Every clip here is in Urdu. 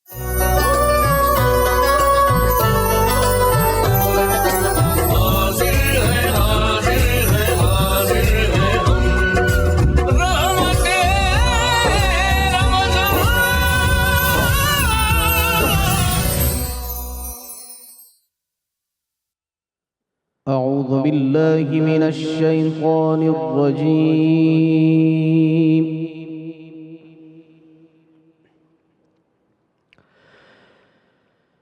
أعوذ بالله من الشيطان الرجيم.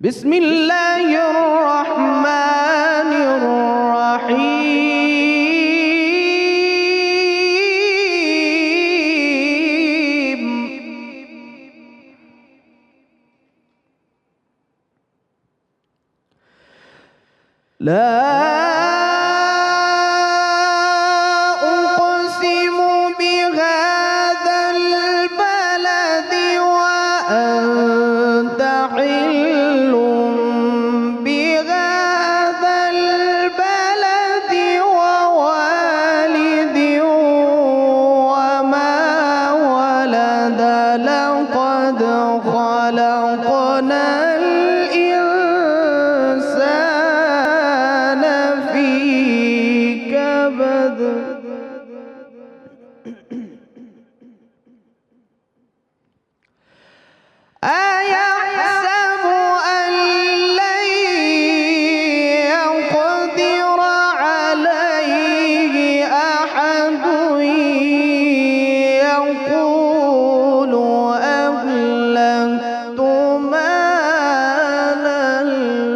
بسم الله الرحمن الرحيم. لا أيحسب أن لن يقدر عليه أحد يقول أهلكت مالا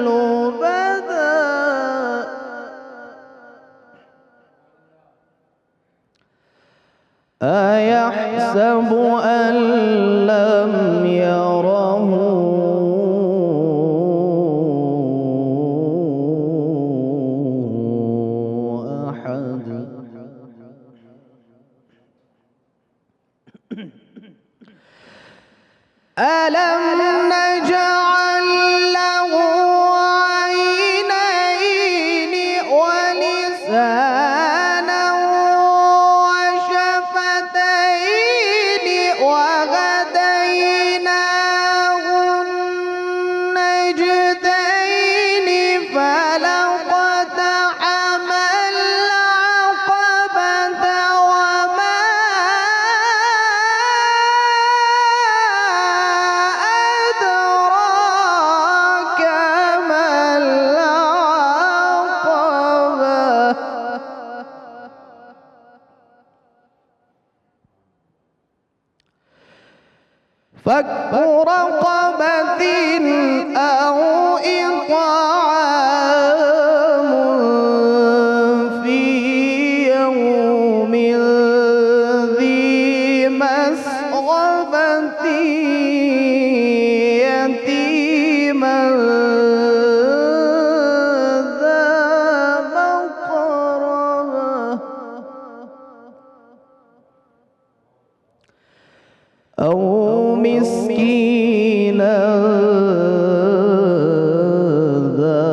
لبدا أيحسب أن لم يره أحد ألم نجعل له عينين ولسانا وشفتين وهديناه النجدين فلاقتحم العقبة وما أدراك ما العقبة فك رقبة أو إطعام في يوم ذي مسغبة يتيما ذا مقربة أو مسكينا ذا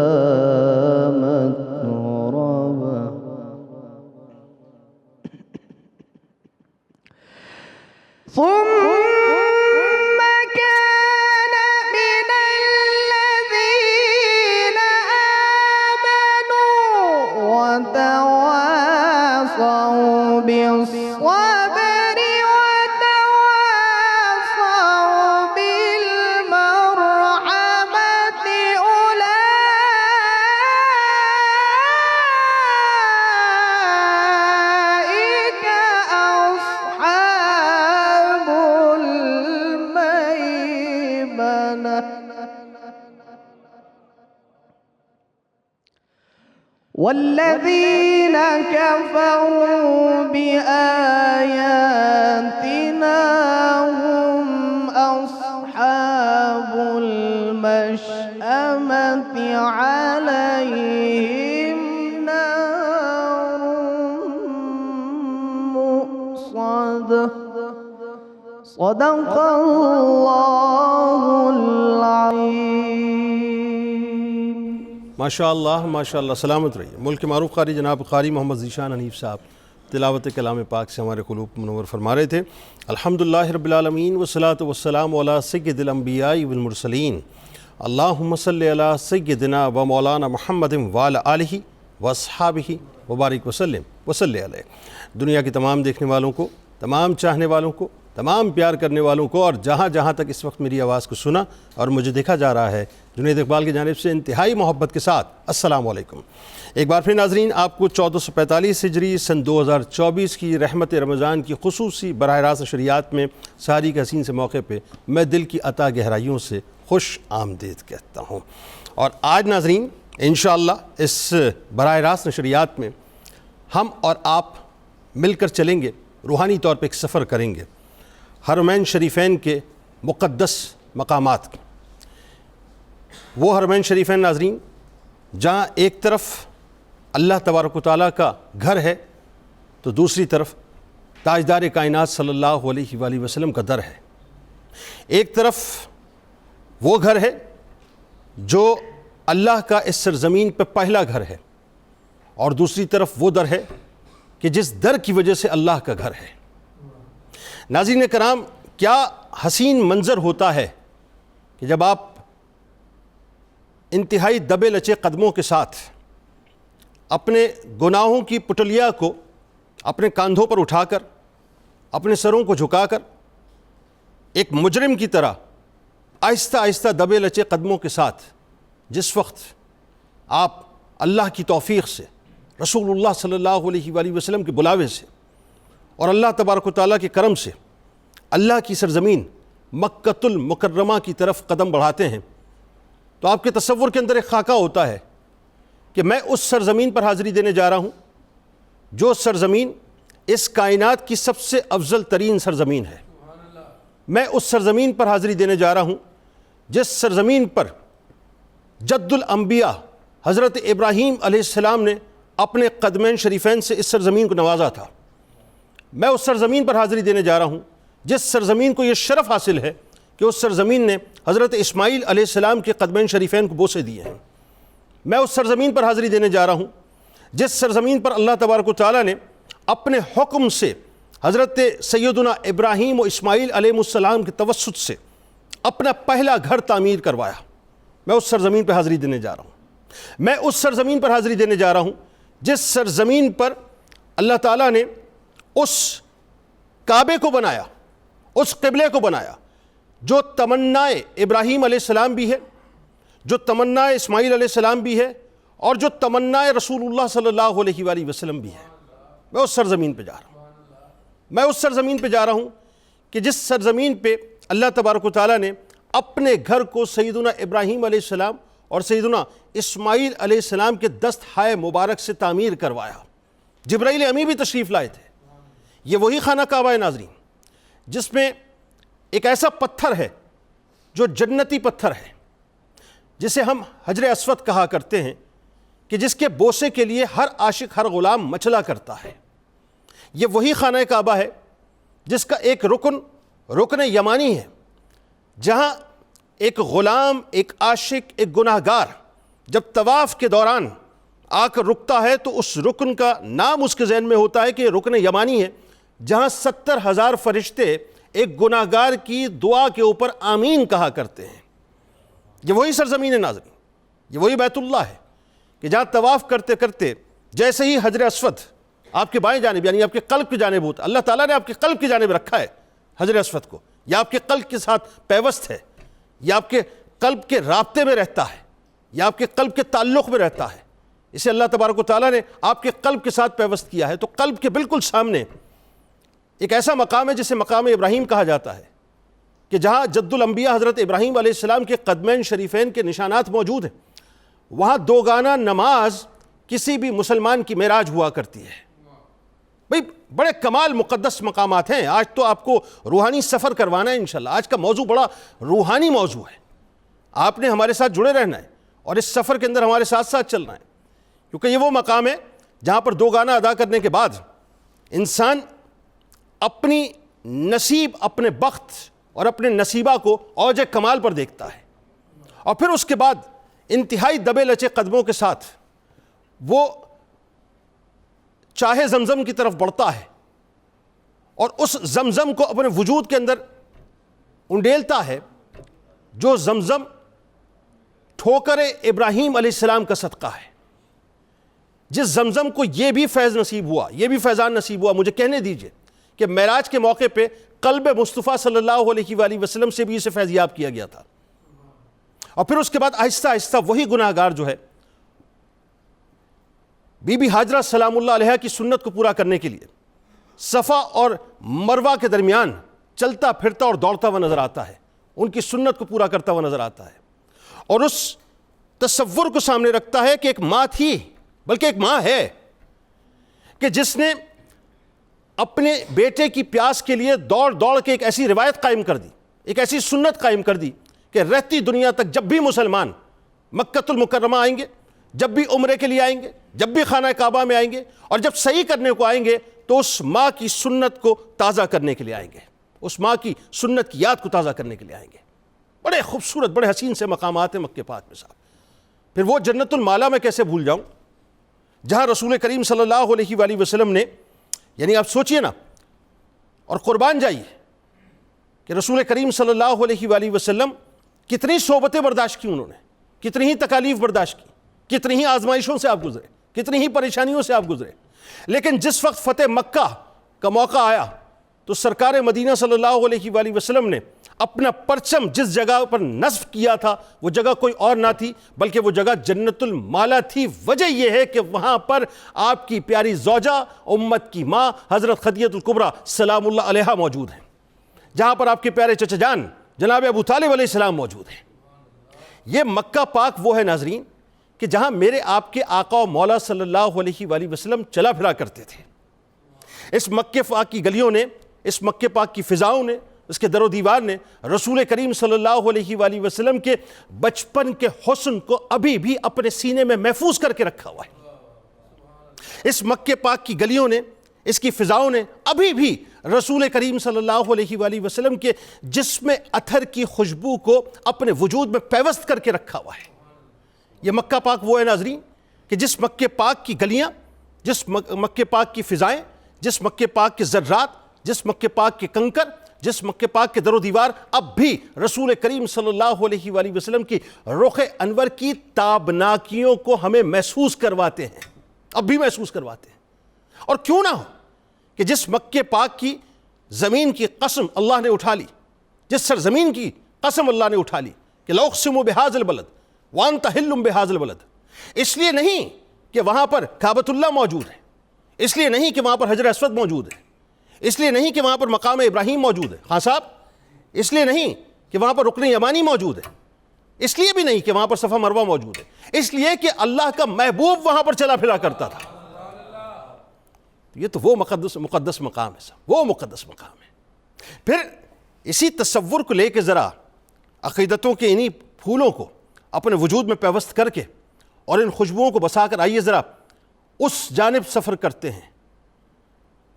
متربة ثم كان من الذين آمنوا وتواصوا بالصبر وتواصوا بالمرحمة أولئك أصحاب الميمنة والذين كفروا بآياتنا هم أصحاب المشأمة عليهم نار مؤصدة صدق الله العظيم. ماشاء اللہ سلامت رہیے. ملک کے معروف قاری جناب قاری محمد ذیشان حنیف صاحب تلاوت کلام پاک سے ہمارے قلوب منور فرما رہے تھے۔ الحمدللہ رب العالمین والصلاة والسلام علی سید الانبیاء والمرسلین، اللہم صلی علی سیدنا و مولانا محمد وعلی آلہ واصحابہ وبارک وسلم وصلی علیہ۔ دنیا کے تمام دیکھنے والوں کو، تمام چاہنے والوں کو، تمام پیار کرنے والوں کو، اور جہاں جہاں تک اس وقت میری آواز کو سنا اور مجھے دیکھا جا رہا ہے، جنید اقبال کی جانب سے انتہائی محبت کے ساتھ السلام علیکم۔ ایک بار پھر ناظرین، آپ کو 1445 ہجری سن 2024 کی رحمت رمضان کی خصوصی براہ راست نشریات میں سحری کے حسین سے موقع پہ میں دل کی عطا گہرائیوں سے خوش آمدید کہتا ہوں۔ اور آج ناظرین انشاءاللہ اس براہ راست نشریات میں ہم اور آپ مل کر چلیں گے، روحانی طور پہ ایک سفر کریں گے حرمین شریفین کے مقدس مقامات کے۔ وہ حرمین شریفین ناظرین جہاں ایک طرف اللہ تبارک و تعالیٰ کا گھر ہے تو دوسری طرف تاجدار کائنات صلی اللہ علیہ وآلہ وسلم کا در ہے۔ ایک طرف وہ گھر ہے جو اللہ کا اس سرزمین پہ پہلا گھر ہے، اور دوسری طرف وہ در ہے کہ جس در کی وجہ سے اللہ کا گھر ہے۔ ناظرین کرام، کیا حسین منظر ہوتا ہے کہ جب آپ انتہائی دبے لچے قدموں کے ساتھ اپنے گناہوں کی پٹلیا کو اپنے کاندھوں پر اٹھا کر، اپنے سروں کو جھکا کر، ایک مجرم کی طرح آہستہ آہستہ دبے لچے قدموں کے ساتھ جس وقت آپ اللہ کی توفیق سے، رسول اللہ صلی اللہ علیہ وآلہ وسلم کے بلاوے سے اور اللہ تبارک و تعالیٰ کے کرم سے اللہ کی سرزمین مکۃ المکرمہ کی طرف قدم بڑھاتے ہیں، تو آپ کے تصور کے اندر ایک خاکہ ہوتا ہے کہ میں اس سرزمین پر حاضری دینے جا رہا ہوں جو سرزمین اس کائنات کی سب سے افضل ترین سرزمین ہے۔ میں اس سرزمین پر حاضری دینے جا رہا ہوں جس سرزمین پر جد الانبیاء حضرت ابراہیم علیہ السلام نے اپنے قدمین شریفین سے اس سرزمین کو نوازا تھا۔ میں اس سرزمین پر حاضری دینے جا رہا ہوں جس سرزمین کو یہ شرف حاصل ہے کہ اس سرزمین نے حضرت اسماعیل علیہ السلام کے قدمین شریفین کو بوسے دیے ہیں۔ میں اس سرزمین پر حاضری دینے جا رہا ہوں جس سرزمین پر اللہ تبارک و تعالیٰ نے اپنے حکم سے حضرت سیدنا ابراہیم و اسماعیل علیہ السلام کے توسط سے اپنا پہلا گھر تعمیر کروایا۔ میں اس سرزمین پر حاضری دینے جا رہا ہوں۔ میں اس سرزمین پر حاضری دینے جا رہا ہوں جس سرزمین پر اللہ تعالیٰ نے اس کعبے کو بنایا، اس قبلے کو بنایا جو تمنائے ابراہیم علیہ السلام بھی ہے، جو تمنائے اسماعیل علیہ السلام بھی ہے، اور جو تمنائے رسول اللہ صلی اللہ علیہ وآلہ وسلم بھی ہے۔ میں اس سرزمین پہ جا رہا ہوں۔ میں اس سرزمین پہ جا رہا ہوں کہ جس سرزمین پہ اللہ تبارک و تعالیٰ نے اپنے گھر کو سیدنا ابراہیم علیہ السلام اور سیدنا اسماعیل علیہ السلام کے دست ہائے مبارک سے تعمیر کروایا۔ جبرائیل امی بھی تشریف لائے تھے۔ یہ وہی خانہ کعبہ ہے ناظرین جس میں ایک ایسا پتھر ہے جو جنتی پتھر ہے، جسے ہم حجر اسود کہا کرتے ہیں، کہ جس کے بوسے کے لیے ہر عاشق، ہر غلام مچلا کرتا ہے۔ یہ وہی خانہ کعبہ ہے جس کا ایک رکن یمانی ہے، جہاں ایک غلام، ایک عاشق، ایک گناہگار جب طواف کے دوران آ کر رکتا ہے تو اس رکن کا نام اس کے ذہن میں ہوتا ہے کہ یہ رکن یمانی ہے، جہاں 70,000 فرشتے ایک گناہگار کی دعا کے اوپر آمین کہا کرتے ہیں۔ یہ وہی سرزمین ہے ناظرین، یہ وہی بیت اللہ ہے کہ جہاں طواف کرتے کرتے جیسے ہی حجر اسود آپ کے بائیں جانب یعنی آپ کے قلب کی جانب ہوتا ہے، اللہ تعالیٰ نے آپ کے قلب کی جانب رکھا ہے حجر اسود کو، یا آپ کے قلب کے ساتھ پیوست ہے، یا آپ کے قلب کے رابطے میں رہتا ہے، یا آپ کے قلب کے تعلق میں رہتا ہے۔ اسے اللہ تبارک و تعالیٰ نے آپ کے قلب کے ساتھ پیوست کیا ہے۔ تو قلب کے بالکل سامنے ایک ایسا مقام ہے جسے مقام ابراہیم کہا جاتا ہے، کہ جہاں جد الانبیاء حضرت ابراہیم علیہ السلام کے قدمین شریفین کے نشانات موجود ہیں۔ وہاں دوگانہ نماز کسی بھی مسلمان کی معراج ہوا کرتی ہے۔ بھئی بڑے کمال مقدس مقامات ہیں۔ آج تو آپ کو روحانی سفر کروانا ہے انشاءاللہ۔ آج کا موضوع بڑا روحانی موضوع ہے، آپ نے ہمارے ساتھ جڑے رہنا ہے اور اس سفر کے اندر ہمارے ساتھ ساتھ چلنا ہے، کیونکہ یہ وہ مقام ہے جہاں پر دو گانا ادا کرنے کے بعد انسان اپنی نصیب، اپنے بخت اور اپنے نصیبہ کو اوج کمال پر دیکھتا ہے، اور پھر اس کے بعد انتہائی دبے لچے قدموں کے ساتھ وہ چاہے زمزم کی طرف بڑھتا ہے اور اس زمزم کو اپنے وجود کے اندر انڈیلتا ہے، جو زمزم ٹھوکر ابراہیم علیہ السلام کا صدقہ ہے، جس زمزم کو یہ بھی فیض نصیب ہوا، یہ بھی فیضان نصیب ہوا، مجھے کہنے دیجئے کہ معراج کے موقع پہ قلب مصطفیٰ صلی اللہ علیہ وآلہ وسلم سے بھی اسے فیض یاب کیا گیا تھا، اور پھر اس کے بعد آہستہ آہستہ وہی گناہگار جو ہے بی بی حاجرہ سلام اللہ علیہ کی سنت کو پورا کرنے کے لیے صفا اور مروہ کے درمیان چلتا پھرتا اور دوڑتا ہوا نظر آتا ہے، ان کی سنت کو پورا کرتا ہوا نظر آتا ہے، اور اس تصور کو سامنے رکھتا ہے کہ ایک ماں تھی، بلکہ ایک ماں ہے کہ جس نے اپنے بیٹے کی پیاس کے لیے دوڑ دوڑ کے ایک ایسی روایت قائم کر دی، ایک ایسی سنت قائم کر دی کہ رہتی دنیا تک جب بھی مسلمان مکۃ المکرمہ آئیں گے، جب بھی عمرے کے لیے آئیں گے، جب بھی خانہ کعبہ میں آئیں گے، اور جب صحیح کرنے کو آئیں گے تو اس ماں کی سنت کو تازہ کرنے کے لیے آئیں گے، اس ماں کی سنت کی یاد کو تازہ کرنے کے لیے آئیں گے۔ بڑے خوبصورت، بڑے حسین سے مقامات ہیں مکہ پاک میں صاحب۔ پھر وہ جنت المالا میں کیسے بھول جاؤں، جہاں رسول کریم صلی اللہ علیہ وآلہ وسلم نے، یعنی آپ سوچئے نا اور قربان جائیے کہ رسول کریم صلی اللہ علیہ وآلہ وسلم کتنی صحبتیں برداشت کی انہوں نے، کتنی ہی تکالیف برداشت کی، کتنی ہی آزمائشوں سے آپ گزرے، کتنی ہی پریشانیوں سے آپ گزرے، لیکن جس وقت فتح مکہ کا موقع آیا تو سرکار مدینہ صلی اللہ علیہ وآلہ وسلم نے اپنا پرچم جس جگہ پر نصب کیا تھا وہ جگہ کوئی اور نہ تھی بلکہ وہ جگہ جنت المالا تھی۔ وجہ یہ ہے کہ وہاں پر آپ کی پیاری زوجہ، امت کی ماں حضرت خدیجہ الکبریٰ سلام اللہ علیہا موجود ہیں، جہاں پر آپ کے پیارے چچا جان جناب ابو طالب علیہ السلام موجود ہیں۔ یہ مکہ پاک وہ ہے ناظرین کہ جہاں میرے آپ کے آقا و مولا صلی اللہ علیہ وآلہ وسلم چلا پھرا کرتے تھے۔ اس مکہ پاک کی گلیوں نے، اس مکہ پاک کی فضاؤں نے، اس کے در و دیوار نے رسول کریم صلی اللہ علیہ وآلہ وسلم کے بچپن کے حسن کو ابھی بھی اپنے سینے میں محفوظ کر کے رکھا ہوا ہے۔ اس مکہ پاک کی گلیوں نے، اس کی فضاؤں نے ابھی بھی رسول کریم صلی اللہ علیہ وآلہ وسلم کے جسم عطر کی خوشبو کو اپنے وجود میں پیوست کر کے رکھا ہوا ہے۔ یہ مکہ پاک وہ ہے ناظرین کہ جس مکہ پاک کی گلیاں، جس مکہ پاک کی فضائیں، جس مکہ پاک کے ذرات، جس مکہ پاک کے کنکر، جس مکہ پاک کے در و دیوار اب بھی رسول کریم صلی اللہ علیہ وآلہ وسلم کی رخ انور کی تابناکیوں کو ہمیں محسوس کرواتے ہیں، اب بھی محسوس کرواتے ہیں۔ اور کیوں نہ ہو کہ جس مکہ پاک کی زمین کی قسم اللہ نے اٹھا لی، جس سرزمین کی قسم اللہ نے اٹھا لی کہ لَأُقْسِمُ بِهَٰذَا الْبَلَدِ وَأَنْتَ حِلٌّ بِهَٰذَا الْبَلَدِ، اس لیے نہیں کہ وہاں پر کعبۃ اللہ موجود ہے، اس لیے نہیں کہ وہاں پر حجر اسود موجود ہے، اس لیے نہیں کہ وہاں پر مقام ابراہیم موجود ہے خان صاحب، اس لیے نہیں کہ وہاں پر رکن یمانی موجود ہے، اس لیے بھی نہیں کہ وہاں پر صفا مروہ موجود ہے، اس لیے کہ اللہ کا محبوب وہاں پر چلا پھرا کرتا تھا۔ یہ تو وہ مقدس مقام ہے صاحب، وہ مقدس مقام ہے۔ پھر اسی تصور کو لے کے ذرا عقیدتوں کے انہی پھولوں کو اپنے وجود میں پیوست کر کے اور ان خوشبوؤں کو بسا کر آئیے ذرا اس جانب سفر کرتے ہیں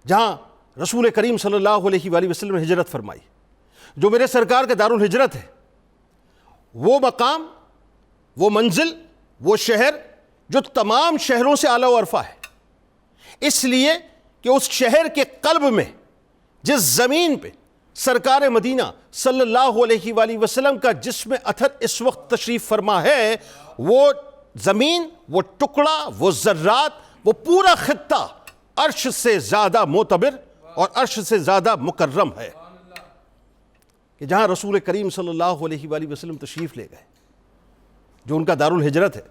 جہاں رسول کریم صلی اللہ علیہ وآلہ وسلم نے ہجرت فرمائی، جو میرے سرکار کا دار الہجرت ہے، وہ مقام، وہ منزل، وہ شہر جو تمام شہروں سے اعلیٰ و ارفع ہے، اس لیے کہ اس شہر کے قلب میں جس زمین پہ سرکار مدینہ صلی اللہ علیہ وآلہ وسلم کا جسم اطہر اس وقت تشریف فرما ہے، وہ زمین، وہ ٹکڑا، وہ ذرات، وہ پورا خطہ عرش سے زیادہ معتبر اور عرش سے زیادہ مکرم ہے کہ جہاں رسول کریم صلی اللہ علیہ وآلہ وسلم تشریف لے گئے، جو ان کا دار الہجرت ہے۔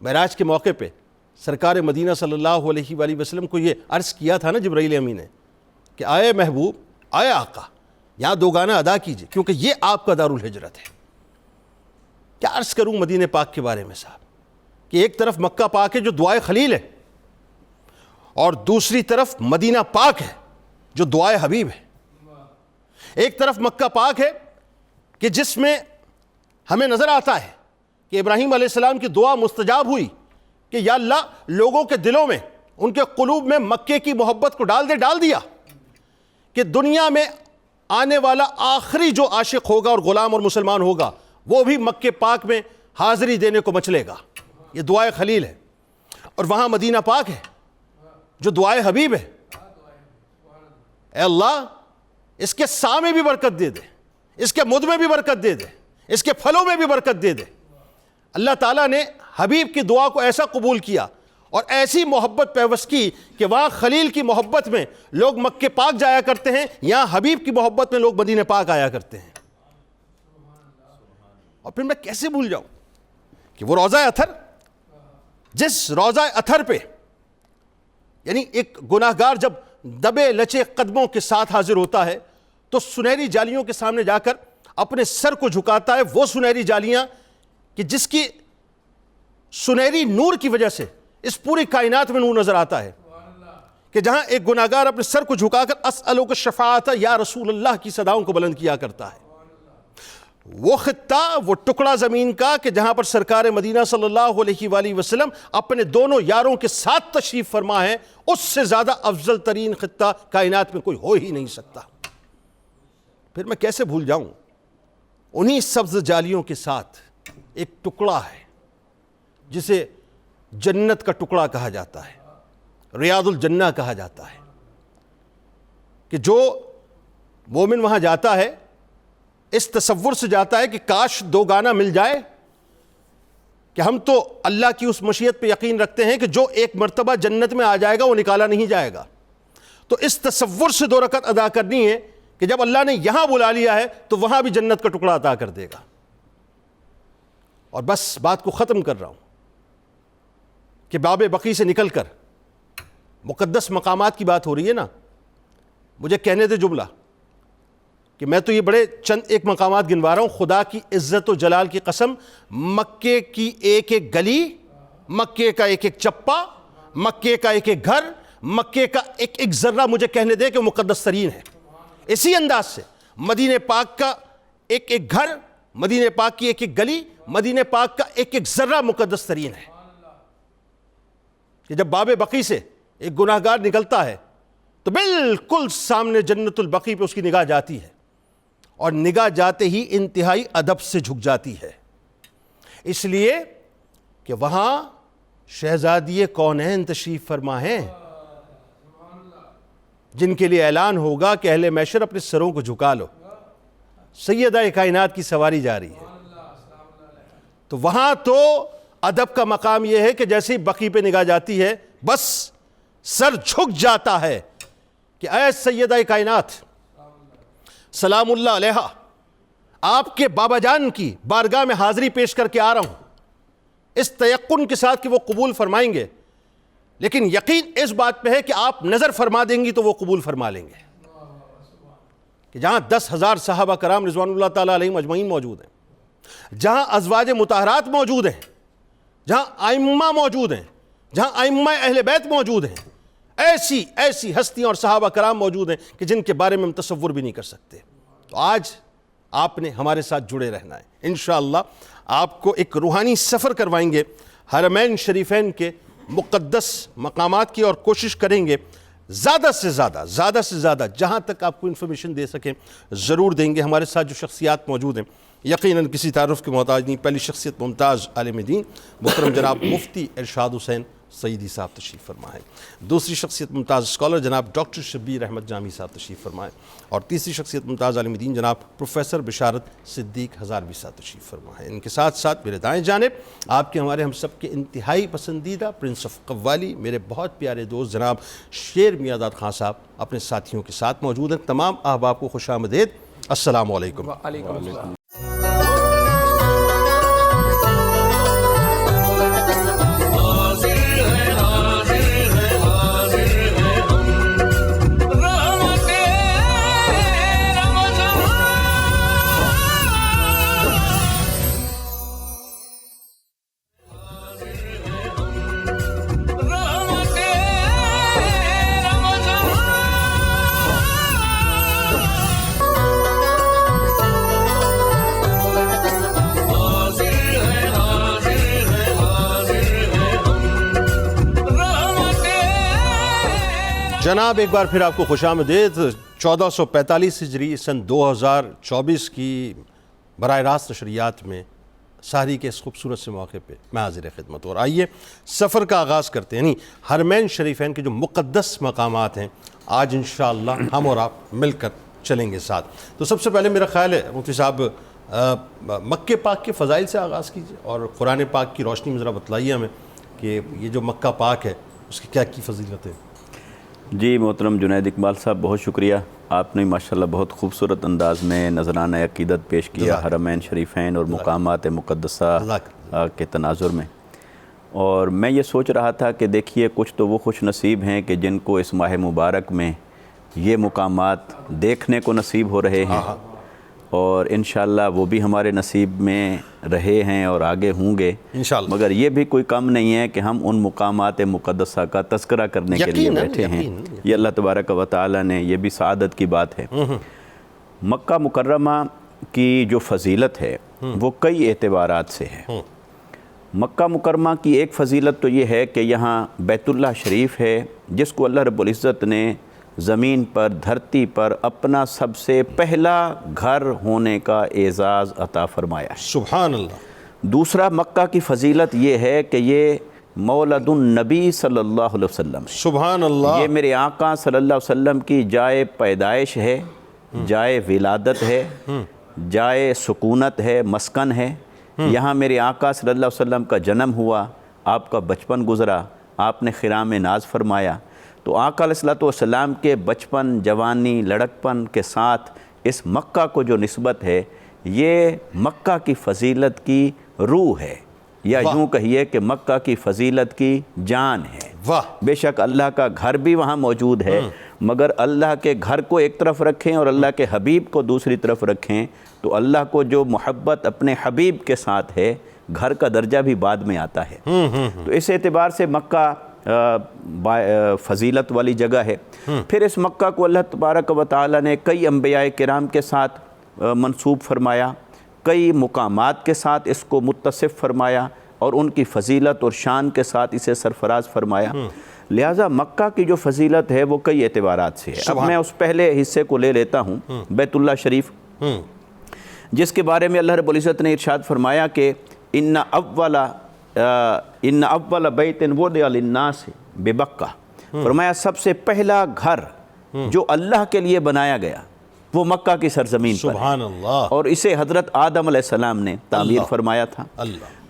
معراج کے موقع پہ سرکار مدینہ صلی اللہ علیہ وآلہ وسلم کو یہ عرض کیا تھا نا جبرائیل امین نے کہ آئے محبوب، آئے آقا، یہاں دو گانا ادا کیجئے کیونکہ یہ آپ کا دار الہجرت ہے۔ کیا عرض کروں مدینہ پاک کے بارے میں صاحب کہ ایک طرف مکہ پاک ہے جو دعائے خلیل ہے، اور دوسری طرف مدینہ پاک ہے جو دعائے حبیب ہے۔ ایک طرف مکہ پاک ہے کہ جس میں ہمیں نظر آتا ہے کہ ابراہیم علیہ السلام کی دعا مستجاب ہوئی کہ یا اللہ لوگوں کے دلوں میں، ان کے قلوب میں مکے کی محبت کو ڈال دیا کہ دنیا میں آنے والا آخری جو عاشق ہوگا اور غلام اور مسلمان ہوگا وہ بھی مکہ پاک میں حاضری دینے کو مچلے گا۔ یہ دعائے خلیل ہے۔ اور وہاں مدینہ پاک ہے جو دعائے حبیب ہے، اے اللہ اس کے سا میں بھی برکت دے دے، اس کے مد میں بھی برکت دے دے، اس کے پھلوں میں بھی برکت دے دے۔ اللہ تعالیٰ نے حبیب کی دعا کو ایسا قبول کیا اور ایسی محبت پیوست کی کہ وہاں خلیل کی محبت میں لوگ مکہ پاک جایا کرتے ہیں، یہاں حبیب کی محبت میں لوگ مدینہ پاک آیا کرتے ہیں۔ اور پھر میں کیسے بھول جاؤں کہ وہ روضہ اطہر، جس روضہ اطہر پہ یعنی ایک گناہگار جب دبے لچے قدموں کے ساتھ حاضر ہوتا ہے تو سنہری جالیوں کے سامنے جا کر اپنے سر کو جھکاتا ہے، وہ سنہری جالیاں کہ جس کی سنہری نور کی وجہ سے اس پوری کائنات میں نور نظر آتا ہے، کہ جہاں ایک گناہگار اپنے سر کو جھکا کر اسألک الشفاعۃ یا رسول اللہ کی صداؤں کو بلند کیا کرتا ہے۔ وہ خطہ، وہ ٹکڑا زمین کا کہ جہاں پر سرکار مدینہ صلی اللہ علیہ وآلہ وسلم اپنے دونوں یاروں کے ساتھ تشریف فرما ہے، اس سے زیادہ افضل ترین خطہ کائنات میں کوئی ہو ہی نہیں سکتا۔ پھر میں کیسے بھول جاؤں انہی سبز جالیوں کے ساتھ ایک ٹکڑا ہے جسے جنت کا ٹکڑا کہا جاتا ہے، ریاض الجنہ کہا جاتا ہے، کہ جو مومن وہاں جاتا ہے اس تصور سے جاتا ہے کہ کاش دو گانا مل جائے، کہ ہم تو اللہ کی اس مشیت پہ یقین رکھتے ہیں کہ جو ایک مرتبہ جنت میں آ جائے گا وہ نکالا نہیں جائے گا، تو اس تصور سے 2 رکعت ادا کرنی ہے کہ جب اللہ نے یہاں بلا لیا ہے تو وہاں بھی جنت کا ٹکڑا عطا کر دے گا۔ اور بس بات کو ختم کر رہا ہوں کہ باب بقی سے نکل کر مقدس مقامات کی بات ہو رہی ہے نا، مجھے کہنے دے جملہ کہ میں تو یہ بڑے چند ایک مقامات گنوا رہا ہوں، خدا کی عزت و جلال کی قسم، مکے کی ایک ایک گلی، مکے کا ایک ایک چپا، مکے کا ایک ایک گھر، مکے کا ایک ایک ذرہ مجھے کہنے دے کہ مقدس ترین ہے۔ اسی انداز سے مدینہ پاک کا ایک ایک گھر، مدینہ پاک کی ایک ایک گلی، مدینہ پاک کا ایک ایک ذرہ مقدس ترین ہے، کہ جب باب بقی سے ایک گناہگار نکلتا ہے تو بالکل سامنے جنت البقی پہ اس کی نگاہ جاتی ہے، اور نگاہ جاتے ہی انتہائی ادب سے جھک جاتی ہے، اس لیے کہ وہاں شہزادی کونین تشریف فرما ہیں جن کے لیے اعلان ہوگا کہ اہل محشر اپنے سروں کو جھکا لو، سیدہ کائنات کی سواری جا رہی ہے۔ تو وہاں تو ادب کا مقام یہ ہے کہ جیسے ہی بقی پہ نگاہ جاتی ہے بس سر جھک جاتا ہے کہ اے سیدہ کائنات سلام اللہ علیہا، آپ کے بابا جان کی بارگاہ میں حاضری پیش کر کے آ رہا ہوں، اس تیقن کے ساتھ کہ وہ قبول فرمائیں گے، لیکن یقین اس بات پہ ہے کہ آپ نظر فرما دیں گی تو وہ قبول فرما لیں گے، کہ جہاں 10,000 صحابہ کرام رضوان اللہ تعالیٰ علیہم اجمعین موجود ہیں، جہاں ازواج مطہرات موجود ہیں، جہاں ائمہ موجود ہیں، جہاں ائمہ اہل بیت موجود ہیں، ایسی ایسی ہستیاں اور صحابہ کرام موجود ہیں کہ جن کے بارے میں ہم تصور بھی نہیں کر سکتے۔ تو آج آپ نے ہمارے ساتھ جڑے رہنا ہے، انشاءاللہ آپ کو ایک روحانی سفر کروائیں گے حرمین شریفین کے مقدس مقامات کی، اور کوشش کریں گے زیادہ سے زیادہ جہاں تک آپ کو انفارمیشن دے سکیں ضرور دیں گے۔ ہمارے ساتھ جو شخصیات موجود ہیں یقیناً کسی تعارف کے محتاج نہیں، پہلی شخصیت ممتاز عالم دین محترم جناب مفتی ارشاد حسین سعیدی صاحب تشریف فرما ہے، دوسری شخصیت ممتاز اسکالر جناب ڈاکٹر شبیر احمد جامی صاحب تشریف فرما ہے، اور تیسری شخصیت ممتاز عالم دین جناب پروفیسر بشارت صدیق ہزاروی صاحب تشریف فرما ہے۔ ان کے ساتھ ساتھ میرے دائیں جانب آپ کے ہمارے ہم سب کے انتہائی پسندیدہ پرنس آف قوالی، میرے بہت پیارے دوست جناب شیر میاداد خان صاحب اپنے ساتھیوں کے ساتھ موجود ہیں۔ تمام احباب کو خوش آمدید، السلام علیکم۔ وعلیکم السلام۔ جناب ایک بار پھر آپ کو خوش آمدید۔ 1445 ہجری سن 2024 کی براہ راست نشریات میں سحری کے اس خوبصورت سے موقع پہ میں حاضر خدمت. اور آئیے سفر کا آغاز کرتے ہیں. یعنی حرمین شریفین کے جو مقدس مقامات ہیں آج انشاءاللہ ہم اور آپ مل کر چلیں گے ساتھ. تو سب سے پہلے میرا خیال ہے مفتی صاحب مکہ پاک کے فضائل سے آغاز کیجیے اور قرآن پاک کی روشنی میں ذرا بتلائیے ہمیں کہ یہ جو مکہ پاک ہے اس کی کیا کی فضیلت ہے. جی محترم جنید اقبال صاحب بہت شکریہ. آپ نے ماشاءاللہ بہت خوبصورت انداز میں نذرانہ عقیدت پیش کیا حرمین شریفین اور مقامات مقدسہ کے تناظر میں. اور میں یہ سوچ رہا تھا کہ دیکھیے کچھ تو وہ خوش نصیب ہیں کہ جن کو اس ماہ مبارک میں یہ مقامات دیکھنے کو نصیب ہو رہے ہیں اور انشاءاللہ وہ بھی ہمارے نصیب میں رہے ہیں اور آگے ہوں گے انشاءاللہ. مگر یہ بھی کوئی کم نہیں ہے کہ ہم ان مقامات مقدسہ کا تذکرہ کرنے کے لیے بیٹھے ہیں. یہ اللہ تبارک و تعالی نے یہ بھی سعادت کی بات ہے. مکہ مکرمہ کی جو فضیلت ہے وہ کئی اعتبارات سے ہے. مکہ مکرمہ کی ایک فضیلت تو یہ ہے کہ یہاں بیت اللہ شریف ہے جس کو اللہ رب العزت نے زمین پر دھرتی پر اپنا سب سے پہلا گھر ہونے کا اعزاز عطا فرمایا ہے. سبحان اللہ. دوسرا مکہ کی فضیلت یہ ہے کہ یہ مولد النبی صلی اللہ علیہ وسلم. سبحان اللہ. یہ میرے آقا صلی اللہ علیہ وسلم کی جائے پیدائش ہے، جائے ولادت ہے، جائے سکونت ہے، مسکن ہے. یہاں میرے آقا صلی اللہ علیہ وسلم کا جنم ہوا، آپ کا بچپن گزرا، آپ نے خرام ناز فرمایا. تو آقا علیہ السلام کے بچپن، جوانی، لڑکپن کے ساتھ اس مکہ کو جو نسبت ہے یہ مکہ کی فضیلت کی روح ہے، یا یوں کہیے کہ مکہ کی فضیلت کی جان ہے. بے شک اللہ کا گھر بھی وہاں موجود ہے، مگر اللہ کے گھر کو ایک طرف رکھیں اور اللہ کے حبیب کو دوسری طرف رکھیں تو اللہ کو جو محبت اپنے حبیب کے ساتھ ہے گھر کا درجہ بھی بعد میں آتا ہے. تو اس اعتبار سے مکہ فضیلت والی جگہ ہے. پھر اس مکہ کو اللہ تبارک و تعالی نے کئی انبیاء کرام کے ساتھ منسوب فرمایا، کئی مقامات کے ساتھ اس کو متصف فرمایا اور ان کی فضیلت اور شان کے ساتھ اسے سرفراز فرمایا. لہٰذا مکہ کی جو فضیلت ہے وہ کئی اعتبارات سے ہے. اب میں اس پہلے حصے کو لے لیتا ہوں، بیت اللہ شریف، جس کے بارے میں اللہ رب العزت نے ارشاد فرمایا کہ ان اول بیت وضع للناس ببکہ. فرمایا سب سے پہلا گھر جو اللہ کے لیے بنایا گیا وہ مکہ کی سرزمین پر سبحان اللہ. اور اسے حضرت آدم علیہ السلام نے تعمیر فرمایا تھا.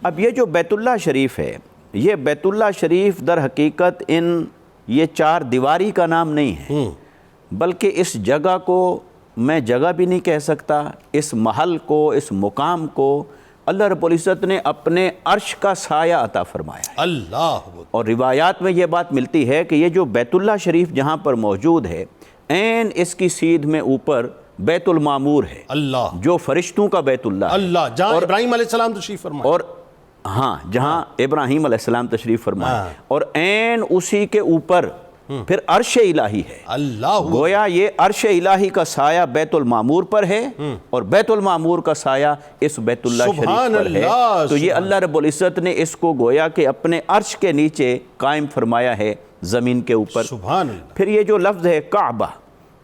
اب یہ جو بیت اللہ شریف ہے، یہ بیت اللہ شریف در حقیقت یہ چار دیواری کا نام نہیں ہے، بلکہ اس جگہ کو میں جگہ بھی نہیں کہہ سکتا. اس محل کو، اس مقام کو اللہ رب العزت نے اپنے عرش کا سایہ عطا فرمایا ہے. اللہ. اور روایات میں یہ بات ملتی ہے کہ یہ جو بیت اللہ شریف جہاں پر موجود ہے عین اس کی سیدھ میں اوپر بیت المعمور ہے، اللہ، جو فرشتوں کا بیت اللہ، اللہ، جہاں ابراہیم علیہ السلام تشریف فرمائے، اور جہاں ابراہیم علیہ السلام تشریف فرمائے، اور عین اسی کے اوپر پھر عرش الہی ہے. اللہ. گویا یہ عرش الہی کا سایہ بیت المعمور پر ہے اور بیت المعمور کا سایہ اس بیت اللہ شریف پر ہے. تو یہ اللہ رب العزت نے اس کو گویا کہ اپنے عرش کے نیچے قائم فرمایا ہے زمین کے اوپر. سبحان اللہ. پھر یہ جو لفظ ہے کعبہ،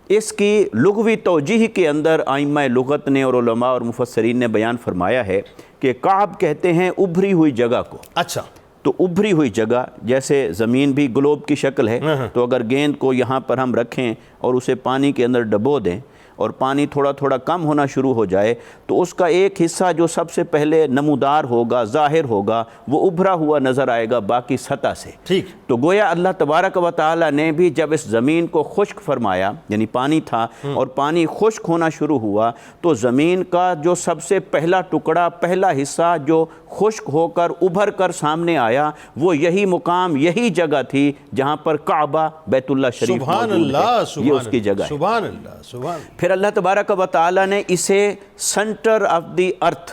اس کی لغوی توجیہ کے اندر ائمہ لغت نے اور علماء اور مفسرین نے بیان فرمایا ہے کہ کعب کہتے ہیں ابھری ہوئی جگہ کو. اچھا. تو ابھری ہوئی جگہ، جیسے زمین بھی گلوب کی شکل ہے، تو اگر گیند کو یہاں پر ہم رکھیں اور اسے پانی کے اندر ڈبو دیں اور پانی تھوڑا تھوڑا کم ہونا شروع ہو جائے تو اس کا ایک حصہ جو سب سے پہلے نمودار ہوگا، ظاہر ہوگا، وہ ابھرا ہوا نظر آئے گا باقی سطح سے. ٹھیک. تو گویا اللہ تبارک و تعالی نے بھی جب اس زمین کو خشک فرمایا، یعنی پانی تھا اور پانی خشک ہونا شروع ہوا، تو زمین کا جو سب سے پہلا ٹکڑا، پہلا حصہ جو خشک ہو کر ابھر کر سامنے آیا، وہ یہی مقام، یہی جگہ تھی جہاں پر کعبہ بیت اللہ شریف موجود ہے. یہ اس کی جگہ ہے. سبحان اللہ. سبحان. پھر اللہ تبارک و تعالی نے اسے سنٹر آف دی ارتھ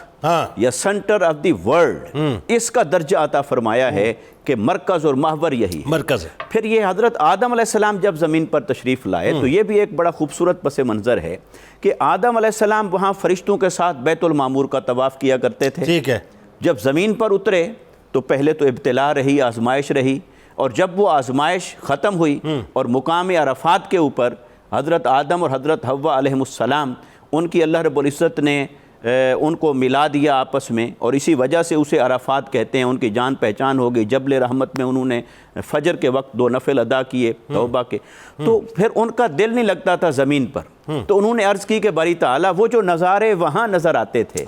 یا سنٹر آف دی ورلڈ اس کا درجہ عطا فرمایا ہے کہ مرکز اور محور یہی مرکز ہے. پھر یہ حضرت آدم علیہ السلام جب زمین پر تشریف لائے تو یہ بھی ایک بڑا خوبصورت پس منظر ہے کہ آدم علیہ السلام وہاں فرشتوں کے ساتھ بیت المعمور کا طواف کیا کرتے تھے. ٹھیک ہے. جب زمین پر اترے تو پہلے تو ابتلا رہی، آزمائش رہی، اور جب وہ آزمائش ختم ہوئی اور مقام عرفات کے اوپر حضرت آدم اور حضرت حوا علیہ السلام، ان کی اللہ رب العزت نے ان کو ملا دیا آپس میں، اور اسی وجہ سے اسے عرفات کہتے ہیں۔ ان کی جان پہچان ہو گئی۔ جبل رحمت میں انہوں نے فجر کے وقت 2 نفل ادا کیے توبہ کے، تو پھر ان کا دل نہیں لگتا تھا زمین پر، تو انہوں نے عرض کی کہ باری تعالیٰ وہ جو نظارے وہاں نظر آتے تھے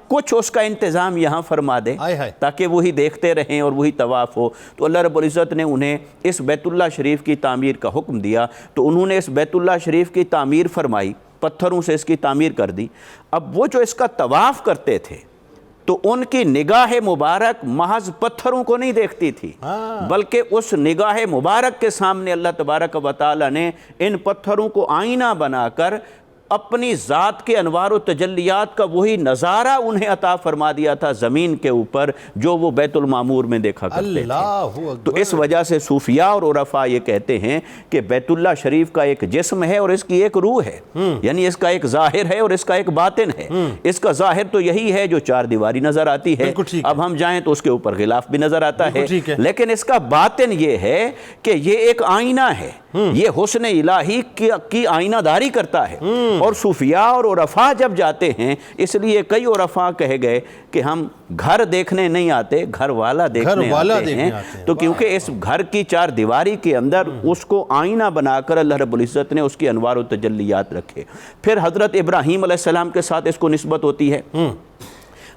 کچھ اس کا انتظام یہاں فرما دے تاکہ وہی دیکھتے رہیں اور وہی طواف ہو۔ تو اللہ رب العزت نے انہیں اس بیت اللہ شریف کی تعمیر کا حکم دیا، تو انہوں نے اس بیت اللہ شریف کی تعمیر فرمائی، پتھروں سے اس کی تعمیر کر دی۔ اب وہ جو اس کا طواف کرتے تھے تو ان کی نگاہ مبارک محض پتھروں کو نہیں دیکھتی تھی، بلکہ اس نگاہ مبارک کے سامنے اللہ تبارک و تعالی نے ان پتھروں کو آئینہ بنا کر اپنی ذات کے انوار و تجلیات کا وہی نظارہ انہیں عطا فرما دیا تھا زمین کے اوپر جو وہ بیت المعمور میں دیکھا کرتے تھے۔ تو اس وجہ سے صوفیاء اور عرفاء یہ کہتے ہیں کہ بیت اللہ شریف کا ایک جسم ہے اور اس کی ایک روح ہے، یعنی اس کا ایک ظاہر ہے اور اس کا ایک باطن ہے۔ اس کا ظاہر تو یہی ہے جو 4 دیواری نظر آتی ہے، اب ہم جائیں تو اس کے اوپر غلاف بھی نظر آتا ہے، لیکن اس کا باطن یہ ہے کہ یہ ایک آئینہ ہے، یہ حسن الہی کی آئینہ داری کرتا ہے۔ اور صوفیاء اور عرفاء جب جاتے ہیں، اس لیے کئی عرفاء کہے گئے کہ ہم گھر دیکھنے نہیں آتے، گھر والا دیکھنے آتے ہیں، تو کیونکہ اس گھر کی 4 دیواری کے اندر اس کو آئینہ بنا کر اللہ رب العزت نے اس کی انوار و تجلیات رکھے۔ پھر حضرت ابراہیم علیہ السلام کے ساتھ اس کو نسبت ہوتی ہے۔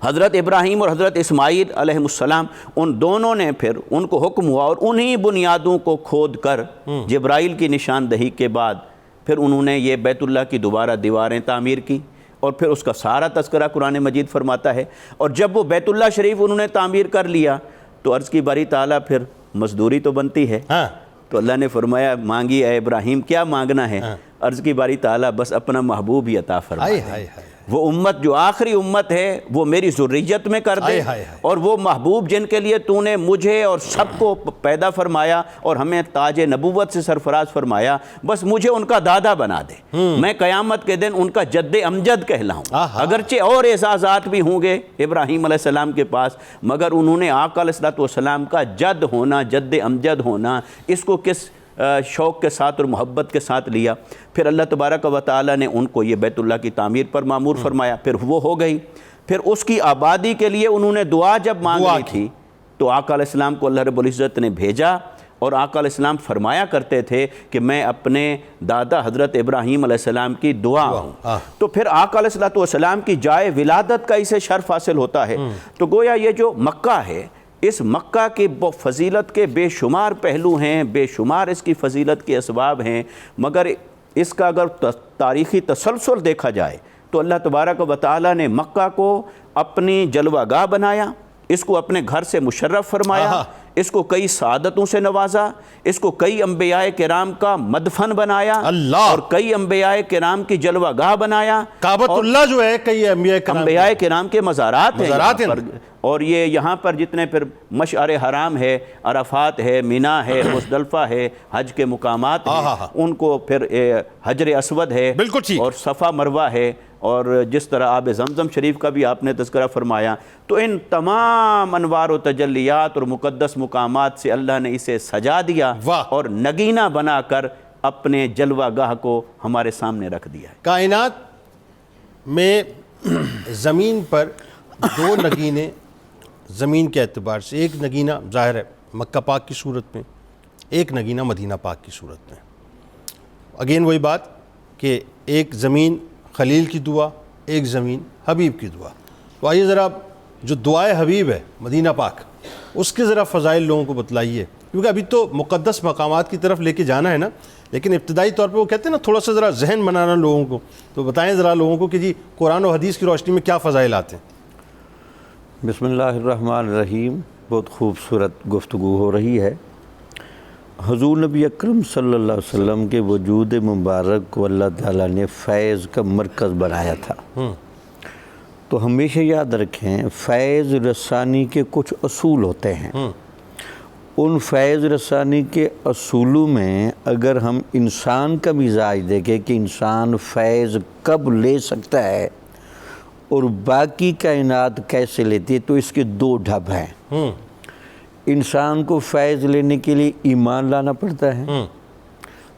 حضرت ابراہیم اور حضرت اسماعیل علیہ السلام ان دونوں نے پھر ان کو حکم ہوا اور انہی بنیادوں کو کھود کر جبرائیل کی نشاندہی کے بعد پھر انہوں نے یہ بیت اللہ کی دوبارہ دیواریں تعمیر کی، اور پھر اس کا سارا تذکرہ قرآن مجید فرماتا ہے۔ اور جب وہ بیت اللہ شریف انہوں نے تعمیر کر لیا تو عرض کی باری تعالیٰ پھر مزدوری تو بنتی ہے، تو اللہ نے فرمایا مانگی اے ابراہیم، کیا مانگنا ہے؟ عرض کی باری تعالیٰ بس اپنا محبوب ہی عطا فرما دے، وہ امت جو آخری امت ہے وہ میری ذریت میں کر دے، اور وہ محبوب جن کے لیے تو نے مجھے اور سب کو پیدا فرمایا اور ہمیں تاج نبوت سے سرفراز فرمایا، بس مجھے ان کا دادا بنا دے، میں قیامت کے دن ان کا جد امجد کہلاؤں۔ اگرچہ اور اعزازات بھی ہوں گے ابراہیم علیہ السلام کے پاس، مگر انہوں نے آقا علیہ السلام کا جد ہونا، جد امجد ہونا، اس کو کس شوق کے ساتھ اور محبت کے ساتھ لیا۔ پھر اللہ تبارک و تعالی نے ان کو یہ بیت اللہ کی تعمیر پر مامور فرمایا، پھر وہ ہو گئی۔ پھر اس کی آبادی کے لیے انہوں نے دعا جب مانگی تھی تو آقا علیہ السلام کو اللہ رب العزت نے بھیجا، اور آقا علیہ السلام فرمایا کرتے تھے کہ میں اپنے دادا حضرت ابراہیم علیہ السلام کی دعا ہوں۔ تو پھر آقا علیہ السلام کی جائے ولادت کا اسے شرف حاصل ہوتا ہے۔ تو گویا یہ جو مکہ ہے، اس مکہ کی فضیلت کے بے شمار پہلو ہیں، بے شمار اس کی فضیلت کے اسباب ہیں، مگر اس کا اگر تاریخی تسلسل دیکھا جائے تو اللہ تبارک و تعالی نے مکہ کو اپنی جلوہ گاہ بنایا، اس کو اپنے گھر سے مشرف فرمایا، اس کو کئی سعادتوں سے نوازا، اس کو کئی انبیاء کرام کا مدفن بنایا، اور کئی انبیاء کرام کی جلوہ گاہ بنایا۔ کعبۃ اللہ جو ہے کئی انبیاء کرام کے مزارات ہیں، اور یہ یہاں پر جتنے پھر مشعر حرام ہے، عرفات ہے، مینا ہے، مزدلفہ ہے، حج کے مقامات ہیں، ان کو پھر حجر اسود ہے اور صفا مروہ ہے، اور جس طرح آب زمزم شریف کا بھی آپ نے تذکرہ فرمایا۔ تو ان تمام انوار و تجلیات اور مقدس مقامات سے اللہ نے اسے سجا دیا اور نگینہ بنا کر اپنے جلوہ گاہ کو ہمارے سامنے رکھ دیا ہے۔ کائنات میں زمین پر 2 نگینے زمین کے اعتبار سے، ایک نگینہ ظاہر ہے مکہ پاک کی صورت میں، ایک نگینہ مدینہ پاک کی صورت میں۔ اگین وہی بات کہ ایک زمین خلیل کی دعا، ایک زمین حبیب کی دعا۔ تو آئیے ذرا جو دعائے حبیب ہے مدینہ پاک، اس کے ذرا فضائل لوگوں کو بتلائیے، کیونکہ ابھی تو مقدس مقامات کی طرف لے کے جانا ہے نا، لیکن ابتدائی طور پہ وہ کہتے ہیں نا تھوڑا سا ذرا ذہن بنانا لوگوں کو، تو بتائیں ذرا لوگوں کو کہ جی قرآن و حدیث کی روشنی میں کیا فضائل آتے ہیں۔ بسم اللہ الرحمن الرحیم۔ بہت خوبصورت گفتگو ہو رہی ہے۔ حضور نبی اکرم صلی اللہ علیہ وسلم کے وجود مبارک کو اللہ تعالیٰ نے فیض کا مرکز بنایا تھا۔ تو ہمیشہ یاد رکھیں فیض رسانی کے کچھ اصول ہوتے ہیں، ان فیض رسانی کے اصولوں میں اگر ہم انسان کا مزاج دیکھیں کہ انسان فیض کب لے سکتا ہے اور باقی کائنات کیسے لیتی ہے، تو اس کے 2 ڈھب ہیں۔ انسان کو فیض لینے کے لیے ایمان لانا پڑتا ہے،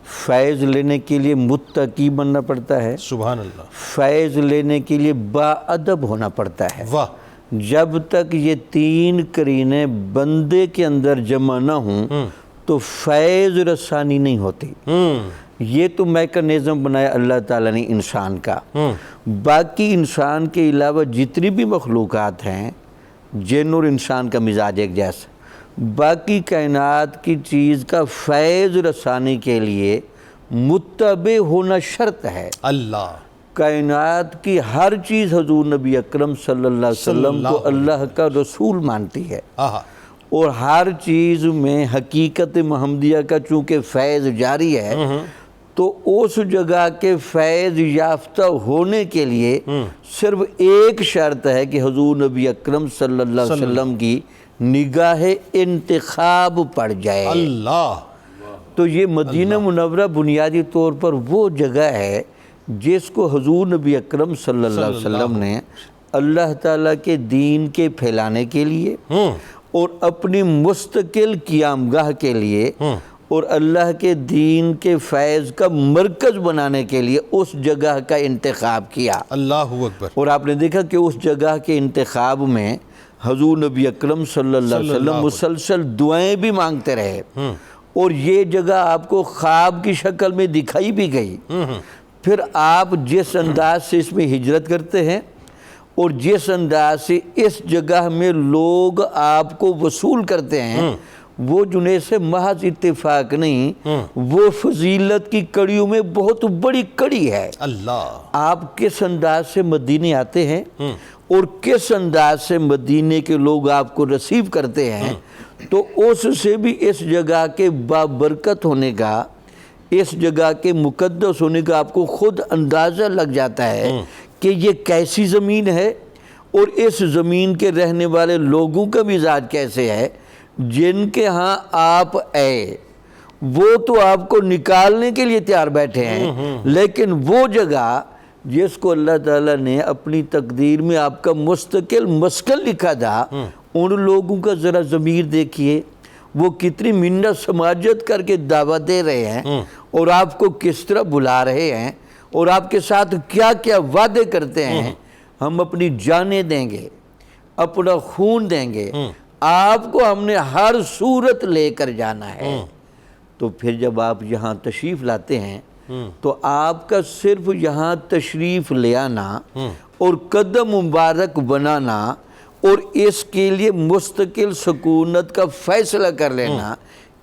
فیض لینے کے لیے متقی بننا پڑتا ہے، سبحان اللہ، فیض لینے کے لیے باادب ہونا پڑتا ہے۔ واہ، جب تک یہ تین قرینے بندے کے اندر جمع نہ ہوں تو فیض رسانی نہیں ہوتی۔ یہ تو میکانزم بنایا اللہ تعالیٰ نے انسان کا۔ باقی انسان کے علاوہ جتنی بھی مخلوقات ہیں، جن اور انسان کا مزاج ایک جیسا، باقی کائنات کی چیز کا فیض رسانی کے لیے متبع ہونا شرط ہے۔ اللہ، کائنات کی ہر چیز حضور نبی اکرم صلی اللہ علیہ وسلم کو اللہ کا رسول مانتی ہے، آہا، اور ہر چیز میں حقیقت محمدیہ کا چونکہ فیض جاری ہے تو اس جگہ کے فیض یافتہ ہونے کے لیے صرف ایک شرط ہے کہ حضور نبی اکرم صلی اللہ علیہ وسلم کی نگاہ انتخاب پڑ جائے۔ اللہ، تو یہ مدینہ منورہ بنیادی طور پر وہ جگہ ہے جس کو حضور نبی اکرم صلی اللہ علیہ وسلم نے اللہ تعالیٰ کے دین کے پھیلانے کے لیے اور اپنی مستقل قیامگاہ کے لیے اور اللہ کے دین کے فیض کا مرکز بنانے کے لیے اس جگہ کا انتخاب کیا۔ اللہ اکبر۔ اور آپ نے دیکھا کہ اس جگہ کے انتخاب میں حضور نبی اکرم صلی اللہ علیہ وسلم مسلسل دعائیں بھی مانگتے رہے، اور یہ جگہ آپ کو خواب کی شکل میں دکھائی بھی گئی۔ پھر آپ جس انداز سے اس میں ہجرت کرتے ہیں اور جس انداز سے اس جگہ میں لوگ آپ کو وصول کرتے ہیں، وہ جنہیں سے محض اتفاق نہیں، وہ فضیلت کی کڑیوں میں بہت بڑی کڑی ہے۔ اللہ، آپ کس انداز سے مدینے آتے ہیں اور کس انداز سے مدینے کے لوگ آپ کو ریسیو کرتے ہیں، تو اس سے بھی اس جگہ کے بابرکت ہونے کا، اس جگہ کے مقدس ہونے کا آپ کو خود اندازہ لگ جاتا ہے کہ یہ کیسی زمین ہے اور اس زمین کے رہنے والے لوگوں کا مزاج کیسے ہے۔ جن کے ہاں آپ آئے وہ تو آپ کو نکالنے کے لیے تیار بیٹھے ہیں، لیکن وہ جگہ جس کو اللہ تعالیٰ نے اپنی تقدیر میں آپ کا مستقل مسکن لکھا تھا، ان لوگوں کا ذرا ضمیر دیکھیے، وہ کتنی منت سماجت کر کے دعوت دے رہے ہیں اور آپ کو کس طرح بلا رہے ہیں اور آپ کے ساتھ کیا کیا وعدے کرتے ہیں۔ ہم اپنی جانیں دیں گے، اپنا خون دیں گے، آپ کو ہم نے ہر صورت لے کر جانا ہے۔ تو پھر جب آپ یہاں تشریف لاتے ہیں تو آپ کا صرف یہاں تشریف لے آنا اور قدم مبارک بنانا اور اس کے لیے مستقل سکونت کا فیصلہ کر لینا،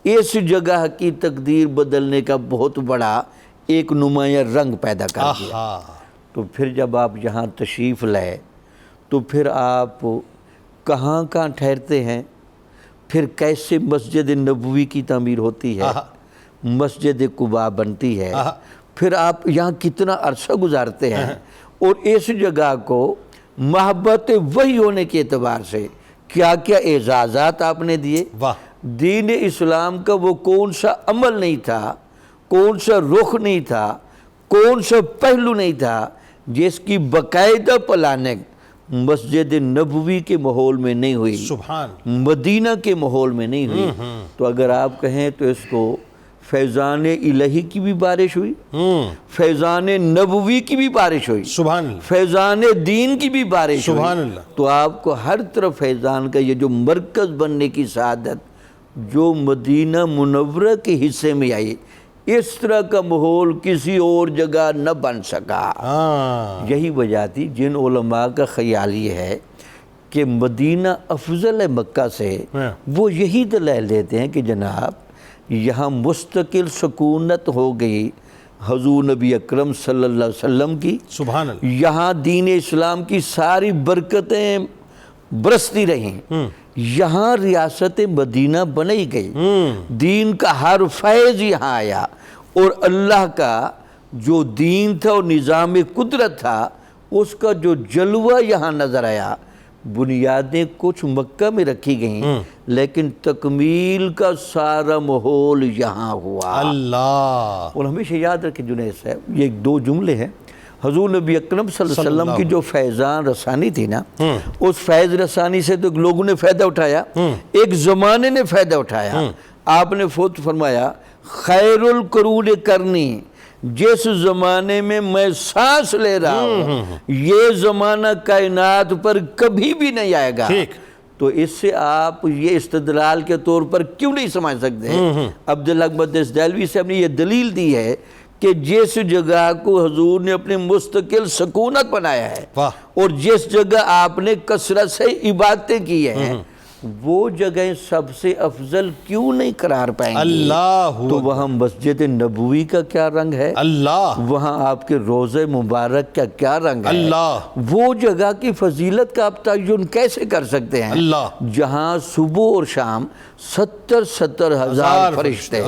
اس جگہ کی تقدیر بدلنے کا بہت بڑا ایک نمایاں رنگ پیدا کر دیا۔ تو پھر جب آپ یہاں تشریف لائے تو پھر آپ کہاں کہاں ٹھہرتے ہیں، پھر کیسے مسجد نبوی کی تعمیر ہوتی ہے، مسجد قباء بنتی ہے، پھر آپ یہاں کتنا عرصہ گزارتے ہیں، اور اس جگہ کو محبت وحی ہونے کے اعتبار سے کیا کیا اعزازات آپ نے دیے۔ دین اسلام کا وہ کون سا عمل نہیں تھا، کون سا رخ نہیں تھا، کون سا پہلو نہیں تھا جس کی باقاعدہ پلاننگ مسجد نبوی کے ماحول میں نہیں ہوئی، سبحان، مدینہ کے ماحول میں نہیں ہوئی۔ تو اگر آپ کہیں تو اس کو فیضان الہی کی بھی بارش ہوئی، فیضان نبوی کی بھی بارش ہوئی، سبحان اللہ، فیضان دین کی بھی بارش ہوئی۔ سبحان اللہ۔ تو آپ کو ہر طرف فیضان کا یہ جو مرکز بننے کی سعادت جو مدینہ منورہ کے حصے میں آئی، اس طرح کا ماحول کسی اور جگہ نہ بن سکا۔ یہی وجہ تھی جن علماء کا خیال یہ ہے کہ مدینہ افضل ہے مکہ سے، وہ یہی دلائل دیتے ہیں کہ جناب یہاں مستقل سکونت ہو گئی حضور نبی اکرم صلی اللہ علیہ وسلم کی، سبحان اللہ، یہاں دین اسلام کی ساری برکتیں برستی رہیں، یہاں ریاست مدینہ بنائی گئی، دین کا ہر فیض یہاں آیا، اور اللہ کا جو دین تھا اور نظام قدرت تھا اس کا جو جلوہ یہاں نظر آیا۔ بنیادیں کچھ مکہ میں رکھی گئیں لیکن تکمیل کا سارا ماحول یہاں ہوا۔ اللہ، اور ہمیشہ یاد رکھیں جنید صاحب، یہ دو جملے ہیں، حضور نبی اکرم صلی اللہ علیہ وسلم کی جو فیضان رسانی تھی نا، اس فیض رسانی سے تو لوگوں نے فائدہ اٹھایا، ایک زمانے نے فائدہ اٹھایا۔ آپ نے فوت فرمایا خیر القرون کرنی، جس زمانے میں میں سانس لے رہا ہوں یہ زمانہ کائنات پر کبھی بھی نہیں آئے گا۔ تو اس سے آپ یہ استدلال کے طور پر کیوں نہیں سمجھ سکتے؟ عبداللہ مقدس دہلوی سے ہم نے یہ دلیل دی ہے کہ جس جگہ کو حضور نے اپنے مستقل سکونت بنایا ہے اور جس جگہ آپ نے کثرت سے عبادتیں کی ہیں وہ جگہیں سب سے افضل کیوں نہیں قرار پائیں گی؟ اللہ تو وہاں مسجد نبوی کا کیا رنگ ہے؟ اللہ وہاں آپ کے روضہ مبارک کا کیا رنگ ہے؟ اللہ وہ جگہ کی فضیلت کا آپ تعین کیسے کر سکتے ہیں اللہ جہاں صبح اور شام 70,000 فرشتے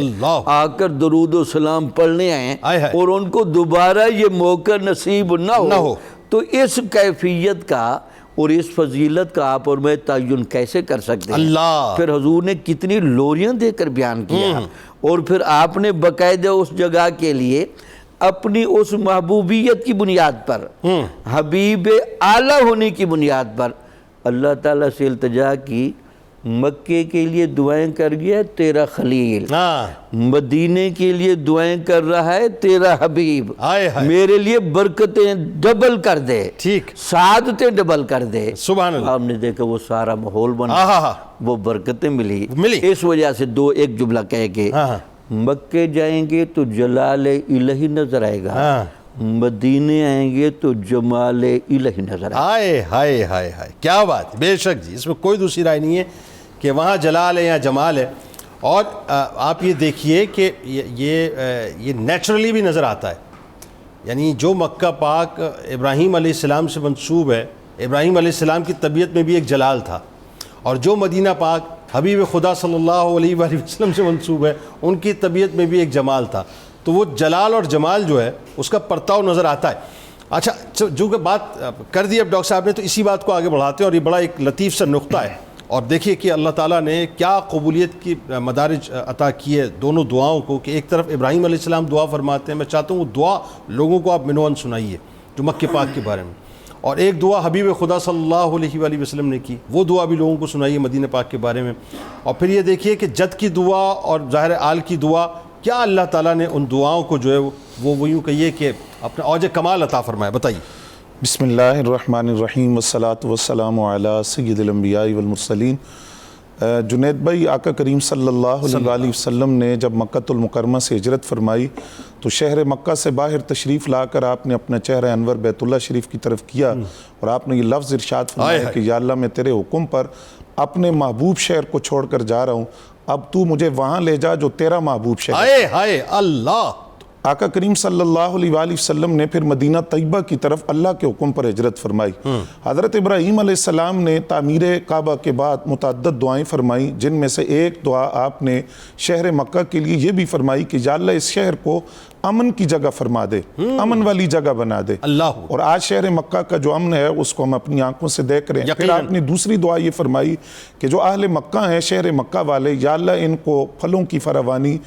آ کر درود و سلام پڑھنے آئیں اور ان کو دوبارہ یہ موقع نصیب نہ ہو، تو اس کیفیت کا اور اس فضیلت کا آپ اور میں تعین کیسے کر سکتے ہیں؟ اللہ پھر حضور نے کتنی لوریاں دے کر بیان کیا، اور پھر آپ نے باقاعدہ اس جگہ کے لیے اپنی اس محبوبیت کی بنیاد پر، حبیب اعلیٰ ہونے کی بنیاد پر اللہ تعالیٰ سے التجا کی، مکے کے لیے دعائیں کر گیا تیرا خلیل، مدینے کے لیے دعائیں کر رہا ہے تیرا حبیب، میرے لیے برکتیں ڈبل کر دے، سعادتیں ڈبل کر دے۔ سبحان اللہ۔ آپ نے دیکھا وہ سارا ماحول بنا، وہ برکتیں ملی۔ اس وجہ سے ایک جملہ کہہ کے مکے جائیں گے تو جلال الہی نظر آئے گا، مدینے آئیں گے تو جمال الہی نظر آئے ہائے ہائے ہائے، کیا بات، بے شک جی، اس میں کوئی دوسری رائے نہیں ہے کہ وہاں جلال ہے یا جمال ہے۔ اور آپ یہ دیکھیے کہ یہ نیچرلی بھی نظر آتا ہے، یعنی جو مکہ پاک ابراہیم علیہ السلام سے منسوب ہے، ابراہیم علیہ السلام کی طبیعت میں بھی ایک جلال تھا، اور جو مدینہ پاک حبیب خدا صلی اللہ علیہ وآلہ وسلم سے منسوب ہے ان کی طبیعت میں بھی ایک جمال تھا، تو وہ جلال اور جمال جو ہے اس کا پرتاؤ نظر آتا ہے۔ اچھا، جو کہ بات کر دی اب ڈاکٹر صاحب نے، تو اسی بات کو آگے بڑھاتے ہیں، اور یہ بڑا ایک لطیف سا نقطہ ہے، اور دیکھیے کہ اللہ تعالیٰ نے کیا قبولیت کی مدارج عطا کی ہے دونوں دعاؤں کو، کہ ایک طرف ابراہیم علیہ السلام دعا فرماتے ہیں، میں چاہتا ہوں وہ دعا لوگوں کو آپ منوان سنائیے جو مکہ پاک کے بارے میں، اور ایک دعا حبیب خدا صلی اللہ علیہ وآلہ وسلم نے کی، وہ دعا بھی لوگوں کو سنائیے مدینہ پاک کے بارے میں، اور پھر یہ دیکھیے کہ جد کی دعا اور ظاہر آل کی دعا، کیا اللہ تعالیٰ نے ان دعاؤں کو جو ہے وہ یوں کہیے کہ اپنا اوج کمال عطا فرمایا، بتائیے۔ بسم اللہ الرحمن الرحیم، والصلاة والسلام علی سید الانبیاء والمرسلین۔ جنید بھائی، آقا کریم صلی اللہ علیہ وآلہ وسلم نے جب مکہ المکرمہ سے ہجرت فرمائی تو شہر مکہ سے باہر تشریف لا کر آپ نے اپنا چہرہ انور بیت اللہ شریف کی طرف کیا، اور آپ نے یہ لفظ ارشاد فرمایا کہ یا اللہ، میں تیرے حکم پر اپنے محبوب شہر کو چھوڑ کر جا رہا ہوں، اب تو مجھے وہاں لے جا جو تیرا محبوب شہر ہے۔ ہائے ہائے اللہ۔ آقا کریم صلی اللہ علیہ وآلہ وسلم نے پھر مدینہ طیبہ کی طرف اللہ کے حکم پر ہجرت فرمائی۔ حضرت ابراہیم علیہ السلام نے تعمیر کعبہ کے بعد متعدد دعائیں فرمائی، جن میں سے ایک دعا آپ نے شہر مکہ کے لیے یہ بھی فرمائی کہ یا اللہ اس شہر کو امن کی جگہ فرما دے، امن والی جگہ بنا دے۔ اللہ۔ اور آج شہر مکہ کا جو امن ہے اس کو ہم اپنی آنکھوں سے دیکھ رہے ہیں۔ پھر آپ نے دوسری دعا یہ فرمائی کہ جو اہل مکہ ہیں، شہر مکہ والے، یا اللہ ان کو پھلوں کی فراوانی،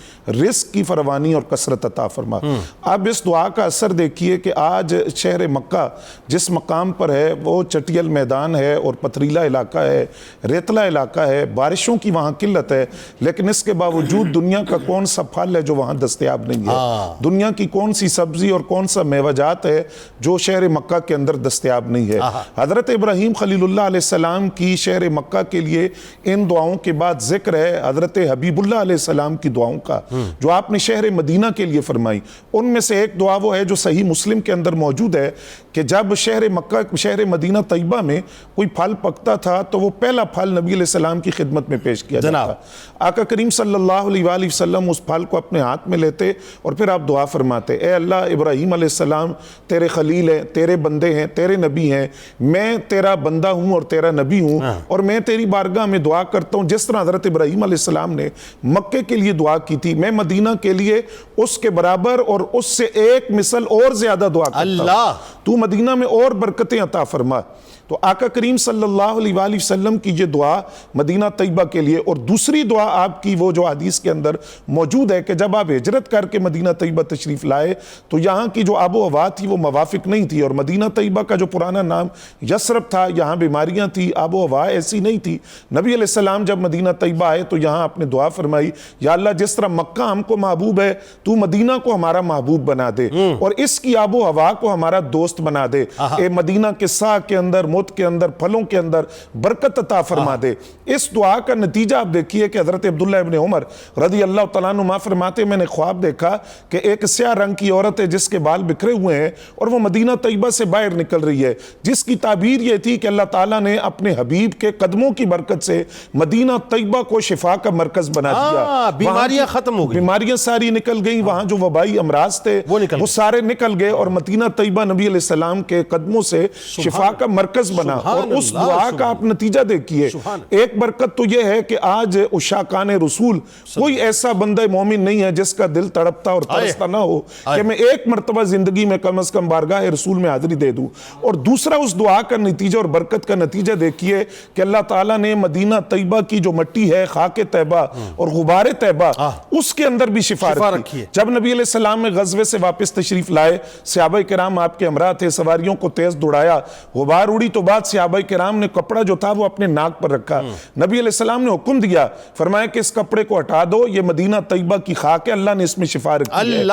رزق کی فراوانی اور کثرت عطا فرما۔ اب اس دعا کا اثر دیکھیے کہ آج شہر مکہ جس مقام پر ہے وہ چٹیل میدان ہے اور پتھریلا علاقہ ہے، ریتلا علاقہ ہے، بارشوں کی وہاں قلت ہے، لیکن اس کے باوجود دنیا کا کون سا پھل ہے جو وہاں دستیاب نہیں ہے، دنیا کی کون سی سبزی اور کون سا میوہ جات ہے جو شہر مکہ کے اندر دستیاب نہیں ہے۔ حضرت ابراہیم خلیل اللہ علیہ السلام کی شہر مکہ کے لیے ان دعاؤں کے بعد ذکر ہے حضرت حبیب اللہ علیہ السلام کی دعاؤں کا جو آپ نے شہر مدینہ کے لیے فرمائی۔ ان میں سے ایک دعا وہ ہے جو صحیح مسلم کے اندر موجود ہے کہ جب شہر مکہ، شہر مدینہ طیبہ میں کوئی پھل پکتا تھا تو وہ پہلا پھل نبی علیہ السلام کی خدمت میں پیش کیا جاتا۔ آقا کریم صلی اللہ علیہ وآلہ وسلم اس پھل کو اپنے ہاتھ میں لیتے اور پھر آپ دعا فرماتے، اے اللہ، ابراہیم علیہ السلام تیرے خلیل ہیں، تیرے بندے ہیں، تیرے نبی ہیں، میں تیرا بندہ ہوں اور تیرا نبی ہوں، اور میں تیری بارگاہ میں دعا کرتا ہوں جس طرح حضرت ابراہیم علیہ السلام نے مکے کے لیے دعا کی تھی، میں مدینہ کے لیے اس کے برابر اور اس سے ایک مثل اور زیادہ دعا کرتا ہوں، تو مدینہ میں اور برکتیں عطا فرما۔ تو آقا کریم صلی اللہ علیہ وآلہ وسلم کی یہ دعا مدینہ طیبہ کے لیے، اور دوسری دعا آپ کی وہ جو حدیث کے اندر موجود ہے کہ جب آپ ہجرت کر کے مدینہ طیبہ تشریف لائے تو یہاں کی جو آب و ہوا تھی وہ موافق نہیں تھی، اور مدینہ طیبہ کا جو پرانا نام یثرب تھا، یہاں بیماریاں تھی، آب و ہوا ایسی نہیں تھی۔ نبی علیہ السلام جب مدینہ طیبہ آئے تو یہاں آپ نے دعا فرمائی، یا اللہ جس طرح مکہ ہم کو محبوب ہے تو مدینہ کو ہمارا محبوب بنا دے اور اس کی آب و ہوا کو ہمارا دوست بنا دے، اے مدینہ کے سا کے اندر، مت کے اندر، پھلوں کے اندر برکت عطا فرما دے۔ اس دعا کا نتیجہ آپ دیکھیے کہ حضرت عبداللہ ابن عمر رضی اللہ تعالیٰ عنہ فرماتے میں نے خواب دیکھا کہ ایک سیاہ رنگ کی عورت ہے جس کے بال بکھرے ہوئے ہیں اور وہ مدینہ طیبہ سے باہر نکل رہی ہے، جس کی تعبیر یہ تھی کہ اللہ تعالیٰ نے اپنے حبیب کے قدموں کی برکت سے مدینہ طیبہ کو شفا کا مرکز بنا دیا، بیماریاں ختم ہو گئی، بیماریاں ساری نکل گئیں، وہاں جو وبائی امراض تھے وہ سارے نکل گئے، اور مدینہ طیبہ نبی علیہ السلام کے قدموں سے شفا کا مرکز بنا۔ اور اس دعا کا آپ نتیجہ دیکھیے، ایک برکت تو یہ ہے کہ آج عشاقان رسول کوئی ایسا بندہ مومن نہیں ہے جس کا دل تڑپتا اور ترستا نہ ہو کہ میں ایک مرتبہ زندگی میں کم از کم بارگاہ رسول میں حاضری دے دوں۔ اور دوسرا اس دعا کا نتیجہ اور برکت کا نتیجہ دیکھیے کہ اللہ تعالیٰ نے مدینہ طیبہ کی جو مٹی ہے، خاک طیبہ اور غبار طیبہ، اس کے اندر بھی شفا رکھی۔ جب نبی علیہ السلام میں غزوے سے واپس تشریف لائے، صحابہ کرام آپ کے ہمراہ تھے، سواریوں کو تیز دوڑایا، غبار اڑی تو بعد صحابہ کرام نے کپڑا جو تھا وہ اپنے ناک پر رکھا۔ نبی علیہ السلام نے حکم دیا، فرمایا کہ اس کپڑے کو ہٹا دو، یہ مدینہ طیبہ کی خاک ہے، اللہ نے اس میں شفا رکھی ہے،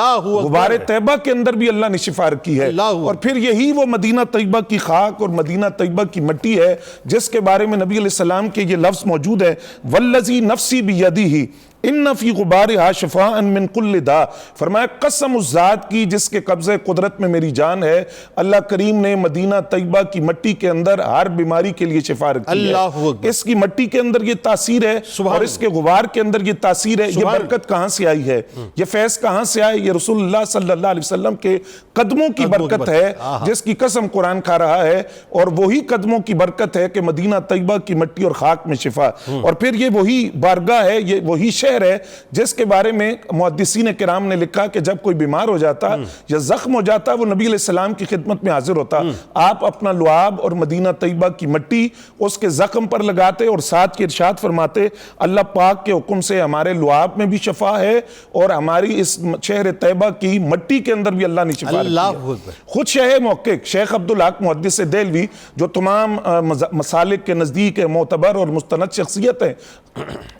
غبار طیبہ کے اندر بھی اللہ نے شفا رکھی ہے۔ اور پھر یہی وہ مدینہ طیبہ کی خاک اور مدینہ طیبہ کی مٹی ہے جس کے بارے میں نبی علیہ السلام کے یہ لفظ موجود ہے، والذی نفسی بیدیہ ان فی غبارہا شفاء من کل داء، فرمایا قسم اس ذات کی جس کے قبضہ قدرت میں میری جان ہے، اللہ کریم نے مدینہ طیبہ کی مٹی کے اندر ہر بیماری کے لیے شفا رکھی ہے۔ اس کی مٹی کے اندر یہ تاثیر ہے اور اس کے غبار کے اندر یہ تاثیر ہے۔ یہ برکت کہاں سے آئی ہے، یہ فیض کہاں سے آئی؟ یہ رسول اللہ صلی اللہ علیہ وسلم کے قدموں کی برکت ہے جس کی قسم قرآن کھا رہا ہے، اور وہی قدموں کی برکت ہے کہ مدینہ طیبہ کی مٹی اور خاک میں شفا۔ اور پھر یہ وہی بارگاہ ہے، یہ وہی شہر ہے جس کے بارے میں محدثین کرام نے لکھا کہ جب کوئی بیمار ہو جاتا یا زخم ہو جاتا وہ نبی علیہ السلام کی خدمت میں حاضر ہوتا، آپ اپنا لعاب اور مدینہ طیبہ کی مٹی اس کے زخم پر لگاتے اور ساتھ کے ارشاد فرماتے، اللہ پاک کے حکم سے ہمارے لعاب میں بھی شفا ہے اور ہماری اس شہر طیبہ کی مٹی کے اندر بھی اللہ نے شفا رکھی ہے۔ خود شیخ محقق شیخ عبدالحق محدث دہلوی جو تمام مسالک کے نزدیک معتبر اور مستند شخصیت ہیں،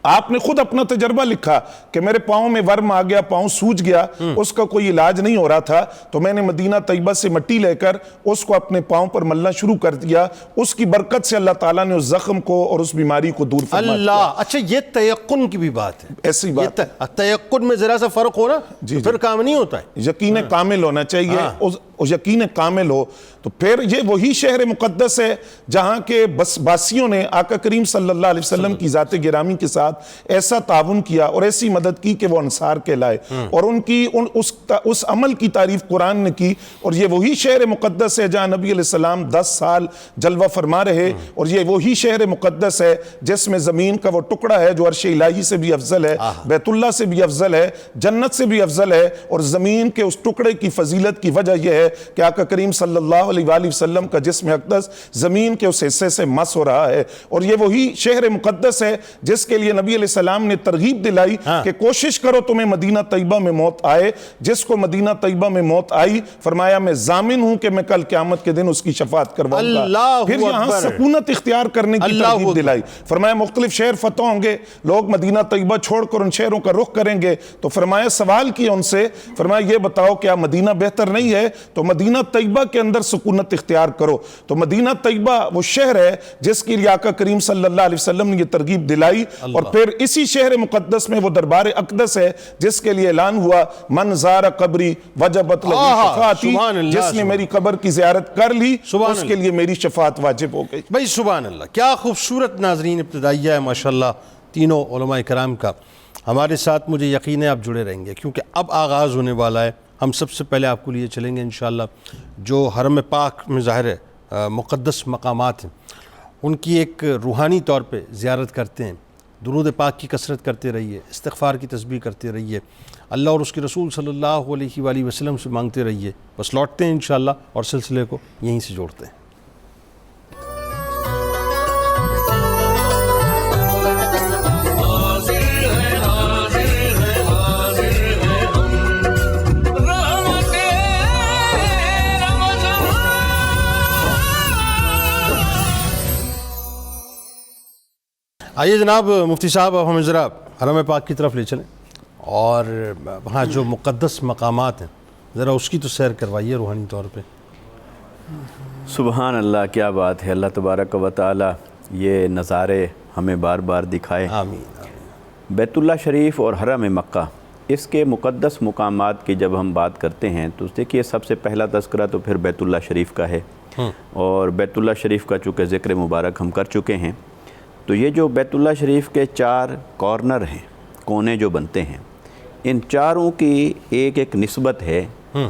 آپ نے خود اپنا تجربہ لکھا کہ میرے پاؤں میں ورم آ گیا، پاؤں سوج گیا، اس کا کوئی علاج نہیں ہو رہا تھا، تو میں نے مدینہ طیبہ سے مٹی لے کر اس کو اپنے پاؤں پر ملنا شروع کر دیا، اس کی برکت سے اللہ تعالیٰ نے اس زخم کو اور اس بیماری کو دور فرما دیا۔ اچھا یہ تیقن کی بھی بات ہے، ایسی بات ہے، تیقن میں ذرا سا فرق ہو نا پھر کام نہیں ہوتا ہے، یقین کامل ہونا چاہیے، یقین کامل ہو تو پھر یہ وہی شہر مقدس ہے جہاں کے باسیوں نے آقا کریم صلی اللہ علیہ وسلم کی ذات گرامی کے ساتھ ایسا تعاون کیا اور ایسی مدد کی کہ وہ انصار کہلائے، اور ان کی اس عمل کی تعریف قرآن نے کی۔ اور یہ وہی شہر مقدس ہے جہاں نبی علیہ السلام 10 سال جلوہ فرما رہے، اور یہ وہی شہر مقدس ہے جس میں زمین کا وہ ٹکڑا ہے جو عرش الہی سے بھی افضل ہے، بیت اللہ سے بھی افضل ہے، جنت سے بھی افضل ہے، اور زمین کے اس ٹکڑے کی فضیلت کی وجہ یہ ہے کہ آقا کریم صلی اللہ علیہ وآلہ وسلم کا جسم اقدس زمین کے اس حصے سے مس ہو رہا ہے۔ اور یہ وہی شہر مقدس ہے جس کے لیے نبی علیہ السلام نے ترغیب دلائی کہ کوشش کرو تمہیں مدینہ طیبہ میں موت آئے۔ جس کو مدینہ طیبہ میں موت آئی فرمایا میں ضامن ہوں کہ میں کل قیامت کے دن اس کی شفاعت کرواؤں گا۔ پھر یہاں سکونت اختیار کرنے کی ترغیب دلائی، فرمایا مختلف شہر فتح ہوں گے، لوگ مدینہ طیبہ چھوڑ کر ان شہروں کا رخ کریں گے، تو فرمایا سوال کیا ان سے، فرمایا یہ بتاؤ کیا مدینہ بہتر نہیں ہے؟ تو مدینہ طیبہ کے اندر سکونت اختیار کرو۔ تو مدینہ طیبہ وہ شہر ہے جس کے لیے آقا کریم صلی اللہ علیہ وسلم نے یہ ترغیب دلائی، اور پھر اسی شہر مقدس میں وہ دربار اقدس ہے جس کے لیے اعلان ہوا من زار قبری وجبت لہ شفاعتی، جس نے میری قبر کی زیارت کر لی اس کے لیے میری شفاعت واجب ہو گئی۔ بھائی سبحان اللہ، کیا خوبصورت ناظرین ابتدائیہ ہے ماشاءاللہ تینوں علماء کرام کا۔ ہمارے ساتھ مجھے یقین ہے آپ جڑے رہیں گے کیونکہ اب آغاز ہونے والا ہے۔ ہم سب سے پہلے آپ کو لیے چلیں گے انشاءاللہ جو حرم پاک میں ظاہر ہے مقدس مقامات ہیں، ان کی ایک روحانی طور پہ زیارت کرتے ہیں، درود پاک کی کثرت کرتے رہیے، استغفار کی تسبیح کرتے رہیے، اللہ اور اس کے رسول صلی اللہ علیہ وآلہ وسلم سے مانگتے رہیے۔ بس لوٹتے ہیں انشاءاللہ اور سلسلے کو یہیں سے جوڑتے ہیں۔ آئیے جناب مفتی صاحب، اب ہمیں ذرا حرم پاک کی طرف لے چلیں اور وہاں جو مقدس مقامات ہیں ذرا اس کی تو سیر کروائیے روحانی طور پہ۔ سبحان اللہ، کیا بات ہے، اللہ تبارک و تعالی یہ نظارے ہمیں بار بار دکھائے۔ آمین۔ بیت اللہ شریف اور حرم مکہ، اس کے مقدس مقامات کی جب ہم بات کرتے ہیں تو دیکھیے سب سے پہلا تذکرہ تو پھر بیت اللہ شریف کا ہے، اور بیت اللہ شریف کا چونکہ ذکر مبارک ہم کر چکے ہیں، تو یہ جو بیت اللہ شریف کے 4 کارنر ہیں، کونے جو بنتے ہیں، ان چاروں کی ایک ایک نسبت ہے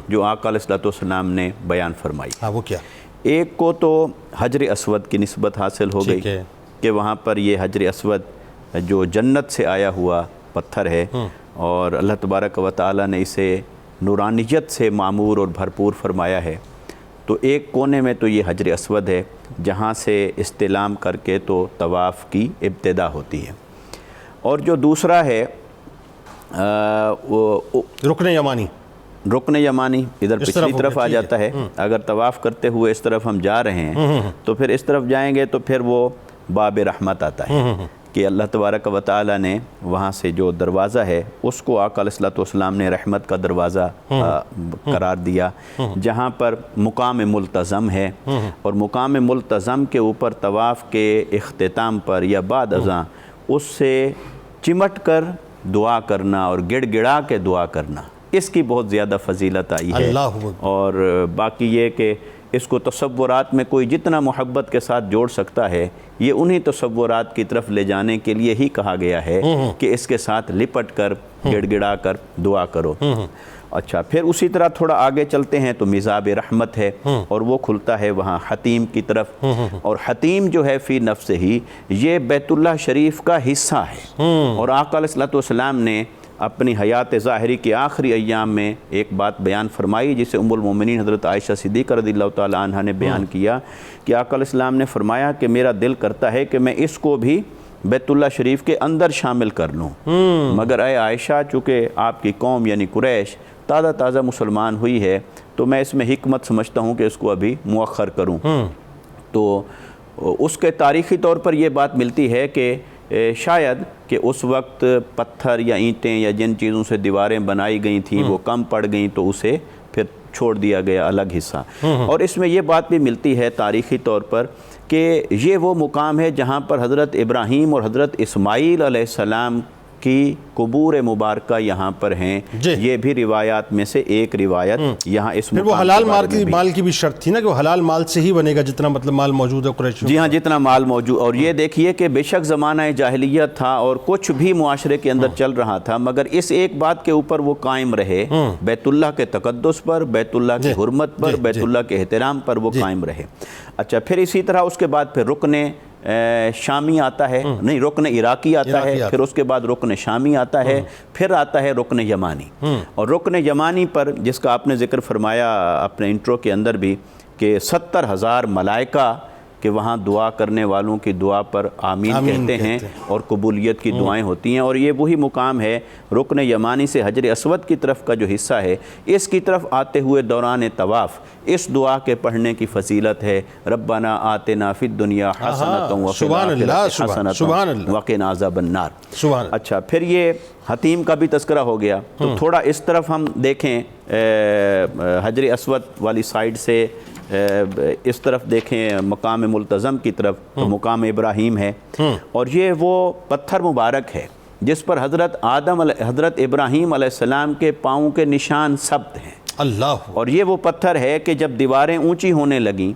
جو آقا علیہ الصلوۃ والسلام نے بیان فرمائی۔ ہاں، وہ کیا؟ ایک کو تو حجر اسود کی نسبت حاصل ہو گئی کہ وہاں پر یہ حجر اسود جو جنت سے آیا ہوا پتھر ہے، اور اللہ تبارک و تعالی نے اسے نورانیت سے معمور اور بھرپور فرمایا ہے۔ تو ایک کونے میں تو یہ حجر اسود ہے جہاں سے استلام کر کے تو طواف کی ابتدا ہوتی ہے، اور جو دوسرا ہے رکن یمانی، رکن یمانی ادھر پچھلی طرف آ جاتا ہے۔ اگر طواف کرتے ہوئے اس طرف ہم جا رہے ہیں تو پھر اس طرف جائیں گے تو پھر وہ باب رحمت آتا ہے کہ اللہ تبارک و تعالی نے وہاں سے جو دروازہ ہے اس کو آقا علیہ الصلوۃ والسلام نے رحمت کا دروازہ قرار دیا، جہاں پر مقام ملتزم ہے، اور مقام ملتزم کے اوپر طواف کے اختتام پر یا بعد ازاں اس سے چمٹ کر دعا کرنا اور گڑ گڑا کے دعا کرنا، اس کی بہت زیادہ فضیلت آئی ہے۔ اور باقی یہ کہ اس کو تصورات میں کوئی جتنا محبت کے ساتھ جوڑ سکتا ہے، یہ انہی تصورات کی طرف لے جانے کے لیے ہی کہا گیا ہے کہ اس کے ساتھ لپٹ کر گڑ گڑا کر دعا کرو۔ اچھا، پھر اسی طرح تھوڑا آگے چلتے ہیں تو میزاب رحمت ہے، اور وہ کھلتا ہے وہاں حتیم کی طرف، اور حتیم جو ہے فی نفس ہی یہ بیت اللہ شریف کا حصہ ہے، اور آقا علیہ الصلوۃ والسلام نے اپنی حیات ظاہری کے آخری ایام میں ایک بات بیان فرمائی جسے ام المومنین حضرت عائشہ صدیقہ رضی اللہ تعالی عنہ نے بیان کیا کہ آقا علیہ السلام نے فرمایا کہ میرا دل کرتا ہے کہ میں اس کو بھی بیت اللہ شریف کے اندر شامل کر لوں، مگر اے عائشہ چونکہ آپ کی قوم یعنی قریش تازہ مسلمان ہوئی ہے تو میں اس میں حکمت سمجھتا ہوں کہ اس کو ابھی مؤخر کروں۔ تو اس کے تاریخی طور پر یہ بات ملتی ہے کہ شاید کہ اس وقت پتھر یا اینٹیں یا جن چیزوں سے دیواریں بنائی گئی تھیں وہ کم پڑ گئیں تو اسے پھر چھوڑ دیا گیا الگ حصہ۔ اور اس میں یہ بات بھی ملتی ہے تاریخی طور پر کہ یہ وہ مقام ہے جہاں پر حضرت ابراہیم اور حضرت اسماعیل علیہ السلام کی قبور مبارکہ یہاں پر ہیں۔ یہ بھی روایات میں سے ایک روایت یہاں اس پھر وہ حلال مال کی بھی شرط تھی نا کہ وہ حلال مال سے ہی بنے گا جتنا مطلب مال موجود ہے قریش۔ جی ہاں، جتنا مال موجود، اور یہ دیکھیے کہ بے شک زمانہ جاہلیت تھا اور کچھ بھی معاشرے کے اندر چل رہا تھا، مگر اس ایک بات کے اوپر وہ قائم رہے، بیت اللہ کے تقدس پر، بیت اللہ کی حرمت پر، بیت اللہ کے احترام پر وہ قائم رہے۔ اچھا، پھر اسی طرح اس کے بعد پھر رکن شامی آتا ہے، نہیں رکن عراقی آتا ہے، پھر اس کے بعد رکن شامی آتا ہے، پھر آتا ہے رکن یمانی۔ اور رکن یمانی پر جس کا آپ نے ذکر فرمایا اپنے انٹرو کے اندر بھی کہ 70,000 ملائکہ کہ وہاں دعا کرنے والوں کی دعا پر آمین کہتے ہیں اور قبولیت کی دعائیں ہوتی ہیں، اور یہ وہی مقام ہے رکن یمانی سے حجر اسود کی طرف کا جو حصہ ہے، اس کی طرف آتے ہوئے دوران طواف اس دعا کے پڑھنے کی فضیلت ہے، ربنا آتنا فی الدنیا حسنۃ وفی الآخرۃ حسنۃ وقنا عذاب النار۔ اچھا، پھر یہ حتیم کا بھی تذکرہ ہو گیا، تو تھوڑا اس طرف ہم دیکھیں حجر اسود والی سائیڈ سے اس طرف دیکھیں مقام ملتزم کی طرف، تو مقام ابراہیم ہے، اور یہ وہ پتھر مبارک ہے جس پر حضرت ابراہیم علیہ السلام کے پاؤں کے نشان ثبت ہیں۔ اللہ، اور یہ وہ پتھر ہے کہ جب دیواریں اونچی ہونے لگیں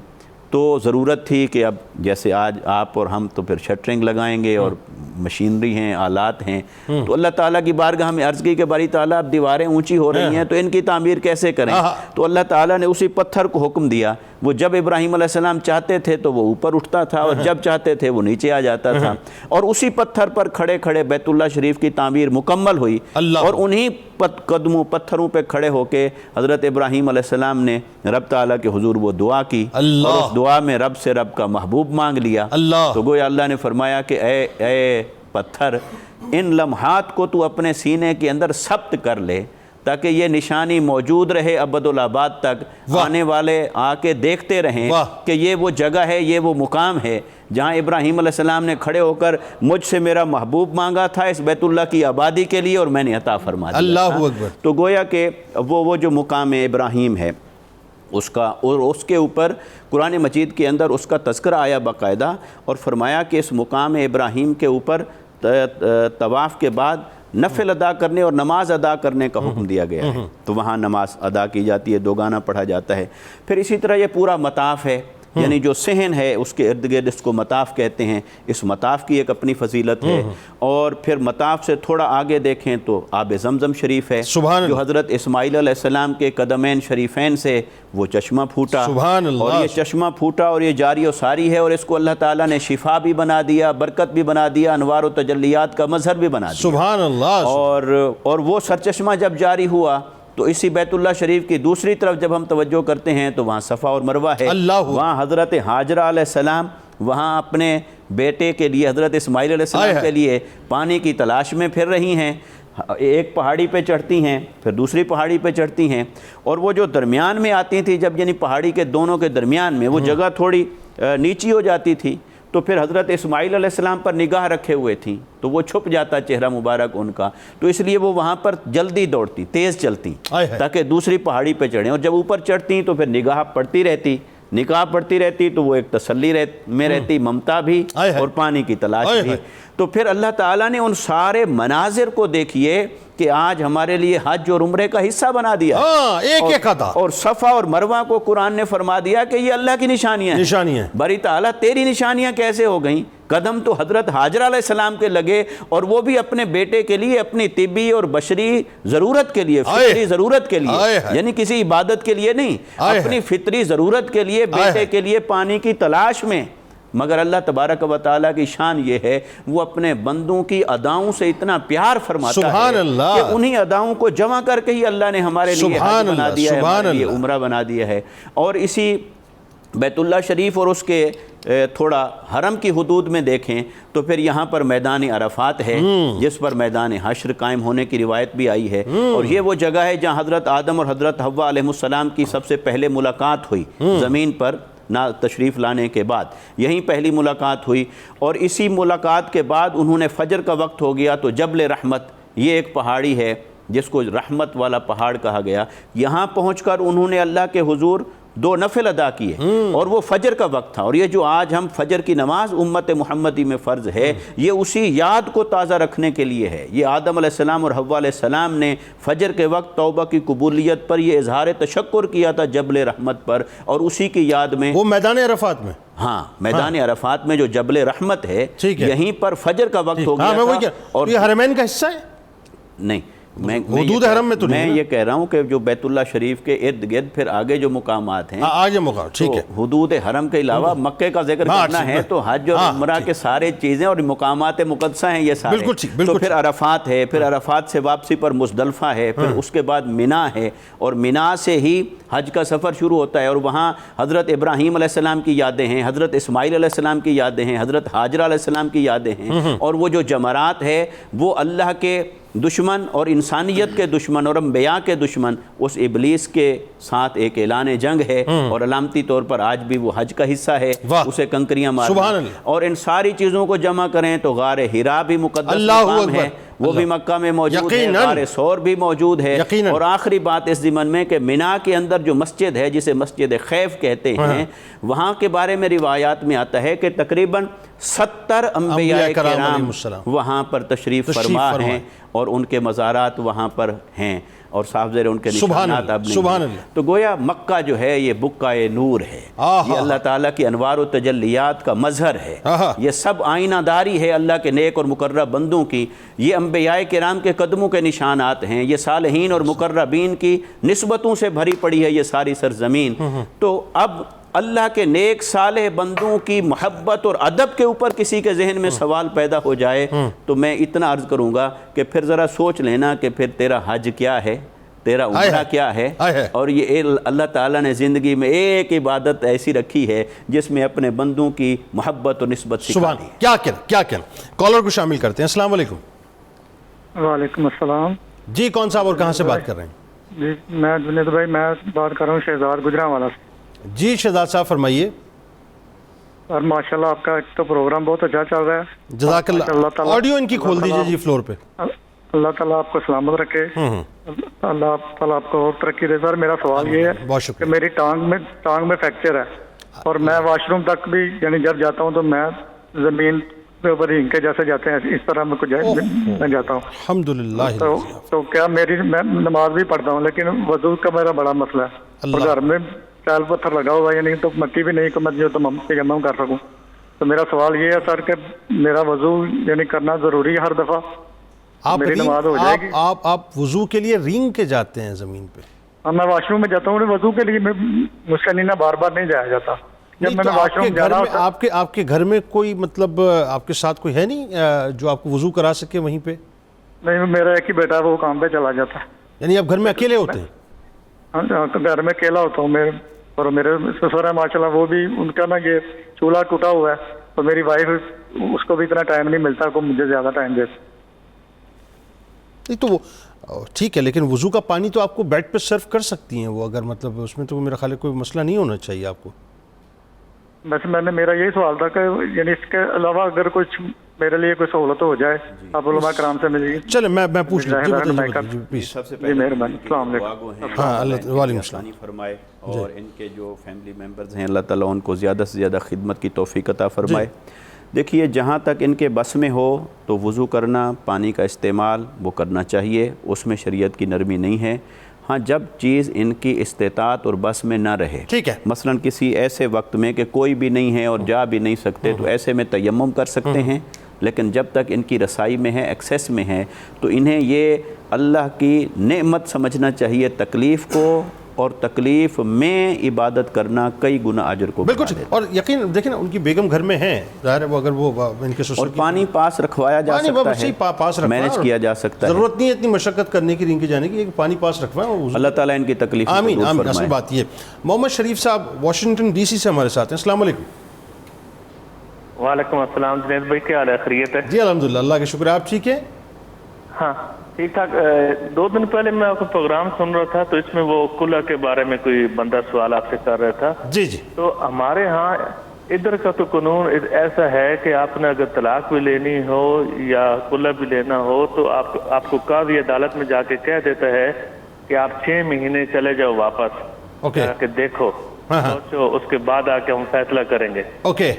تو ضرورت تھی کہ اب جیسے آج آپ اور ہم تو پھر شٹرنگ لگائیں گے اور مشینری ہیں، آلات ہیں، تو اللہ تعالیٰ کی بارگاہ میں عرض کی کہ باری تعالیٰ اب دیواریں اونچی ہو رہی ہیں تو ان کی تعمیر کیسے کریں؟ تو اللہ تعالیٰ نے اسی پتھر کو حکم دیا، وہ جب ابراہیم علیہ السلام چاہتے تھے تو وہ اوپر اٹھتا تھا اور جب چاہتے تھے وہ نیچے آ جاتا تھا، اور اسی پتھر پر کھڑے کھڑے بیت اللہ شریف کی تعمیر مکمل ہوئی، اور انہی قدموں پتھروں پہ کھڑے ہو کے حضرت ابراہیم علیہ السلام نے رب تعالیٰ کے حضور وہ دعا کی، اور اس دعا میں رب سے رب کا محبوب مانگ لیا۔ تو گویا اللہ نے فرمایا کہ اے پتھر، ان لمحات کو تو اپنے سینے کے اندر ثبت کر لے، تاکہ یہ نشانی موجود رہے ابدالآباد تک، آنے والے آ کے دیکھتے رہیں کہ یہ وہ جگہ ہے، یہ وہ مقام ہے جہاں ابراہیم علیہ السلام نے کھڑے ہو کر مجھ سے میرا محبوب مانگا تھا اس بیت اللہ کی آبادی کے لیے اور میں نے عطا فرما دیا۔ اللہ اکبر۔ تو گویا کہ وہ جو مقام ابراہیم ہے اس کا، اور اس کے اوپر قرآن مجید کے اندر اس کا تذکرہ آیا باقاعدہ، اور فرمایا کہ اس مقام ابراہیم کے اوپر طواف کے بعد نفل ادا کرنے اور نماز ادا کرنے کا حکم دیا گیا ہے، تو وہاں نماز ادا کی جاتی ہے، دوگانہ پڑھا جاتا ہے۔ پھر اسی طرح یہ پورا مطاف ہے، یعنی جو صحن ہے اس کے ارد گرد اس کو مطاف کہتے ہیں، اس مطاف کی ایک اپنی فضیلت ہے۔ اور پھر مطاف سے تھوڑا آگے دیکھیں تو آب زمزم شریف ہے، جو حضرت اسماعیل علیہ السلام کے قدمین شریفین سے وہ چشمہ پھوٹا، اور یہ چشمہ پھوٹا اور یہ جاری و ساری ہے، اور اس کو اللہ تعالیٰ نے شفا بھی بنا دیا، برکت بھی بنا دیا، انوار و تجلیات کا مظہر بھی بنا دیا۔ سبحان اللہ۔ اور وہ سرچشمہ جب جاری ہوا تو اسی بیت اللہ شریف کی دوسری طرف جب ہم توجہ کرتے ہیں تو وہاں صفا اور مروہ ہے، وہاں حضرت ہاجرہ علیہ السلام وہاں اپنے بیٹے کے لیے حضرت اسماعیل علیہ السلام کے لیے پانی کی تلاش میں پھر رہی ہیں، ایک پہاڑی پہ چڑھتی ہیں پھر دوسری پہاڑی پہ چڑھتی ہیں، اور وہ جو درمیان میں آتی تھی جب، یعنی پہاڑی کے دونوں کے درمیان میں وہ جگہ تھوڑی نیچی ہو جاتی تھی، تو پھر حضرت اسماعیل علیہ السلام پر نگاہ رکھے ہوئے تھیں تو وہ چھپ جاتا چہرہ مبارک ان کا، تو اس لیے وہ وہاں پر جلدی دوڑتی، تیز چلتی تاکہ دوسری پہاڑی پہ چڑھیں، اور جب اوپر چڑھتی تو پھر نگاہ پڑتی رہتی تو وہ ایک تسلی میں رہتی، ممتا بھی اور پانی کی تلاش بھی۔ تو پھر اللہ تعالیٰ نے ان سارے مناظر کو دیکھیے کہ آج ہمارے لیے حج اور عمرے کا حصہ بنا دیا، اور صفا اور مروہ کو قرآن نے فرما دیا کہ یہ اللہ کی نشانیاں ہیں۔ باری تعالیٰ تیری نشانیاں کیسے ہو گئیں؟ قدم تو حضرت ہاجرہ علیہ السلام کے لگے، اور وہ بھی اپنے بیٹے کے لیے، اپنی طبی اور بشری ضرورت کے لیے، فطری ضرورت کے لیے، یعنی کسی عبادت کے لیے نہیں، اپنی فطری ضرورت کے لیے، بیٹے کے لیے پانی کی تلاش میں۔ مگر اللہ تبارک و تعالیٰ کی شان یہ ہے وہ اپنے بندوں کی اداؤں سے اتنا پیار فرماتا ہے کہ انہی اداؤں کو جمع کر کے ہی اللہ نے ہمارے لیے حج بنا دیا ہے، ہمارے لیے عمرہ بنا دیا ہے۔ اور اسی بیت اللہ شریف اور اس کے تھوڑا حرم کی حدود میں دیکھیں تو پھر یہاں پر میدان عرفات ہے، جس پر میدان حشر قائم ہونے کی روایت بھی آئی ہے، اور یہ وہ جگہ ہے جہاں حضرت آدم اور حضرت حوا علیہ السلام کی سب سے پہلے ملاقات ہوئی زمین پر تشریف لانے کے بعد، یہیں پہلی ملاقات ہوئی، اور اسی ملاقات کے بعد انہوں نے فجر کا وقت ہو گیا تو جبل رحمت، یہ ایک پہاڑی ہے جس کو رحمت والا پہاڑ کہا گیا، یہاں پہنچ کر انہوں نے اللہ کے حضور 2 نفل ادا کیے، اور وہ فجر کا وقت تھا، اور یہ جو آج ہم فجر کی نماز امت محمدی میں فرض ہے یہ اسی یاد کو تازہ رکھنے کے لیے ہے۔ یہ آدم علیہ السلام اور حوا علیہ السلام نے فجر کے وقت توبہ کی قبولیت پر یہ اظہار تشکر کیا تھا جبل رحمت پر، اور اسی کی یاد میں وہ میدان عرفات میں، ہاں میدان عرفات میں جو جبل رحمت ہے یہیں پر فجر کا وقت ہو گیا تھا۔ اور یہ حرمین کا حصہ ہے؟ نہیں، حدود حرم میں تو میں یہ کہہ رہا ہوں کہ جو بیت اللہ شریف کے ارد گرد پھر آگے جو مقامات ہیں، آگے مقام ٹھیک ہے، حدود حرم کے علاوہ مکے کا ذکر کرنا ہے تو حج اور عمرہ کے سارے چیزیں اور مقامات مقدسہ ہیں یہ سارے، تو پھر عرفات ہے، پھر عرفات سے واپسی پر مزدلفہ ہے، پھر اس کے بعد منا ہے، اور منا سے ہی حج کا سفر شروع ہوتا ہے، اور وہاں حضرت ابراہیم علیہ السلام کی یادیں ہیں، حضرت اسماعیل علیہ السلام کی یادیں ہیں، حضرت ہاجرہ علیہ السلام کی یادیں ہیں، اور وہ جو جمرات ہے وہ اللہ کے دشمن اور انسانیت کے دشمن اور انبیاء کے دشمن اس ابلیس کے ساتھ ایک اعلان جنگ ہے، اور علامتی طور پر آج بھی وہ حج کا حصہ ہے، اسے کنکریاں مارنا، اور ان ساری چیزوں کو جمع کریں تو غار حرا بھی مقدس مقام ہے، وہ بھی مکہ میں موجود ہے، غار ثور بھی موجود ہے، اور آخری بات اس ضمن میں کہ منا کے اندر جو مسجد ہے جسے مسجد خیف کہتے ہیں، وہاں کے بارے میں روایات میں آتا ہے کہ تقریباً 70 انبیاء کرام وہاں پر تشریف فرما ہیں، اور ان کے مزارات وہاں پر ہیں، اور صاحب زیر ان کے نشانات اب نہیں ہیں۔ تو گویا مکہ جو ہے یہ بقعہ نور ہے، یہ اللہ تعالیٰ کی انوار و تجلیات کا مظہر ہے، یہ سب آئینہ داری ہے اللہ کے نیک اور مقرب بندوں کی، یہ انبیاء کرام کے قدموں کے نشانات ہیں، یہ صالحین اور مقربین کی نسبتوں سے بھری پڑی ہے یہ ساری سرزمین۔ تو اب اللہ کے نیک صالح بندوں کی محبت اور ادب کے اوپر کسی کے ذہن میں سوال پیدا ہو جائے تو میں اتنا عرض کروں گا کہ پھر ذرا سوچ لینا کہ پھر تیرا حج کیا ہے، تیرا عمرہ کیا ہے، اور یہ اللہ تعالیٰ نے زندگی میں ایک عبادت ایسی رکھی ہے جس میں اپنے بندوں کی محبت اور نسبت سکھا دی ہے۔ کیا کہنا کالر کو شامل کرتے ہیں۔ السلام علیکم۔ وعلیکم السلام۔ جی کون صاحب اور کہاں سے بات کر رہے ہیں؟ جی میں جنید بھائی میں بات کر رہا ہوں شہزاد گجرانوالہ سے. جی شہزاد صاحب فرمائیے. اور ماشاءاللہ آپ کا ایک تو پروگرام بہت اچھا چل رہا ہے. جزاک اللہ. آڈیو ان کی کھول دیجیے جی فلور پہ. اللہ تعالیٰ آپ کو سلامت رکھے. اللہ تعالیٰ آپ کو اور ترقی دے. سر میرا سوال یہ ہے بہت کہ شکریہ. میری ٹانگ میں فریکچر ہے اور میں واش روم تک بھی یعنی جب جاتا ہوں تو میں زمین پہ اوپر ہینگ کے جیسے جاتے ہیں اس طرح میں جاتا ہوں. الحمدللہ. تو کیا میں نماز بھی پڑھتا ہوں لیکن وضو کا میرا بڑا مسئلہ ہے. اور گھر میں ٹائل پتھر لگا ہوا ہے یعنی تو مٹی بھی نہیں کہ میں جو تیمم کر سکوں. تو میرا سوال یہ ہے سر کہ میرا وضو یعنی کرنا ضروری ہے ہر دفعہ؟ میری نماز ہو جائے گی؟ آپ وضو کے لیے رینگ کے جاتے ہیں زمین پہ؟ ہاں میں واش روم میں جاتا ہوں وضو کے لیے. مجھ سے نہیں بار بار نہیں جایا جاتا. جب میں واش روم جا رہا ہوں آپ کے گھر میں کوئی مطلب آپ کے ساتھ کوئی ہے نہیں جو آپ کو وضو کرا سکے وہیں پہ؟ نہیں میرا ایک ہی بیٹا ہے وہ کام پہ چلا جاتا ہے. یعنی آپ گھر میں اکیلے ہوتے ہیں؟ ہاں گھر میں اکیلا ہوتا ہوں. اور میرے سسر ہے ماشاءاللہ وہ بھی ان کا نا یہ چولہا ٹوٹا ہوا ہے تو میری وائف اس کو بھی اتنا ٹائم نہیں ملتا کو مجھے زیادہ ٹائم دے. نہیں تو وہ ٹھیک ہے لیکن وضو کا پانی تو آپ کو بیڈ پہ سرو کر سکتی ہیں وہ اگر مطلب اس میں تو میرا خیال ہے کوئی مسئلہ نہیں ہونا چاہیے آپ کو. بس میرا یہی سوال تھا کہ یعنی اس کے علاوہ اگر کچھ میرے لیے کوئی سہولت ہو جائے آپ علماء کرام سے ملے گی. چلے میں پوچھ لوں. سب سے جی مہربانی. السلام علیکم. ہاں وعلیکم السلام. فرمائے اور ان کے جو فیملی ممبرز ہیں اللہ تعالیٰ ان کو زیادہ سے زیادہ خدمت کی توفیق عطا فرمائے. دیکھیے جہاں تک ان کے بس میں ہو تو وضو کرنا پانی کا استعمال وہ کرنا چاہیے. اس میں شریعت کی نرمی نہیں ہے. ہاں جب چیز ان کی استطاعت اور بس میں نہ رہے ٹھیک ہے مثلا کسی ایسے وقت میں کہ کوئی بھی نہیں ہے اور جا بھی نہیں سکتے تو ایسے میں تیمم کر سکتے ہیں. لیکن جب تک ان کی رسائی میں ہے ایکسیس میں ہے تو انہیں یہ اللہ کی نعمت سمجھنا چاہیے تکلیف کو اور تکلیف میں عبادت کرنا کئی گنا اجر کو بالکل. اور یقین دیکھیں نا ان کی بیگم گھر میں ہیں ظاہر ہے وہ اگر وہ ان کے سسر اور پانی پاس رکھوایا جا سکتا ہے مینج کیا جا سکتا ہے. ضرورت نہیں ہے اتنی مشقت کرنے کی رینگ کے جانے کی. پانی پاس رکھوائیں. اللہ تعالیٰ ان کی تکلیف آمین آمین. اصل بات یہ محمد شریف صاحب واشنگٹن ڈی سی سے ہمارے ساتھ ہیں. السلام علیکم. وعلیکم السلام. جنید بھائی کیا حال ہے؟ خیریت ہے؟ جی الحمدللہ اللہ کا شکر ہے. آپ ٹھیک ہیں؟ ہاں ٹھیک ٹھاک. 2 دن پہلے میں آپ کا پروگرام سن رہا تھا تو اس میں وہ کلہ کے بارے میں کوئی بندہ سوال آپ سے کر رہا تھا. جی جی. تو ہمارے ہاں ادھر کا تو قانون ایسا ہے کہ آپ نے اگر طلاق بھی لینی ہو یا کلہ بھی لینا ہو تو آپ کو قاضی عدالت میں جا کے کہہ دیتا ہے کہ آپ 6 مہینے چلے جاؤ واپس. اوکے. کہ دیکھو سوچو اس کے بعد آ کے ہم فیصلہ کریں گے. اوکے.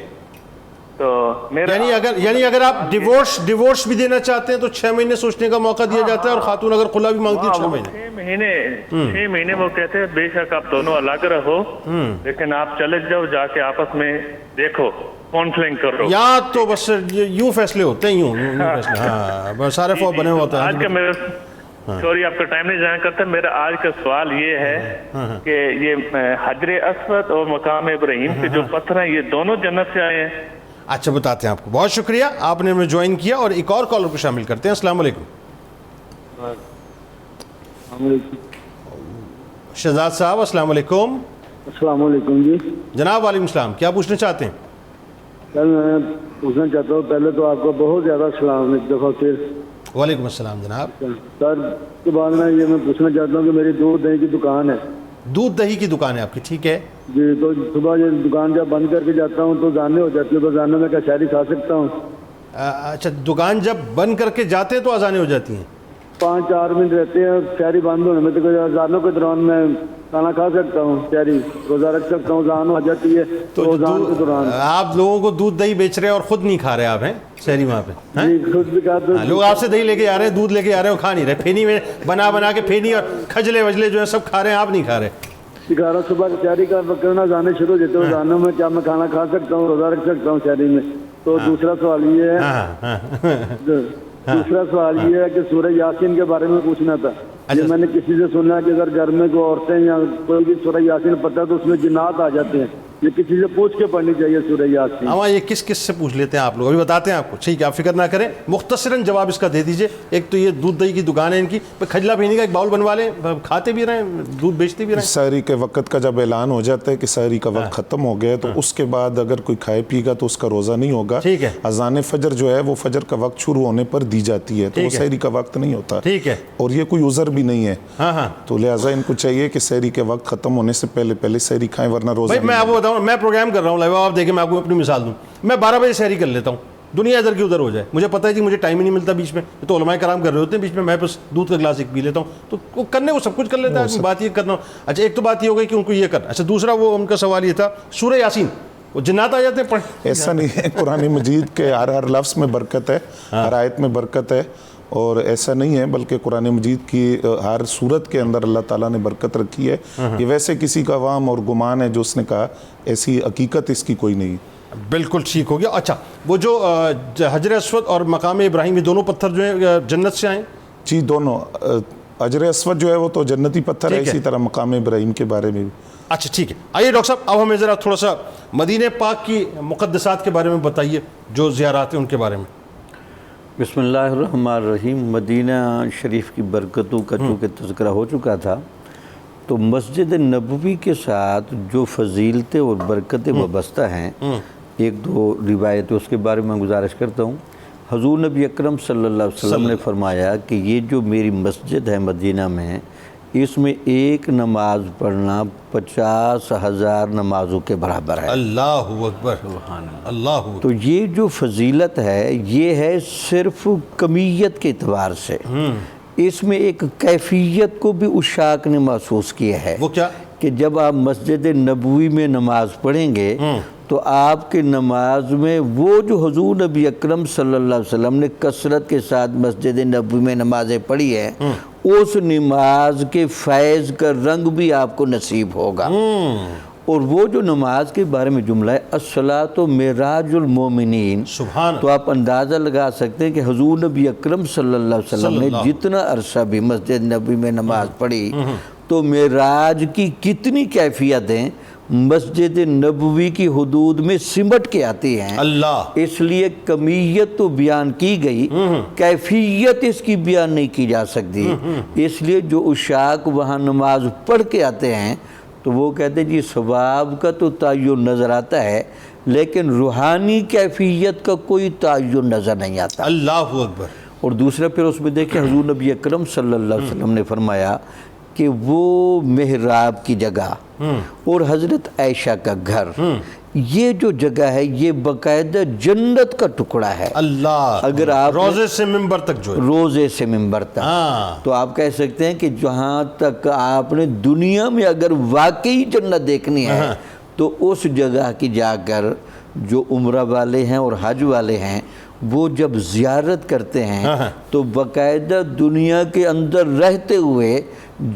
تو یعنی اگر آپ ڈیورس بھی دینا چاہتے ہیں تو 6 مہینے سوچنے کا موقع دیا جاتا ہے اور خاتون اگر خلا بھی مانگتی ہے 6 مہینے وہ کہتے ہیں بے شک آپ دونوں الگ رہو لیکن آپ چلے جاؤ جا کے آپس میں دیکھو کاؤنسلنگ کرو. یا تو بس یوں فیصلے ہوتے ہیں یوں فیصلے. ہاں سارے فوج بنے ہوتا ہے. آج کا میرا سوری آپ کا ٹائم نہیں ضائع کرتا. میرا آج کا سوال یہ ہے کہ یہ حجر اسود اور مقام ابراہیم کے جو پتھر ہیں یہ دونوں جنت سے آئے ہیں. اچھا بتاتے ہیں آپ کو. بہت شکریہ آپ نے ہمیں جوائن کیا. اور ایک اور کالر کو شامل کرتے ہیں. السلام علیکم. شہزاد صاحب السلام علیکم. السلام علیکم. جی جناب وعلیکم السلام. کیا پوچھنا چاہتے ہیں؟ سر میں پوچھنا چاہتا ہوں پہلے تو آپ کو بہت زیادہ سلام ایک دفعہ پھر. وعلیکم السلام جناب. سر اس کے بعد میں پوچھنا چاہتا ہوں کہ میری دودھ دہی کی دکان ہے. دودھ دہی کی دکان ہے آپ کی. ٹھیک ہے جی. تو صبح یہ دکان جب بند کر کے جاتا ہوں تو جانے ہو جاتی ہے. تو جانے میں کیا شہری کھا سکتا ہوں؟ اچھا دکان جب بند کر کے جاتے ہیں تو اذانیں ہو جاتی ہیں؟ 5-4 منٹ رہتے ہیں اور شہری بند ہونے میں تو اذانوں کے دوران میں کھانا کھا سکتا ہوں. شہری روزہ رکھ سکتا ہوں. اذان ہو جاتی ہے تو اذان کے دوران آپ لوگوں کو دودھ دہی بیچ رہے ہیں اور خود نہیں کھا رہے آپ ہیں شہری وہاں پہ؟ جی خود بھی کھاتے ہیں. لوگ آپ سے دہی لے کے آ رہے ہیں دودھ لے کے آ رہے ہیں وہ کھا نہیں رہے. پھینی میں بنا کے پھینی اور کھجلے وجلے جو ہیں سب کھا رہے ہیں آپ نہیں کھا رہے. سکھا رہا صبح شہری کا کرنا جانے شروع ہو جاتے ہیں. جانوں میں کیا میں کھانا کھا سکتا ہوں روزہ رکھ سکتا ہوں شہری میں؟ تو دوسرا سوال یہ ہے کہ سورہ یاسین کے بارے میں پوچھنا تھا. میں نے کسی سے سنا کہ اگر گھر میں کوئی عورتیں یا کوئی بھی سورہ یاسین پڑھتا ہے تو اس میں جنات آ جاتے ہیں. یہ کسی سے پوچھ کے پڑھنی چاہیے سورہ یاسین؟ ہاں یہ کس کس سے پوچھ لیتے ہیں آپ لوگ، ابھی بتاتے ہیں آپ کو، ٹھیک ہے آپ فکر نہ کریں، مختصراً جواب اس کا دے دیجئے۔ ایک تو یہ دودھ دہی کی دکان ہے ان کی، کھجلا پینے کا ایک باؤل بنوا لیں، کھاتے بھی رہیں، دودھ بیچتے بھی رہیں۔ سحری کے وقت کا جب اعلان ہو جاتا ہے کہ سحری کا وقت ختم ہو گیا تو اس کے بعد اگر کوئی کھائے پی گا تو اس کا روزہ نہیں ہوگا۔ ٹھیک ہے۔ اذان فجر جو ہے وہ فجر کا وقت شروع ہونے پر دی جاتی ہے، تو وہ سحری کا وقت نہیں ہوتا، ٹھیک ہے، اور یہ کوئی عذر بھی نہیں ہے۔ ہاں تو لہٰذا ان کو چاہیے کہ سحری کے وقت ختم ہونے سے پہلے سحری کھائیں، ورنہ روزہ بھائی میں آپ کو بتاؤں، میں پروگرام کر رہا ہوں لائیو، آپ دیکھیں میں آپ کو اپنی مثال دوں، میں 12 بجے سحری کر لیتا ہوں، دنیا ادھر کی ادھر ہو جائے، مجھے پتہ ہے کہ مجھے ٹائم ہی نہیں ملتا بیچ میں، تو علماء کرام کر رہے ہوتے ہیں بیچ میں بس دودھ کا گلاس ایک پی لیتا ہوں، تو وہ کرنے کو سب کچھ کر لیتا ہے، بات یہ کرنا۔ اچھا ایک تو بات یہ ہو گئی کہ ان کو یہ کرنا۔ اچھا دوسرا وہ ان کا سوال یہ تھا سورہ یاسین، وہ جنات آ جاتے ہیں پڑھ؟ ایسا نہیں ہے، قرآن مجید کے ہر لفظ میں برکت ہے، ہر آیت میں برکت ہے، اور ایسا نہیں ہے، بلکہ قرآن مجید کی ہر صورت کے اندر اللہ تعالیٰ نے برکت رکھی ہے۔ یہ ویسے کسی کا عوام اور گمان ہے جو اس نے کہا، ایسی حقیقت اس کی کوئی نہیں۔ بالکل ٹھیک ہو گیا۔ اچھا وہ جو حجر اسود اور مقام ابراہیم، یہ دونوں پتھر جو ہیں جنت سے آئیں؟ جی دونوں، حجر اسود جو ہے وہ تو جنتی پتھر ہے، اسی طرح مقام ابراہیم کے بارے میں بھی۔ اچھا ٹھیک ہے، آئیے ڈاکٹر صاحب اب ہمیں ذرا تھوڑا سا مدینہ پاک کی مقدسات کے بارے میں بتائیے، جو زیارات ہیں ان کے بارے میں۔ بسم اللہ الرحمن الرحیم۔ مدینہ شریف کی برکتوں کا چونکہ تذکرہ ہو چکا تھا، تو مسجد نبوی کے ساتھ جو فضیلتیں اور برکتیں وابستہ ہیں، ایک دو روایتیں اس کے بارے میں گزارش کرتا ہوں۔ حضور نبی اکرم صلی اللہ علیہ وسلم نے فرمایا کہ یہ جو میری مسجد ہے مدینہ میں، اس میں ایک نماز پڑھنا 50,000 نمازوں کے برابر ہے۔ اللہ اکبر، اللہ۔ تو یہ جو فضیلت ہے یہ ہے صرف کمیت کے اعتبار سے، اس میں ایک کیفیت کو بھی عشاق نے محسوس کیا ہے۔ وہ کیا؟ کہ جب آپ مسجد نبوی میں نماز پڑھیں گے تو آپ کے نماز میں وہ جو حضور نبی اکرم صلی اللہ علیہ وسلم نے کثرت کے ساتھ مسجد نبوی میں نمازیں پڑھی ہیں، اس نماز کے فیض کا رنگ بھی آپ کو نصیب ہوگا۔ اور وہ جو نماز کے بارے میں جملہ ہے الصلاۃ معراج المومنین، سبحان، تو آپ اندازہ لگا سکتے ہیں کہ حضور نبی اکرم صلی اللہ علیہ وسلم نے جتنا عرصہ بھی مسجد نبوی میں نماز پڑھی، تو معراج کی کتنی کیفیتیں مسجد نبوی کی حدود میں سمٹ کے آتی ہیں۔ اللہ، اس لیے کمیت تو بیان کی گئی، کیفیت اس کی بیان نہیں کی جا سکتی۔ اس لیے جو عشاق وہاں نماز پڑھ کے آتے ہیں تو وہ کہتے ہیں جی ثواب کا تو تعین نظر آتا ہے، لیکن روحانی کیفیت کا کوئی تعین نظر نہیں آتا۔ اللہ اکبر۔ اور دوسرا پھر اس میں دیکھیں حضور نبی اکرم صلی اللہ علیہ وسلم نے فرمایا کہ وہ محراب کی جگہ اور حضرت عائشہ کا گھر، یہ جو جگہ ہے یہ باقاعدہ جنت کا ٹکڑا ہے۔ اللہ، اگر آپ روزے سے منبر تک جو ہے، روزے سے منبر تک، تو آپ کہہ سکتے ہیں کہ جہاں تک آپ نے دنیا میں اگر واقعی جنت دیکھنی ہے تو اس جگہ کی جا کر جو عمرہ والے ہیں اور حج والے ہیں وہ جب زیارت کرتے ہیں تو باقاعدہ دنیا کے اندر رہتے ہوئے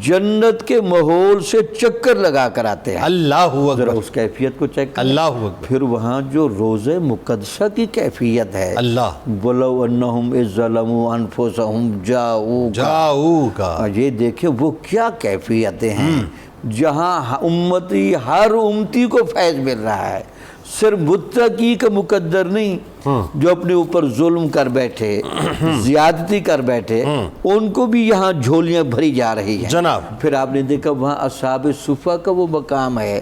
جنت کے ماحول سے چکر لگا کر آتے ہیں۔ اللہ ذرا اکبر، اس کیفیت کو چیک کریں۔ اللہ اکبر۔ پھر وہاں جو روزہ مقدسہ کی کیفیت ہے، اللہ، وَلَوْ أَنَّهُمْ إِذْ ظَلَمُوا أَنفُسَهُمْ جَاءُوكَ، یہ دیکھیں وہ کیا کیفیتیں ہیں جہاں امتی ہر امتی کو فیض مل رہا ہے، صرف متقی کا مقدر نہیں جو اپنے اوپر ظلم کر بیٹھے، زیادتی کر بیٹھے، ان کو بھی یہاں جھولیاں بھری جا رہی ہیں جناب۔ پھر آپ نے دیکھا وہاں اصحاب صفہ کا وہ مقام ہے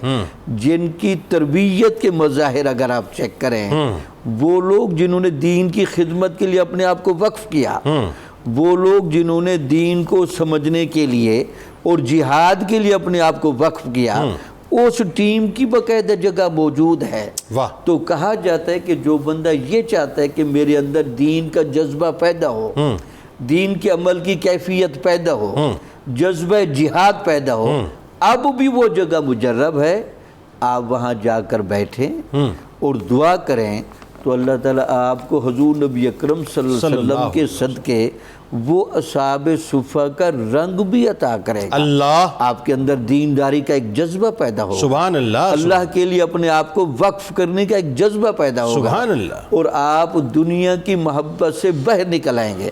جن کی تربیت کے مظاہر اگر آپ چیک کریں، وہ لوگ جنہوں نے دین کی خدمت کے لیے اپنے آپ کو وقف کیا، وہ لوگ جنہوں نے دین کو سمجھنے کے لیے اور جہاد کے لیے اپنے آپ کو وقف کیا، اس ٹیم کی باقاعدہ جگہ موجود ہے۔ واہ۔ تو کہا جاتا ہے کہ جو بندہ یہ چاہتا ہے کہ میرے اندر دین کا جذبہ پیدا ہو، دین کے عمل کی کیفیت پیدا ہو، جذبہ جہاد پیدا ہو، اب بھی وہ جگہ مجرب ہے، آپ وہاں جا کر بیٹھیں اور دعا کریں تو اللہ تعالیٰ آپ کو حضور نبی اکرم صلی اللہ علیہ وسلم کے صدقے وہ اصحاب صفہ کا رنگ بھی عطا کرے گا۔ اللہ، آپ کے اندر دینداری کا ایک جذبہ پیدا ہوگا، سبحان اللہ، اللہ کے لیے اپنے آپ کو وقف کرنے کا ایک جذبہ پیدا ہوگا، سبحان اللہ، اور آپ دنیا کی محبت سے باہر نکل آئیں گے۔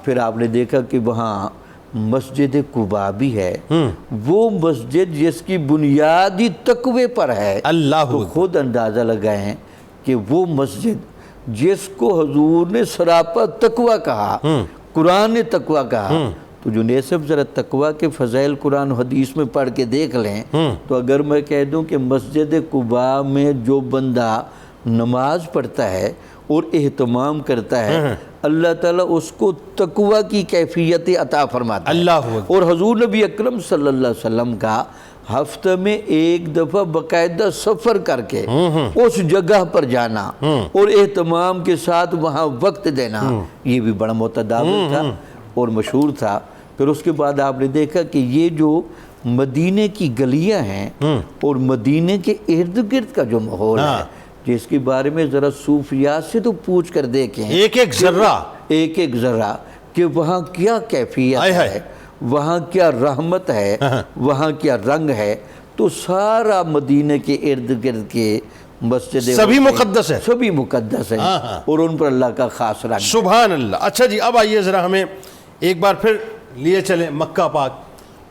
پھر آپ نے دیکھا کہ وہاں مسجد قباء بھی ہے، وہ مسجد جس کی بنیادی تقوی پر ہے۔ اللہ تو خود اندازہ لگائیں کہ وہ مسجد جس کو حضور نے سراپا تقوی کہا، قرآن نے تقوی کہا، تو جنید صاحب ذرا تقوی کے فضائل قرآن و حدیث میں پڑھ کے دیکھ لیں، تو اگر میں کہہ دوں کہ مسجد قباء میں جو بندہ نماز پڑھتا ہے اور اہتمام کرتا ہے، اللہ تعالیٰ اس کو تقوی کی کیفیت عطا فرماتا ہے۔ اللہ اور حضور نبی اکرم صلی اللہ علیہ وسلم کا ہفتہ میں ایک دفعہ باقاعدہ سفر کر کے اس جگہ پر جانا اور اہتمام کے ساتھ وہاں وقت دینا، یہ بھی بڑا متداول تھا اور مشہور تھا۔ پھر اس کے بعد آپ نے دیکھا کہ یہ جو مدینے کی گلیاں ہیں اور مدینے کے ارد گرد کا جو ماحول ہے، جس کے بارے میں ذرا صوفیات سے تو پوچھ کر دیکھیں، ایک ایک ذرہ کہ وہاں کیا کیفیت ہے، وہاں کیا رحمت ہے، وہاں کیا رنگ ہے، تو سارا مدینے کے ارد گرد کے مسجد سبھی مقدس ہے، سبھی مقدس ہیں اور ان پر اللہ کا خاص رنگ۔ سبحان اللہ۔ اچھا جی، اب آئیے ذرا ہمیں ایک بار پھر لیے چلیں مکہ پاک،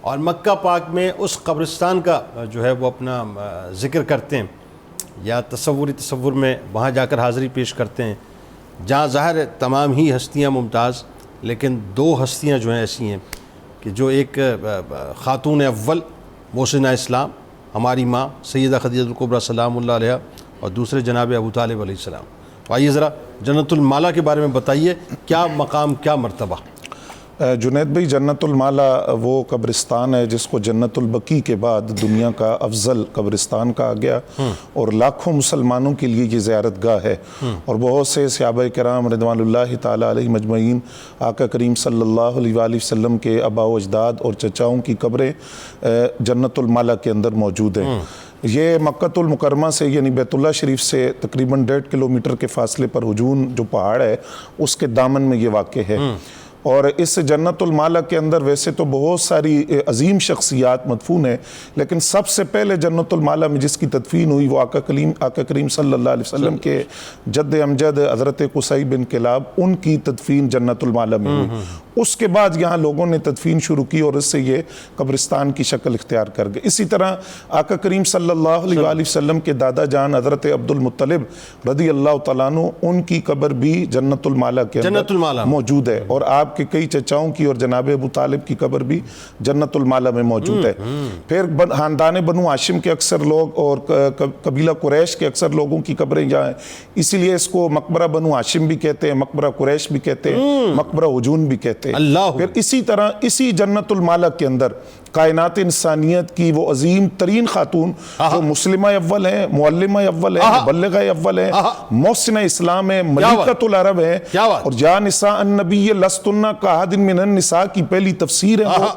اور مکہ پاک میں اس قبرستان کا جو ہے وہ اپنا ذکر کرتے ہیں، یا تصور میں وہاں جا کر حاضری پیش کرتے ہیں، جہاں ظاہر ہے تمام ہی ہستیاں ممتاز، لیکن دو ہستیاں جو ہیں ایسی ہیں کہ جو ایک خاتون اول محسنہ اسلام ہماری ماں سیدہ خدیجہ الکبریٰ سلام اللہ علیہ، اور دوسرے جناب ابو طالب علیہ السلام۔ تو آئیے ذرا جنت المالا کے بارے میں بتائیے، کیا مقام، کیا مرتبہ؟ جنید بھائی، جنت المالا وہ قبرستان ہے جس کو جنت البقیع کے بعد دنیا کا افضل قبرستان کہا گیا، اور لاکھوں مسلمانوں کے لیے یہ زیارت گاہ ہے، اور بہت سے صحابہ کرام رضوان اللہ تعالیٰ علیہ مجمعین، آقا کریم صلی اللہ علیہ وآلہ وسلم کے آباء و اجداد اور چچاؤں کی قبریں جنت المالا کے اندر موجود ہیں۔ یہ مکہ المکرمہ سے یعنی بیت اللہ شریف سے تقریباً 1.5 کلومیٹر کے فاصلے پر ہجون جو پہاڑ ہے اس کے دامن میں یہ واقع ہے۔ اور اس جنت المالا کے اندر ویسے تو بہت ساری عظیم شخصیات مدفون ہیں، لیکن سب سے پہلے جنت المالا میں جس کی تدفین ہوئی وہ آقا کریم صلی اللہ علیہ وسلم کے جد امجد حضرت قصی بن کلاب، ان کی تدفین جنت المالا میں ہوئی۔ اس کے بعد یہاں لوگوں نے تدفین شروع کی اور اس سے یہ قبرستان کی شکل اختیار کر گئے۔ اسی طرح آقا کریم صلی اللہ علیہ وآلہ وسلم کے دادا جان حضرت عبد المطلب رضی اللہ تعالیٰ عنہ، ان کی قبر بھی جنت المالا کے اندر موجود ہے، اور آپ کے کئی چچاؤں کی اور جناب ابو طالب کی قبر بھی جنت المالا میں موجود ہے۔ پھر خاندان بنو ہاشم کے اکثر لوگ اور قبیلہ قریش کے اکثر لوگوں کی قبریں یہاں ہیں، اسی لیے اس کو مقبرہ بنو ہاشم بھی کہتے ہیں، مقبرہ قریش بھی کہتے ہیں، مقبرہ ہجون بھی کہتے ہیں۔ پھر اسی طرح اسی جنت المالا کے اندر کائنات انسانیت کی وہ عظیم ترین خاتون جو مسلمہ اول ہیں، معلمہ اول ہیں، مبلغہ اول ہیں، محسنہ اسلام ہیں، ملکۃ العرب ہیں، اور یا نساء النبی لستن کاحد من النساء کی پہلی تفسیر ہے وہ،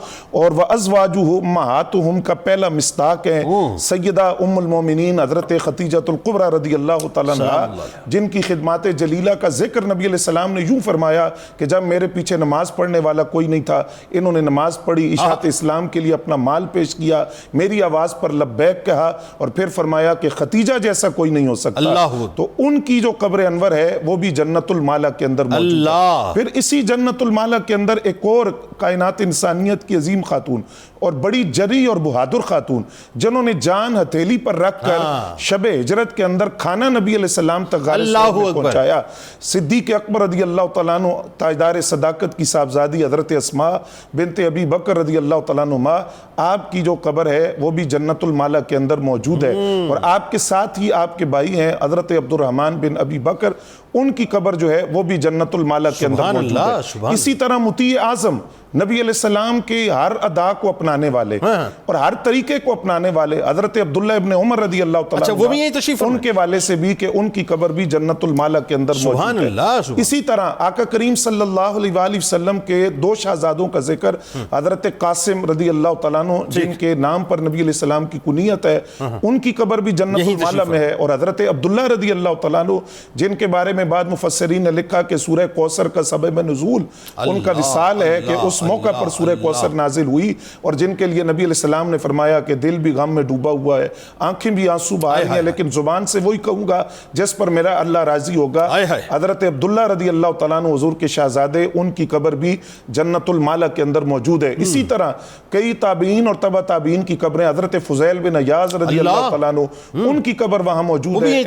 اور وازواجہ امہاتہم کا پہلا مصداق ہے، سیدہ ام المومنین حضرت خدیجہ الکبریٰ رضی اللہ تعالیٰ عنہ، جن کی خدمات جلیلہ کا ذکر نبی علیہ السلام نے یوں فرمایا کہ جب میرے پیچھے نماز پڑھنے والا کوئی نہیں تھا، انہوں نے نماز پڑھی، اشاعت اسلام کے لیے اپنا مال پیش کیا، میری آواز پر لبیک کہا، اور پھر فرمایا کہ خدیجہ جیسا کوئی نہیں ہو سکتا۔ تو ان کی جو قبر انور ہے وہ بھی جنت المالا کے اندر موجود ہے۔ پھر اسی جنت المالا کے اندر ایک اور کائنات انسانیت کی عظیم خاتون اور بڑی جری اور بہادر خاتون، جنہوں نے جان ہتھیلی پر رکھ کر شب ہجرت کے اندر کھانا نبی علیہ السلام تک غار ثور میں پہنچایا۔ صدیق اکبر رضی اللہ تعالیٰ عنہ، تاجدار صداقت کی صاحبزادی حضرت اسماء بنت ابی بکر رضی اللہ تعالیٰ عنہ، آپ کی جو قبر ہے وہ بھی جنت المالا کے اندر موجود ہے، اور آپ کے ساتھ ہی آپ کے بھائی ہیں حضرت عبد الرحمن بن ابی بکر، ان کی قبر جو ہے وہ بھی جنت المالا کے اندر موجود ہے۔ اسی طرح مطیع اعظم نبی علیہ السلام کے ہر ادا کو اپنانے والے اور ہر طریقے کو اپنانے والے حضرت عبداللہ ابن عمر رضی اللہ تعالیٰ عنہ، ان کے والے سے بھی کہ ان کی قبر بھی جنت المالا کے اندر موجود ہے۔ اسی طرح آقا کریم صلی اللہ علیہ وآلہ وسلم کے دو شہزادوں کا ذکر حضرت قاسم رضی اللہ اللہ تعالیٰ عنہ جن کے نام پر نبی علیہ السلام کی کنیت ہے ان کی قبر بھی جنت المعلا میں ہے، اور حضرت عبداللہ رضی اللہ تعالیٰ عنہ جن کے بارے میں بعد مفسرین نے لکھا کہ سورہ کوثر کا سبب نزول ان کا وصال ہے کہ اس موقع پر سورہ کوثر نازل ہوئی، اور جن کے لیے نبی علیہ السلام نے فرمایا کہ دل بھی غم میں ڈوبا ہوا ہے، آنکھیں بھی آنسو بہا رہی ہیں، لیکن زبان سے وہی کہوں گا جس پر میرا اللہ راضی ہوگا۔ حضرت عبداللہ رضی اللہ تعالیٰ عنہ حضور کے شہزادے، ان کی قبر بھی جنت المعلا کے اندر موجود ہے۔ اسی طرح کئی تابعین اور تبع تابعین کی قبریں، حضرت فضیل بن عیاض رضی اللہ تعالیٰ عنہ ان کی قبر وہاں موجود ہے۔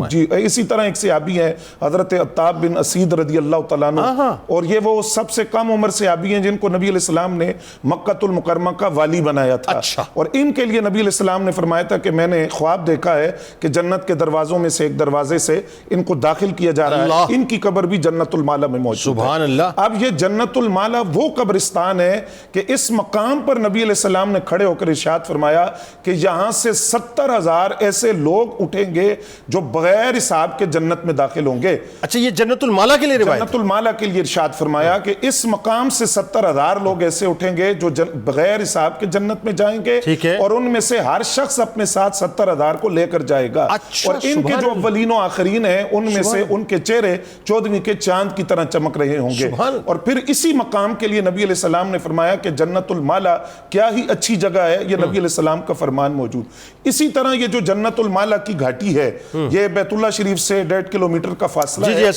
جی اسی طرح ایک صحابی ہیں حضرت عطاب بن اسید رضی اللہ تعالیٰ عنہ، اور یہ وہ سب سے کم عمر صحابی ہیں جن کو نبی علیہ السلام نے مکہ المکرمہ کا والی بنایا تھا، اور ان کے لیے نبی علیہ السلام نے فرمایا تھا کہ میں نے خواب دیکھا ہے کہ جنت کے دروازوں میں سے ایک دروازے سے ان کو داخل کیا جا رہا ہے، ان کی قبر بھی جنت المعلا میں موجود ہے۔ سبحان اللہ۔ اب یہ جنت المعلا وہ قبرستان ہے کہ اس مقام پر نبی علیہ السلام نے کھڑے ہو کر ارشاد فرمایا کہ یہاں سے 70,000 ایسے لوگ اٹھیں گے جو بغیر حساب کے جنت میں داخل ہوں گے۔ اچھا، یہ جنت المعلا کے لیے روایت ہے؟ جنت المعلا کے لیے ارشاد فرمایا کہ اس مقام سے 70,000 لوگ ایسے اٹھیں گے جو بغیر حساب کے جنت میں جائیں گے، اور ان میں سے ہر شخص اپنے ساتھ 70,000 کو لے کر جائے گا، اور ان کے جو اولین و آخرین ہیں ان میں سے ان کے چہرے 14ویں کے چاند کی طرح چمک رہے ہوں گے۔ اور پھر اسی مقام کے لیے نبی علیہ السلام نے فرمایا کہ جنت المعلا کیا ہی اچھی جگہ ہے، یہ نبی علیہ السلام کا فرمان موجود۔ اسی طرح یہ جو جنت المعلا کی گھاٹی ہے، یہ بیت اللہ شریف سے 1.5 کلومیٹر کا فاصلہ ہے۔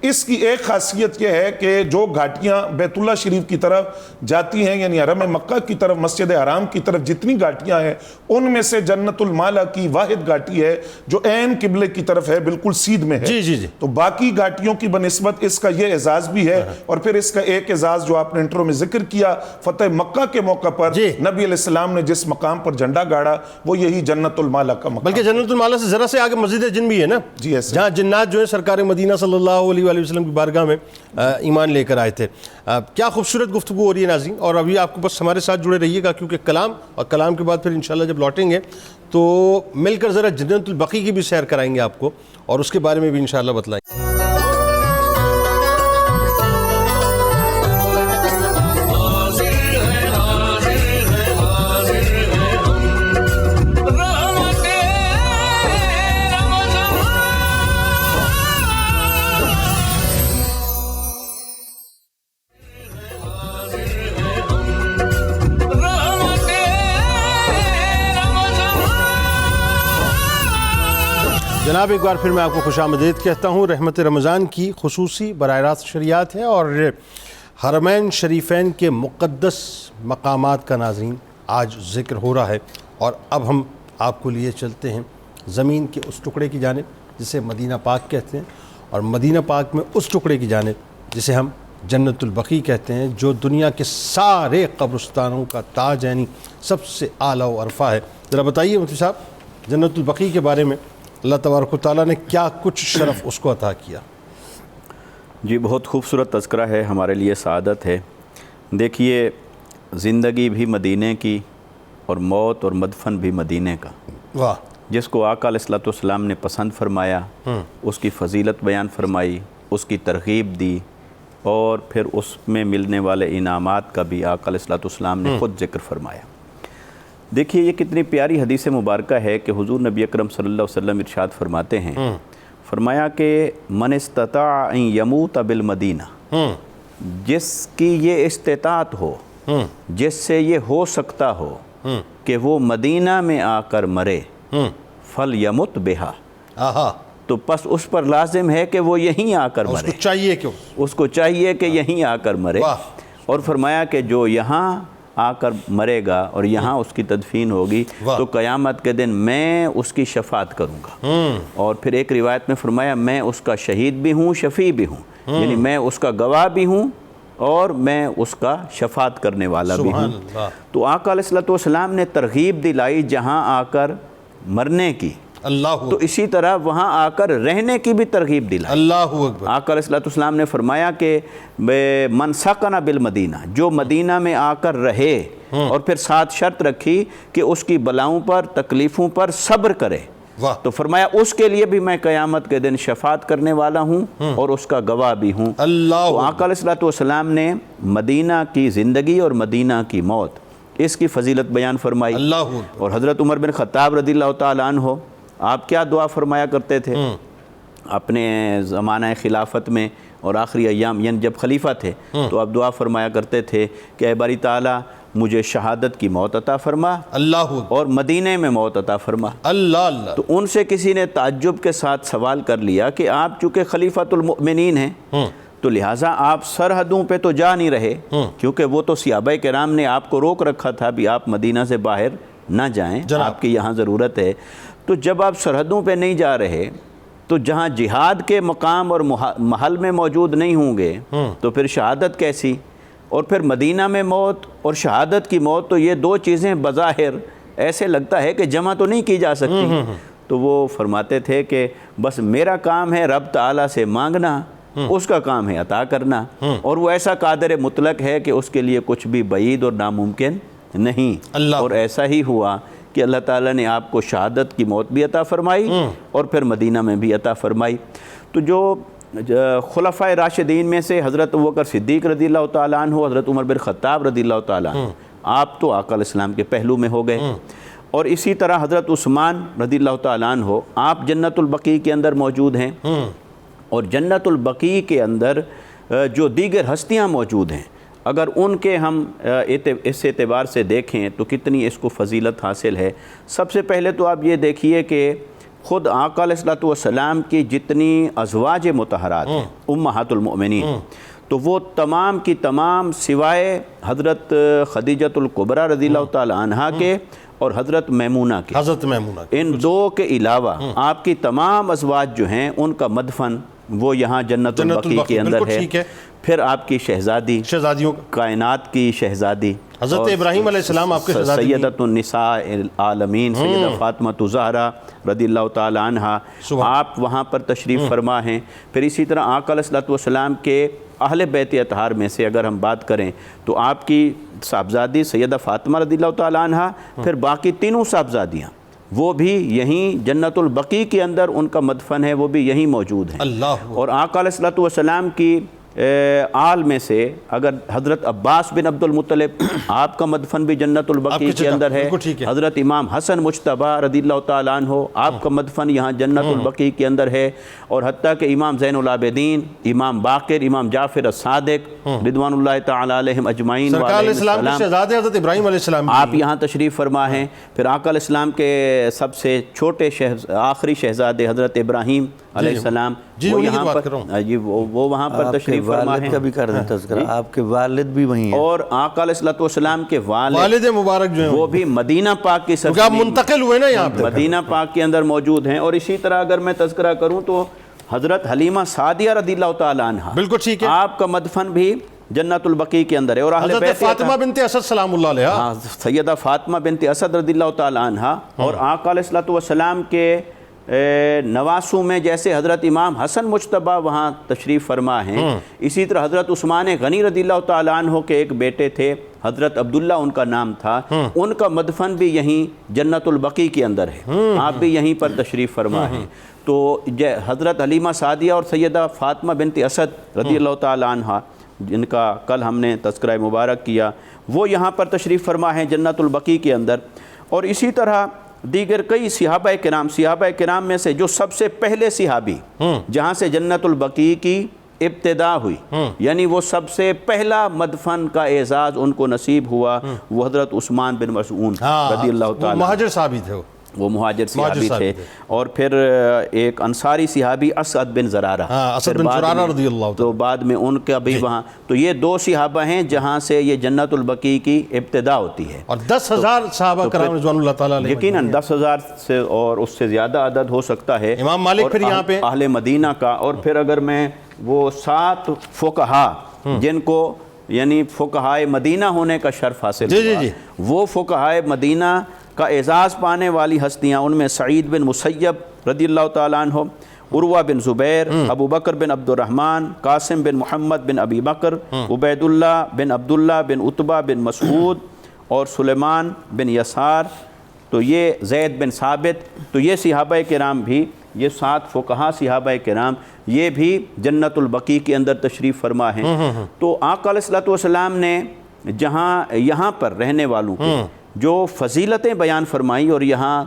اس کی ایک خاصیت یہ ہے کہ جو گھاٹیاں بیت اللہ شریف کی طرف جاتی ہیں، یعنی حرم مکہ کی طرف، مسجد حرام کی طرف جتنی گھاٹیاں ہیں ان میں سے جنت المعلا کی واحد گھاٹی ہے جو عین قبلے کی طرف ہے، بالکل سیدھ میں ہے۔ تو باقی گھاٹیوں کی بنسبت اس کا یہ اعزاز بھی ہے، اور پھر اس کا ایک اعزاز جو آپ نے انٹرو میں ذکر کیا، فتح مکہ کے موقع پر نبی علیہ السلام نے جس مقام پر جھنڈا گاڑا وہ یہی جنت المعلا کا مقام۔ بلکہ جنت المعلا سے ذرا سے آگے مسجد جن بھی ہے نا، جی ایسے، جہاں جنات جو ہے سرکار مدینہ صلی اللہ علیہ وآلہ وسلم کی بارگاہ میں ایمان لے کر آئے تھے۔ کیا خوبصورت گفتگو ہو رہی ہے ناظرین، اور ابھی آپ کو بس ہمارے ساتھ جڑے رہیے گا، کیونکہ کلام، اور کلام کے بعد پھر انشاءاللہ جب لوٹیں گے تو مل کر ذرا جنت البقیع کی بھی سیر کرائیں گے آپ کو، اور اس کے بارے میں بھی انشاءاللہ بتلائیں گے۔ جناب ایک بار پھر میں آپ کو خوش آمدید کہتا ہوں۔ رحمت رمضان کی خصوصی براہ راست شریعت ہے، اور حرمین شریفین کے مقدس مقامات کا ناظرین آج ذکر ہو رہا ہے، اور اب ہم آپ کو لیے چلتے ہیں زمین کے اس ٹکڑے کی جانب جسے مدینہ پاک کہتے ہیں، اور مدینہ پاک میں اس ٹکڑے کی جانب جسے ہم جنت البقیع کہتے ہیں، جو دنیا کے سارے قبرستانوں کا تاج، یعنی سب سے اعلیٰ و عرفہ ہے۔ ذرا بتائیے مفتی صاحب، جنت البقیع کے بارے میں اللہ تبارک و تعالیٰ نے کیا کچھ شرف اس کو عطا کیا؟ جی بہت خوبصورت تذکرہ ہے، ہمارے لیے سعادت ہے۔ دیکھیے، زندگی بھی مدینے کی اور موت اور مدفن بھی مدینے کا۔ واہ! جس کو آقا علیہ الصلوۃ والسلام نے پسند فرمایا، اس کی فضیلت بیان فرمائی، اس کی ترغیب دی، اور پھر اس میں ملنے والے انعامات کا بھی آقا علیہ الصلوۃ والسلام نے خود ذکر فرمایا۔ دیکھیے یہ کتنی پیاری حدیث مبارکہ ہے کہ حضور نبی اکرم صلی اللہ علیہ وسلم ارشاد فرماتے ہیں، فرمایا کہ من استطاع ان یموت بالمدینہ، جس کی یہ استطاعت ہو، جس سے یہ ہو سکتا ہو کہ وہ مدینہ میں آ کر مرے، فلیمت بہا، تو پس اس پر لازم ہے کہ وہ یہیں آ کر مرے، اس کو چاہیے کہ یہیں آ کر مرے۔ اور فرمایا کہ جو یہاں آ کر مرے گا اور یہاں اس کی تدفین ہوگی تو قیامت کے دن میں اس کی شفاعت کروں گا۔ اور پھر ایک روایت میں فرمایا میں اس کا شہید بھی ہوں، شفیع بھی ہوں، یعنی میں اس کا گواہ بھی ہوں اور میں اس کا شفاعت کرنے والا بھی ہوں۔ تو آقا علیہ الصلوۃ والسلام نے ترغیب دلائی جہاں آ کر مرنے کی، تو اسی طرح وہاں آ کر رہنے کی بھی ترغیب دلائی۔ اللہ اکبر۔ آقا علیہ الصلوۃ والسلام نے فرمایا کہ من سکن بالمدینہ، جو مدینہ میں آ کر رہے، اور پھر ساتھ شرط رکھی کہ اس کی بلاؤں پر، تکلیفوں پر صبر کرے، تو فرمایا اس کے لیے بھی میں قیامت کے دن شفاعت کرنے والا ہوں اور اس کا گواہ بھی ہوں۔ تو آقا علیہ الصلوۃ والسلام نے مدینہ کی زندگی اور مدینہ کی موت اس کی فضیلت بیان فرمائی. اور حضرت عمر بن خطاب رضی اللہ تعالیٰ عنہ آپ کیا دعا فرمایا کرتے تھے اپنے زمانہ خلافت میں اور آخری ایام، یعنی جب خلیفہ تھے تو آپ دعا فرمایا کرتے تھے کہ اے باری تعالیٰ مجھے شہادت کی موت عطا فرما اور مدینے میں موت عطا فرما. تو ان سے کسی نے تعجب کے ساتھ سوال کر لیا کہ آپ چونکہ خلیفۃ المؤمنین ہیں تو لہٰذا آپ سرحدوں پہ تو جا نہیں رہے، کیونکہ وہ تو صحابہ کرام نے آپ کو روک رکھا تھا بھی آپ مدینہ سے باہر نہ جائیں، آپ کی یہاں ضرورت ہے. تو جب آپ سرحدوں پہ نہیں جا رہے تو جہاں جہاد کے مقام اور محل میں موجود نہیں ہوں گے تو پھر شہادت کیسی؟ اور پھر مدینہ میں موت اور شہادت کی موت، تو یہ دو چیزیں بظاہر ایسے لگتا ہے کہ جمع تو نہیں کی جا سکتی. تو وہ فرماتے تھے کہ بس میرا کام ہے رب تعالیٰ سے مانگنا، اس کا کام ہے عطا کرنا، اور وہ ایسا قادر مطلق ہے کہ اس کے لیے کچھ بھی بعید اور ناممکن نہیں. اور ایسا ہی ہوا کہ اللہ تعالیٰ نے آپ کو شہادت کی موت بھی عطا فرمائی اور پھر مدینہ میں بھی عطا فرمائی. تو جو خلفائے راشدین میں سے حضرت ابوبکر صدیق رضی اللہ تعالیٰ عنہ، حضرت عمر بن خطاب رضی اللہ تعالیٰ عنہ، آپ تو آقا علیہ السلام کے پہلو میں ہو گئے. اور اسی طرح حضرت عثمان رضی اللہ تعالیٰ عنہ آپ جنت البقیع کے اندر موجود ہیں. اور جنت البقیع کے اندر جو دیگر ہستیاں موجود ہیں، اگر ان کے ہم اس اعتبار سے دیکھیں تو کتنی اس کو فضیلت حاصل ہے. سب سے پہلے تو آپ یہ دیکھیے کہ خود آقا علیہ السلام کی جتنی ازواج مطہرات ہیں امہات المؤمنین، تو وہ تمام کی تمام سوائے حضرت خدیجۃ الکبریٰ رضی اللہ تعالی عنہا کے اور حضرت میمونہ کے، ان دو کے علاوہ آپ کی تمام ازواج جو ہیں ان کا مدفن وہ یہاں جنت البقیع کے اندر ہے. پھر آپ کی شہزادیوں کائنات کی شہزادی حضرت ابراہیم علیہ السلام آپ کے شہزادی، سیدۃ النساء العالمین سیدہ فاطمہ زہرا رضی اللہ تعالی عنہا، آپ وہاں پر تشریف فرما ہیں. پھر اسی طرح آقا علیہ السلام کے اہل بیت اطہار میں سے اگر ہم بات کریں تو آپ کی صاحبزادی سیدہ فاطمہ رضی اللہ تعالی عنہا، پھر باقی تینوں صاحبزادیاں وہ بھی یہیں جنت البقیع کے اندر ان کا مدفن ہے، وہ بھی یہیں موجود ہیں. اور آقا علیہ السلام کی آل میں سے اگر حضرت عباس بن عبد المطلب، آپ کا مدفن بھی جنت البقیع کے اندر ہے. حضرت امام حسن مجتبیٰ رضی اللہ تعالیٰ عنہ، آپ کا مدفن یہاں جنت البقیع کے اندر ہے. اور حتیٰ کہ امام زین العابدین، امام باقر، امام جعفر الصادق رضوان اللہ تعالیٰ علیہم اجمعین، سرکار علیہ السلام کے شہزادے حضرت ابراہیم علیہ السلام آپ یہاں تشریف فرما ہیں. پھر آقا علیہ السلام کے سب سے چھوٹے آخری شہزادے حضرت ابراہیم علیہ السلام وہ یہاں پر وہ وہاں پر تشریف فرما ہیں. کا بھی کر دیں تذکرہ، آپ کے والد بھی وہیں ہیں. اور آقا علیہ السلام کے والد مبارک جو ہیں وہ بھی مدینہ پاک کی سرزمین منتقل ہوئے نا یہاں پہ، مدینہ پاک کے اندر موجود ہیں. اور اسی طرح اگر میں تذکرہ کروں تو حضرت حلیمہ سعدیہ رضی اللہ تعالی عنہا، بالکل ٹھیک ہے، آپ کا مدفن بھی جنت البقیع کے اندر ہے. اور حضرت فاطمہ بنت اسد سلام اللہ علیہا، سیدہ فاطمہ بنت اسد رضی اللہ تعالی عنہا. اور آقا علیہ السلام کے نواسوں میں جیسے حضرت امام حسن مجتبیٰ وہاں تشریف فرما ہیں، اسی طرح حضرت عثمان غنی رضی اللہ تعالیٰ عنہ کے ایک بیٹے تھے حضرت عبداللہ ان کا نام تھا، ان کا مدفن بھی یہیں جنت البقیع کے اندر ہے. آپ بھی یہیں پر تشریف فرما ہیں. تو حضرت حلیمہ سعدیہ اور سیدہ فاطمہ بنت اسد رضی اللہ تعالیٰ عنہ جن کا کل ہم نے تذکرہ مبارک کیا، وہ یہاں پر تشریف فرما ہیں جنت البقیع کے اندر. اور اسی طرح دیگر کئی صحابہ کرام میں سے جو سب سے پہلے صحابی جہاں سے جنت البقیع کی ابتدا ہوئی، یعنی وہ سب سے پہلا مدفن کا اعزاز ان کو نصیب ہوا، وہ حضرت عثمان بن مسعود رضی اللہ تعالیٰ، مہاجر صحابی تھے، وہ مہاجر صحابی تھے. اور پھر ایک انصاری صحابی اسعد بن زرارہ، رضی اللہ، تو بعد میں ان کا بھی وہاں. تو یہ دو صحابہ ہیں جہاں سے یہ جنت البقیع کی ابتدا ہوتی ہے. اور 10,000 صحابہ کرام رضوان اللہ تعالیٰ علیہ، یقیناً 10,000 سے اور اس سے زیادہ عدد ہو سکتا ہے. امام مالک پھر یہاں پہ اہل مدینہ کا. اور پھر اگر میں وہ 7 فقہا جن کو یعنی فقہائے مدینہ ہونے کا شرف حاصل ہوا، وہ فقہائے مدینہ کا اعزاز پانے والی ہستیاں، ان میں سعید بن مسیب رضی اللہ تعالیٰ عنہ، عروہ بن زبیر، ابو بکر بن عبد الرحمن، قاسم بن محمد بن ابی بکر، عبید اللہ بن عبداللہ بن عتبہ بن مسعود، اور سلیمان بن یسار، تو یہ زید بن ثابت. تو یہ صحابہ کرام بھی، یہ 7 فقہا صحابہ کرام، یہ بھی جنت البقیع کے اندر تشریف فرما ہیں. تو آقا علیہ السلام نے جہاں یہاں پر رہنے والوں کی جو فضیلتیں بیان فرمائی اور یہاں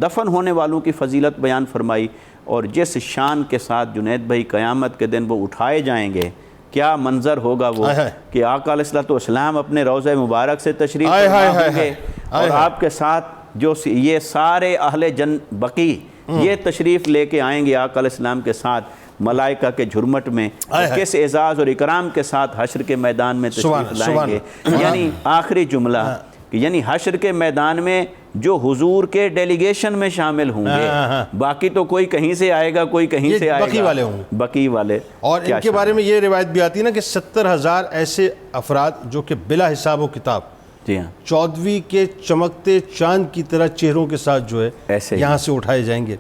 دفن ہونے والوں کی فضیلت بیان فرمائی، اور جس شان کے ساتھ جنید بھائی قیامت کے دن وہ اٹھائے جائیں گے، کیا منظر ہوگا وہ کہ آقا علیہ السلام اپنے روضہ مبارک سے تشریف فرما ہوں گے، اور آپ کے ساتھ جو یہ سارے اہل بقی یہ تشریف لے کے آئیں گے آقا علیہ السلام کے ساتھ ملائکہ کے جھرمٹ میں، کس اعزاز اور اکرام کے ساتھ حشر کے میدان میں تشریف لائیں گے۔ یعنی آخری جملہ، یعنی حشر کے میدان میں جو حضور کے ڈیلیگیشن میں شامل ہوں گے، باقی تو کوئی کہیں سے آئے گا، کوئی کہیں سے آئے گا، بقی والے ہوں گے، بقی والے۔ اور ان کے بارے میں یہ روایت بھی آتی ہے نا کہ 70,000 ایسے افراد جو کہ بلا حساب و کتاب 14ویں کے چمکتے چاند کی طرح چہروں کے ساتھ جو ہے یہاں سے اٹھائے جائیں گے۔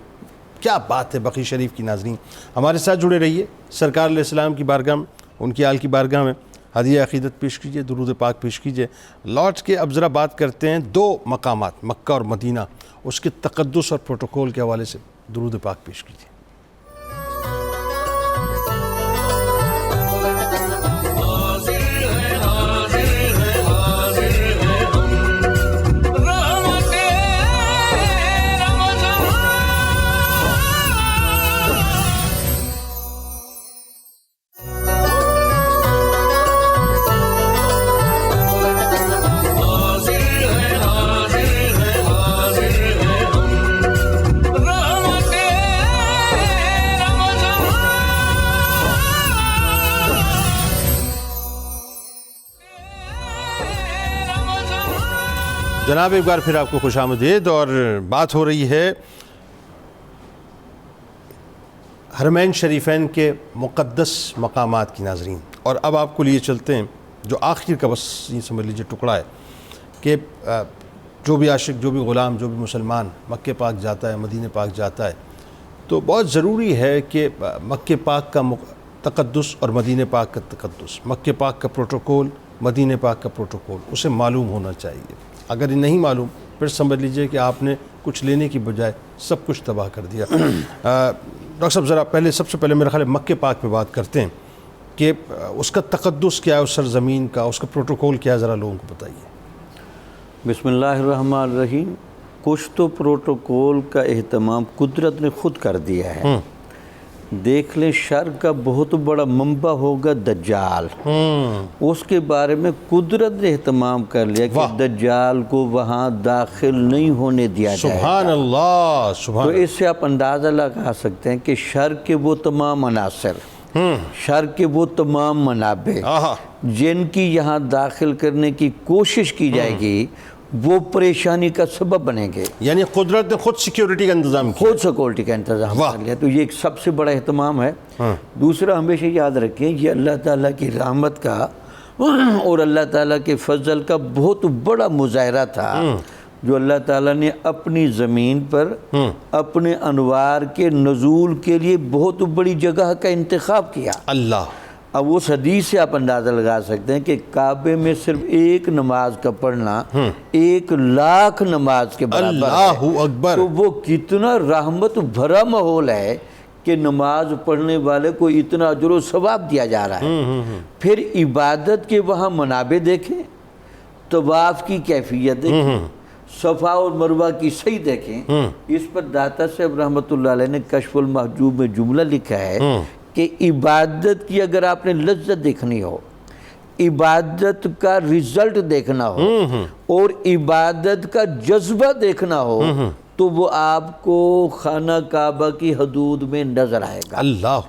کیا بات ہے بقی شریف کی ناظرین، ہمارے ساتھ جڑے رہیے، سرکار علیہ السلام کی بارگاہ میں، ان کی آل کی بارگاہ میں ہدیہ عقیدت پیش کیجئے، درود پاک پیش کیجئے۔ لوٹ کے اب ذرا بات کرتے ہیں 2 مقامات، مکہ اور مدینہ، اس کے تقدس اور پروٹوکول کے حوالے سے درود پاک پیش کیجئے۔ جناب ایک بار پھر آپ کو خوش آمدید، اور بات ہو رہی ہے حرمین شریفین کے مقدس مقامات کی ناظرین، اور اب آپ کو لیے چلتے ہیں جو آخر کا بس یہ سمجھ لیجیے ٹکڑا ہے کہ جو بھی عاشق، جو بھی غلام، جو بھی مسلمان مکہ پاک جاتا ہے، مدینہ پاک جاتا ہے، تو بہت ضروری ہے کہ مکہ پاک کا تقدس اور مدینہ پاک کا تقدس، مکہ پاک کا پروٹوکول، مدینہ پاک کا پروٹوکول اسے معلوم ہونا چاہیے۔ اگر یہ نہیں معلوم پھر سمجھ لیجئے کہ آپ نے کچھ لینے کی بجائے سب کچھ تباہ کر دیا۔ ڈاکٹر صاحب ذرا سب سے پہلے میرے خیال ہے مکہ پاک پہ بات کرتے ہیں کہ اس کا تقدس کیا ہے، اس سرزمین کا، اس کا پروٹوکول کیا ہے، ذرا لوگوں کو بتائیے۔ بسم اللہ الرحمن الرحیم۔ کچھ تو پروٹوکول کا اہتمام قدرت نے خود کر دیا ہے۔ دیکھ لیں شر کا بہت بڑا منبع ہوگا دجال، اس کے بارے میں قدرت نے اہتمام کر لیا کہ دجال کو وہاں داخل نہیں ہونے دیا جائے گا۔ سبحان اللہ، سبحان اللہ۔ تو اس سے آپ اندازہ لگا سکتے ہیں کہ شر کے وہ تمام عناصر، شر کے وہ تمام منابع جن کی یہاں داخل کرنے کی کوشش کی جائے گی وہ پریشانی کا سبب بنیں گے۔ یعنی قدرت نے خود سیکیورٹی کا انتظام کیا، خود سیکورٹی کا انتظام کر لیا، تو یہ ایک سب سے بڑا اہتمام ہے۔ دوسرا ہمیشہ یاد رکھیں یہ اللہ تعالیٰ کی رحمت کا اور اللہ تعالیٰ کے فضل کا بہت بڑا مظاہرہ تھا جو اللہ تعالیٰ نے اپنی زمین پر اپنے انوار کے نزول کے لیے بہت بڑی جگہ کا انتخاب کیا۔ اللہ، اب اس حدیث سے آپ اندازہ لگا سکتے ہیں کہ کعبے میں صرف ایک نماز کا پڑھنا 1,00,000 نماز کے برابر ہے۔ اللہ اکبر۔ تو وہ کتنا رحمت بھرا ماحول ہے کہ نماز پڑھنے والے کو اتنا اجر و ثواب دیا جا رہا ہے۔ پھر عبادت کے وہاں منابع دیکھیں، طواف کی کیفیت دیکھیں، صفا اور مروہ کی صحیح دیکھیں۔ اس پر داتا صاحب رحمۃ اللہ علیہ نے کشف المحجوب میں جملہ لکھا ہے کہ عبادت کی اگر آپ نے لذت دیکھنی ہو، عبادت کا رزلٹ دیکھنا ہو اور عبادت کا جذبہ دیکھنا ہو تو وہ آپ کو خانہ کعبہ کی حدود میں نظر آئے گا۔ اللہ،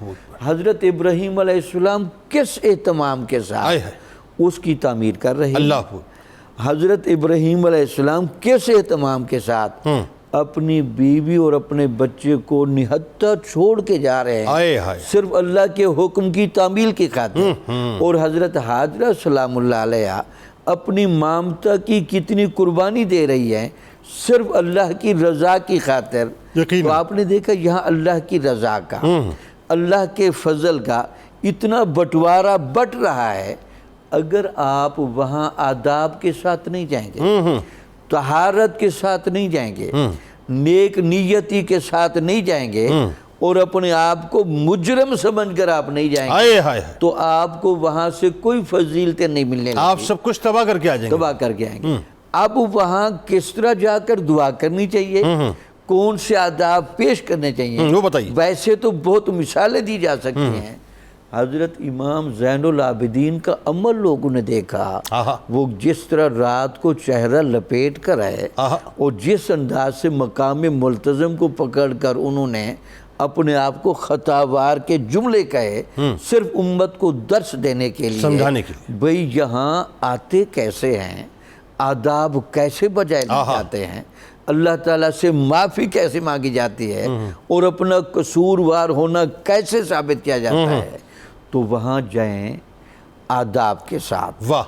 حضرت ابراہیم علیہ السلام کس اہتمام کے ساتھ اس کی تعمیر کر رہے ہیں، اللہ، حضرت ابراہیم علیہ السلام کس اہتمام کے ساتھ اپنی بیوی اور اپنے بچے کو نہتہ چھوڑ کے جا رہے ہیں صرف اللہ کے حکم کی تعمیل کی خاطر۔ اور حضرت حاجرہ سلام اللہ علیہ اپنی مامتا کی کتنی قربانی دے رہی ہیں صرف اللہ کی رضا کی خاطر۔ تو آپ نے دیکھا یہاں اللہ کی رضا کا، اللہ کے فضل کا اتنا بٹوارہ بٹ رہا ہے۔ اگر آپ وہاں آداب کے ساتھ نہیں جائیں گے، طہارت کے ساتھ نہیں جائیں گے، نیک نیتی کے ساتھ نہیں جائیں گے، اور اپنے آپ کو مجرم سمجھ کر آپ نہیں جائیں گے آئے ہائے تو آپ کو وہاں سے کوئی فضیلتیں نہیں ملنے لگیں، آپ سب کچھ تباہ کر کے آ جائیں گے. تباہ کر کے آئیں گے. اب وہاں کس طرح جا کر دعا کرنی چاہیے، کون سے آداب پیش کرنے چاہیے، وہ بتائیے. ویسے تو بہت مثالیں دی جا سکتی ہیں. حضرت امام زین العابدین کا عمل لوگوں نے دیکھا، وہ جس طرح رات کو چہرہ لپیٹ کر ہے اور جس انداز سے مقام ملتزم کو پکڑ کر انہوں نے اپنے آپ کو خطاوار کے جملے کہے، صرف امت کو درس دینے کے لیے، سمجھانے کے لیے. بھئی یہاں آتے کیسے ہیں، آداب کیسے بجائے لیے جاتے ہیں، اللہ تعالیٰ سے معافی کیسے مانگی جاتی ہے اور اپنا قصوروار ہونا کیسے ثابت کیا جاتا ہے، تو وہاں جائیں آداب کے ساتھ، واہ،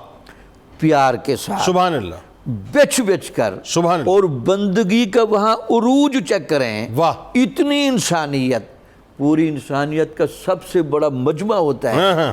پیار کے ساتھ، سبحان اللہ، بچ بچ کر، سبحان اللہ، اور بندگی کا وہاں عروج چیک کریں. واہ، اتنی انسانیت، پوری انسانیت کا سب سے بڑا مجمع ہوتا ہے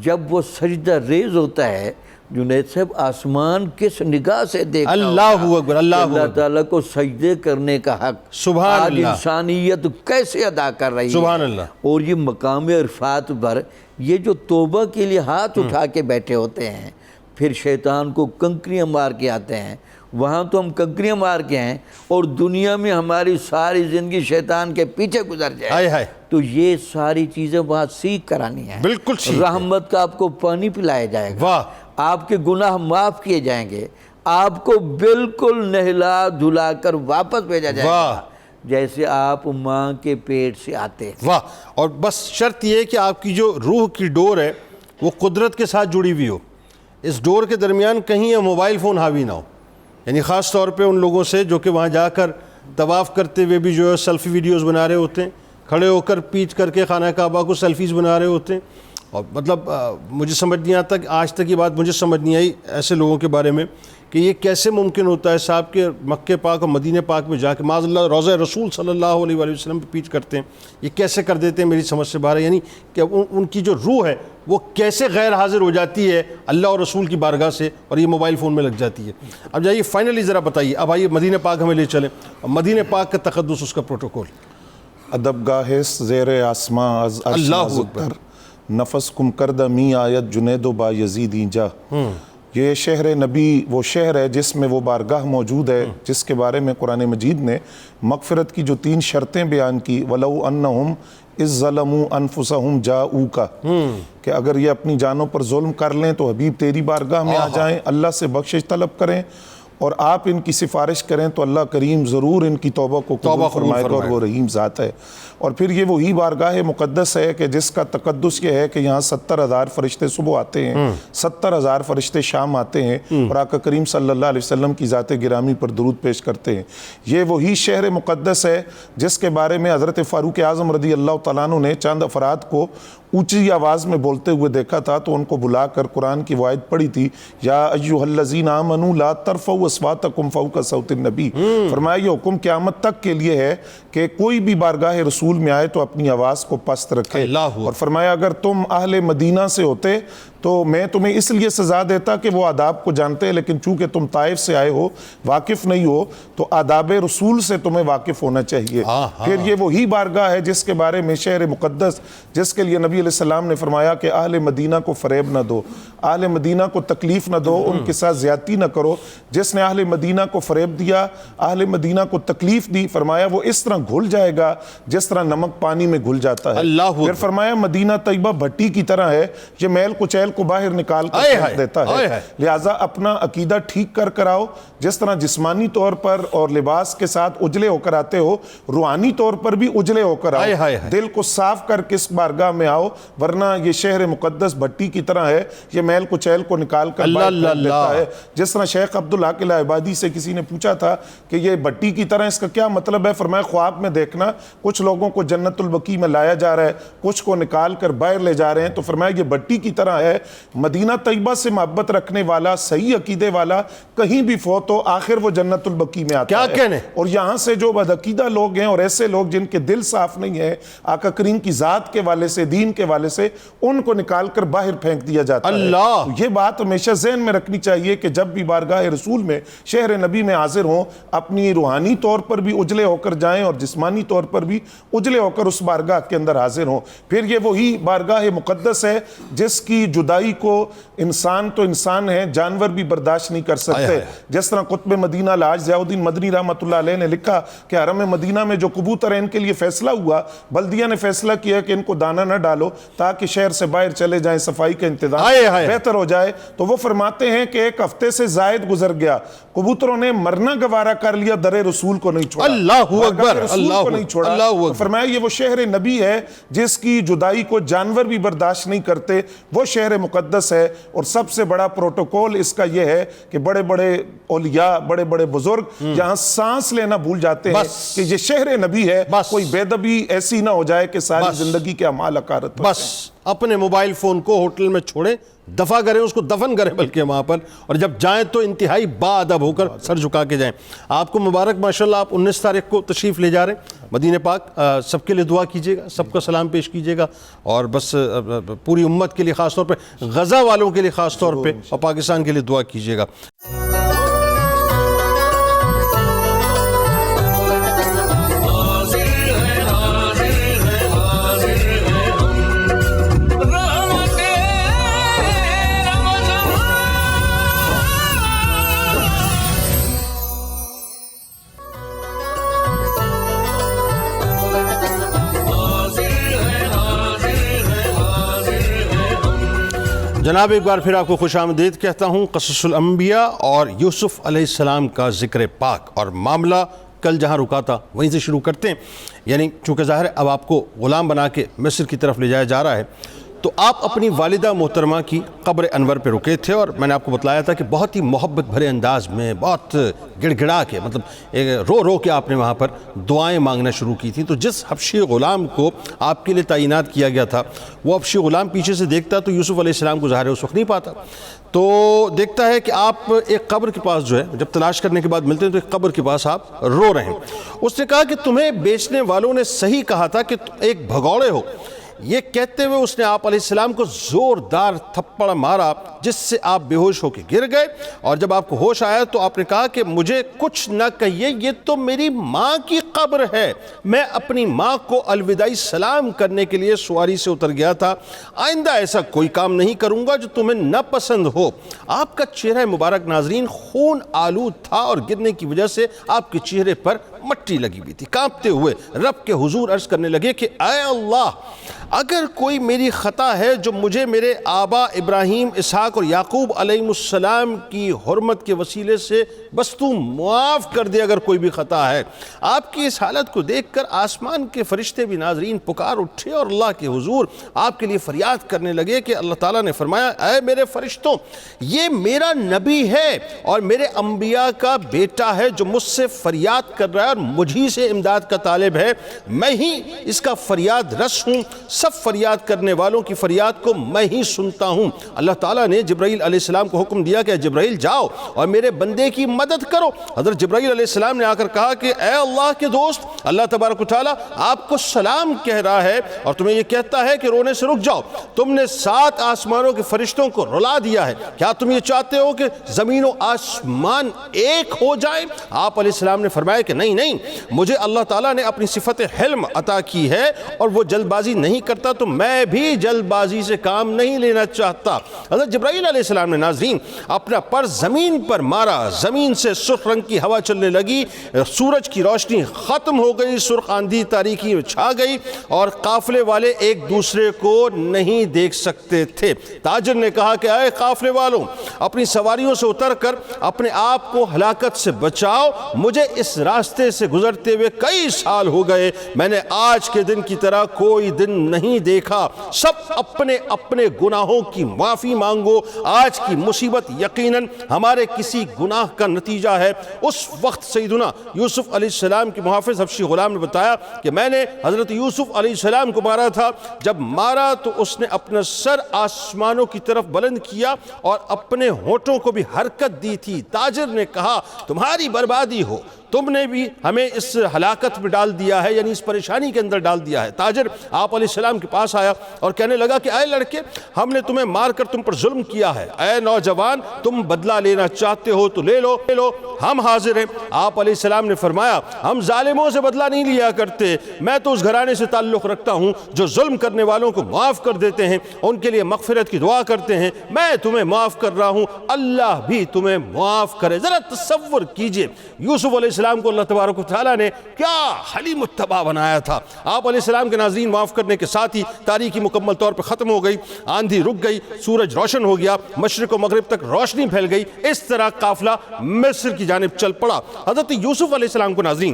جب وہ سجدہ ریز ہوتا ہے. جنید صاحب آسمان کس نگاہ سے دیکھتا اللہ اکبر، اللہ تعالیٰ کو سجدے کرنے کا حق سبحان آج اللہ، انسانیت کیسے ادا کر رہی ہے. سبحان اللہ. اور یہ مقام عرفات پر یہ جو توبہ کے لیے ہاتھ اٹھا کے بیٹھے ہوتے ہیں، پھر شیطان کو کنکریاں مار کے آتے ہیں. وہاں تو ہم کنکریاں مار کے ہیں اور دنیا میں ہماری ساری زندگی شیطان کے پیچھے گزر جائے. تو یہ ساری چیزیں وہاں سیکھ کرانی ہیں. بالکل رحمت کا آپ کو پانی پلایا جائے گا، واہ، آپ کے گناہ معاف کیے جائیں گے، آپ کو بالکل نہلا دھلا کر واپس بھیجا جائے گا جیسے آپ ماں کے پیٹ سے آتے ہیں. واہ. اور بس شرط یہ ہے کہ آپ کی جو روح کی ڈور ہے وہ قدرت کے ساتھ جڑی ہوئی ہو. اس ڈور کے درمیان کہیں یہ موبائل فون حاوی نہ ہو. یعنی خاص طور پہ ان لوگوں سے جو کہ وہاں جا کر طواف کرتے ہوئے بھی جو ہے سیلفی ویڈیوز بنا رہے ہوتے ہیں، کھڑے ہو کر پیٹ کر کے خانہ کعبہ کو سیلفیز بنا رہے ہوتے ہیں. اور مطلب مجھے سمجھ نہیں آتا کہ آج تک یہ بات مجھے سمجھ نہیں آئی ایسے لوگوں کے بارے میں کہ یہ کیسے ممکن ہوتا ہے صاحب کہ مکہ پاک اور مدینہ پاک میں جا کے معاذ اللہ روضہ رسول صلی اللہ علیہ وآلہ وسلم پہ پیچ کرتے ہیں. یہ کیسے کر دیتے ہیں، میری سمجھ سے باہر ہے. یعنی کہ ان کی جو روح ہے وہ کیسے غیر حاضر ہو جاتی ہے اللہ اور رسول کی بارگاہ سے، اور یہ موبائل فون میں لگ جاتی ہے. اب جائیے فائنلی ذرا بتائیے، اب آئیے مدینہ پاک ہمیں لے چلیں، اور مدینہ پاک کا تقدس، اس کا پروٹوکول. ادب گاہ زیر آسماں از اللہ اکبر، نفس کم کردہ می آیت جنید و با یزید جا. یہ شہر نبی وہ شہر ہے جس میں وہ بارگاہ موجود ہے جس کے بارے میں قرآن مجید نے مغفرت کی جو 3 شرطیں بیان کی، وَلَوْ أَنَّهُمْ اِذْ ظَلَمُوا أَنفُسَهُمْ جَاءُوكَ، کہ اگر یہ اپنی جانوں پر ظلم کر لیں تو حبیب تیری بارگاہ میں آ جائیں، اللہ سے بخشش طلب کریں اور آپ ان کی سفارش کریں تو اللہ کریم ضرور ان کی توبہ کو قبول فرمائے گا، اور وہ رحیم ذات ہے. اور پھر یہ وہی بارگاہ مقدس ہے کہ جس کا تقدس یہ ہے کہ یہاں 70,000 فرشتے صبح آتے ہیں، 70,000 فرشتے شام آتے ہیں اور آقا کریم صلی اللہ علیہ وسلم کی ذات گرامی پر درود پیش کرتے ہیں. یہ وہی شہر مقدس ہے جس کے بارے میں حضرت فاروق اعظم رضی اللہ تعالیٰ عنہ نے چند افراد کو اونچی آواز میں بولتے ہوئے دیکھا تھا تو ان کو بلا کر قرآن کی وہ آیت پڑھی تھی، یا ایھا الذین آمنوا لا ترفعوا اصواتکم فوق صوت النبی. فرمایا یہ حکم قیامت تک کے لیے ہے کہ کوئی بھی بارگاہ رسول میں آئے تو اپنی آواز کو پست رکھے. اور فرمایا اگر تم اہل مدینہ سے ہوتے تو میں تمہیں اس لیے سزا دیتا کہ وہ آداب کو جانتے ہیں، لیکن چونکہ تم طائف سے آئے ہو، واقف نہیں ہو، تو آداب رسول سے تمہیں واقف ہونا چاہیے. پھر یہ وہی بارگاہ ہے جس کے بارے میں شہر مقدس جس کے لیے نبی علیہ السلام نے فرمایا کہ اہل مدینہ کو فریب نہ دو، اہل مدینہ کو تکلیف نہ دو، ان کے ساتھ زیادتی نہ کرو. جس نے اہل مدینہ کو فریب دیا، اہل مدینہ کو تکلیف دی، فرمایا وہ اس طرح گھل جائے گا جس طرح نمک پانی میں گھل جاتا ہے. پھر فرمایا مدینہ طیبہ بھٹی کی طرح ہے، یہ میل کچیل کو باہر نکال کر پھینک دیتا ہے. لہٰذا اپنا عقیدہ ٹھیک کر آؤ. جس طرح جسمانی طور پر اور لباس کے ساتھ اجلے ہو کر آتے ہو، روحانی طور پر بھی اجلے ہو کر آؤ. دل کو صاف کر کے اس بارگاہ میں آؤ، ورنہ یہ شہر مقدس بھٹی کی طرح ہے، یہ میل کچیل کو نکال کر باہر پھینک دیتا ہے. جس طرح شیخ عبدالحق العبادی سے کسی نے پوچھا تھا کہ یہ بھٹی کی طرح اس کا کیا مطلب ہے؟ فرمایا خواب میں دیکھنا کچھ لوگوں کو جنت البقیع میں لایا جا رہا ہے، کچھ کو نکال کر باہر لے جا رہے ہیں، تو فرمایا یہ بھٹی کی طرح ہے مدینہ طیبہ سے محبت رکھنے والا, صحیح عقیدے والا کہیں بھی فوت ہو آخر وہ جنت البقیع میں آتا ہے. کیا کہنے. اور یہاں سے جو بدعقیدہ لوگ ہیں اور ایسے لوگ جن کے دل صاف نہیں ہے آقا کریم کی ذات کے والے سے, دین کے والے سے, ان کو نکال کر باہر پھینک دیا جاتا ہے. اللہ, یہ بات ہمیشہ ذہن میں رکھنی چاہیے کہ جب بھی بارگاہ رسول میں, شہر نبی میں حاضر ہوں, اپنی روحانی طور پر بھی اجلے ہو کر جائیں اور جسمانی طور پر بھی اجلے ہو کر اس بارگاہ کے اندر حاضر ہوں. پھر یہ وہی بارگاہ مقدس ہے جس کی جدائی کو انسان تو انسان ہے, جانور بھی برداشت نہیں کر سکتے. جس طرح قطب مدینہ الحاج ضیاء الدین مدنی رحمۃ اللہ علیہ نے لکھا کہ حرم مدینہ میں جو کبوتر ہیں ان کے لیے فیصلہ ہوا, بلدیہ نے فیصلہ کیا کہ ان کو دانہ نہ ڈالو تاکہ شہر سے باہر چلے جائیں, صفائی کا انتظام بہتر ہو جائے. تو وہ فرماتے ہیں کہ ایک ہفتے سے زائد گزر گیا, کبوتروں نے مرنا گوارا کر لیا, در رسول کو نہیں چھوڑا. اللہ اکبر, اللہ. فرمایا یہ وہ شہر نبی ہے جس کی جدائی کو جانور بھی برداشت نہیں کرتے, وہ شہر مقدس ہے. اور سب سے بڑا پروٹوکول اس کا یہ ہے کہ بڑے بڑے اولیاء, بڑے بڑے بزرگ یہاں سانس لینا بھول جاتے ہیں کہ یہ شہر نبی ہے. کوئی بے ادبی ایسی نہ ہو جائے کہ ساری زندگی کے اعمال اکارت. بس اپنے موبائل فون کو ہوٹل میں چھوڑیں, دفع کریں, اس کو دفن کریں بلکہ وہاں پر, اور جب جائیں تو انتہائی با ادب ہو کر سر جھکا کے جائیں. آپ کو مبارک, ماشاءاللہ آپ 19 تاریخ کو تشریف لے جا رہے ہیں مدینہ پاک. سب کے لیے دعا کیجیے گا, سب کا سلام پیش کیجیے گا, اور بس پوری امت کے لیے خاص طور پہ, غزہ والوں کے لیے خاص طور پہ, اور پاکستان کے لیے دعا کیجیے گا. جناب ایک بار پھر آپ کو خوش آمدید کہتا ہوں. قصص الانبیاء اور یوسف علیہ السلام کا ذکر پاک, اور معاملہ کل جہاں رکا تھا وہیں سے شروع کرتے ہیں. یعنی چونکہ ظاہر ہے اب آپ کو غلام بنا کے مصر کی طرف لے جایا جا رہا ہے, تو آپ اپنی والدہ محترمہ کی قبر انور پہ رکے تھے, اور میں نے آپ کو بتلایا تھا کہ بہت ہی محبت بھرے انداز میں, بہت گڑ گڑا کے, مطلب رو رو کے آپ نے وہاں پر دعائیں مانگنا شروع کی تھی. تو جس حبشی غلام کو آپ کے لیے تعینات کیا گیا تھا, وہ حبشی غلام پیچھے سے دیکھتا تو یوسف علیہ السلام کو ظاہر ہے اس وقت نہیں پاتا, تو دیکھتا ہے کہ آپ ایک قبر کے پاس جو ہے, جب تلاش کرنے کے بعد ملتے ہیں تو ایک قبر کے پاس آپ رو رہے ہیں. اس نے کہا کہ تمہیں بیچنے والوں نے صحیح کہا تھا کہ تم ایک بھگوڑے ہو. یہ کہتے ہوئے اس نے آپ علیہ السلام کو زوردار تھپڑ مارا جس سے آپ بے ہوش ہو کے گر گئے, اور جب آپ کو ہوش آیا تو آپ نے کہا کہ مجھے کچھ نہ کہیے, یہ تو میری ماں کی قبر ہے, میں اپنی ماں کو الوداعی سلام کرنے کے لیے سواری سے اتر گیا تھا, آئندہ ایسا کوئی کام نہیں کروں گا جو تمہیں نہ پسند ہو. آپ کا چہرہ مبارک ناظرین خون آلود تھا, اور گرنے کی وجہ سے آپ کے چہرے پر مٹی لگی ہوئی تھی. کانپتے ہوئے رب کے حضور عرض کرنے لگے کہ اے اللہ, اگر کوئی میری خطا ہے جو مجھے میرے آبا ابراہیم, اسحاق اور یعقوب علیہ السلام کی حرمت کے وسیلے سے بس تو معاف کر دے, اگر کوئی بھی خطا ہے. آپ کی اس حالت کو دیکھ کر آسمان کے فرشتے بھی ناظرین پکار اٹھے اور اللہ کے حضور آپ کے لیے فریاد کرنے لگے کہ اللہ تعالیٰ نے فرمایا اے میرے فرشتوں, یہ میرا نبی ہے اور میرے انبیاء کا بیٹا ہے جو مجھ سے فریاد کر رہا ہے اور مجھی سے امداد کا طالب ہے, میں ہی اس کا فریاد رس ہوں, سب فریاد کرنے والوں کی فریاد کو میں ہی سنتا ہوں. اللہ تعالیٰ نے جبرائیل علیہ السلام کو حکم دیا کہ جبرائیل جاؤ اور میرے بندے کی مدد کرو. حضرت جبرائیل علیہ السلام نے آ کر کہا کہ اے اللہ کے دوست, اللہ تبارک و تعالیٰ آپ کو سلام کہہ رہا ہے اور تمہیں یہ کہتا ہے کہ رونے سے رک جاؤ. تم نے 7 آسمانوں کے فرشتوں کو رلا دیا ہے, کیا تم یہ چاہتے ہو کہ زمین و آسمان ایک ہو جائیں؟ آپ علیہ السلام نے فرمایا کہ نہیں نہیں, مجھے اللہ تعالیٰ نے اپنی صفت حلم عطا کی ہے اور وہ جلد بازی نہیں کرتا, تو میں بھی جلد بازی سے کام نہیں لینا چاہتا. حضرت جبرائیل علیہ السلام نے ناظرین اپنا پر زمین پر مارا, زمین سے سرخ رنگ کی ہوا چلنے لگی, سورج کی روشنی ختم ہو گئی, سرخ آندھی تاریکی چھا گئی اور قافلے والے ایک دوسرے کو نہیں دیکھ سکتے تھے. تاجر نے کہا کہ اے قافلے والوں, اپنی سواریوں سے اتر کر اپنے آپ کو ہلاکت سے بچاؤ, مجھے اس راستے سے گزرتے ہوئے کئی سال ہو گئے, میں نے آج کے دن کی طرح کوئی دن نہیں دیکھا. سب اپنے اپنے گناہوں کی معافی مانگو, آج کی مصیبت یقیناً ہمارے کسی گناہ کا نتیجہ ہے۔ اس وقت سیدنا یوسف علیہ السلام کے محافظ حبشی غلام نے بتایا کہ میں نے حضرت یوسف علیہ السلام کو مارا تھا، جب مارا تو اس نے اپنا سر آسمانوں کی طرف بلند کیا اور اپنے ہونٹوں کو بھی حرکت دی تھی۔ تاجر نے کہا تمہاری بربادی ہو، تم نے بھی ہمیں اس ہلاکت میں ڈال دیا ہے، یعنی اس پریشانی کے اندر ڈال دیا ہے۔ تاجر آپ علیہ السلام کے پاس آیا اور کہنے لگا کہ اے لڑکے، ہم نے تمہیں مار کر تم پر ظلم کیا ہے، اے نوجوان تم بدلہ لینا چاہتے ہو تو لے لو، ہم حاضر ہیں۔ آپ علیہ السلام نے فرمایا ہم ظالموں سے بدلہ نہیں لیا کرتے، میں تو اس گھرانے سے تعلق رکھتا ہوں جو ظلم کرنے والوں کو معاف کر دیتے ہیں، ان کے لیے مغفرت کی دعا کرتے ہیں، میں تمہیں معاف کر رہا ہوں، اللہ بھی تمہیں معاف کرے۔ ذرا تصور کیجئے یوسف علیہ السلام کو اللہ تبارک و تعالیٰ نے کیا حلیم الطبع بنایا تھا۔ آپ علیہ السلام کے ناظرین معاف کرنے کے ساتھ ہی تاریکی مکمل طور پر ختم ہو گئی، آندھی رک گئی، سورج روشن ہو گیا، مشرق و مغرب تک روشنی پھیل گئی۔ اس طرح قافلہ مصر کی جانب چل پڑا۔ حضرت یوسف علیہ السلام کو ناظرین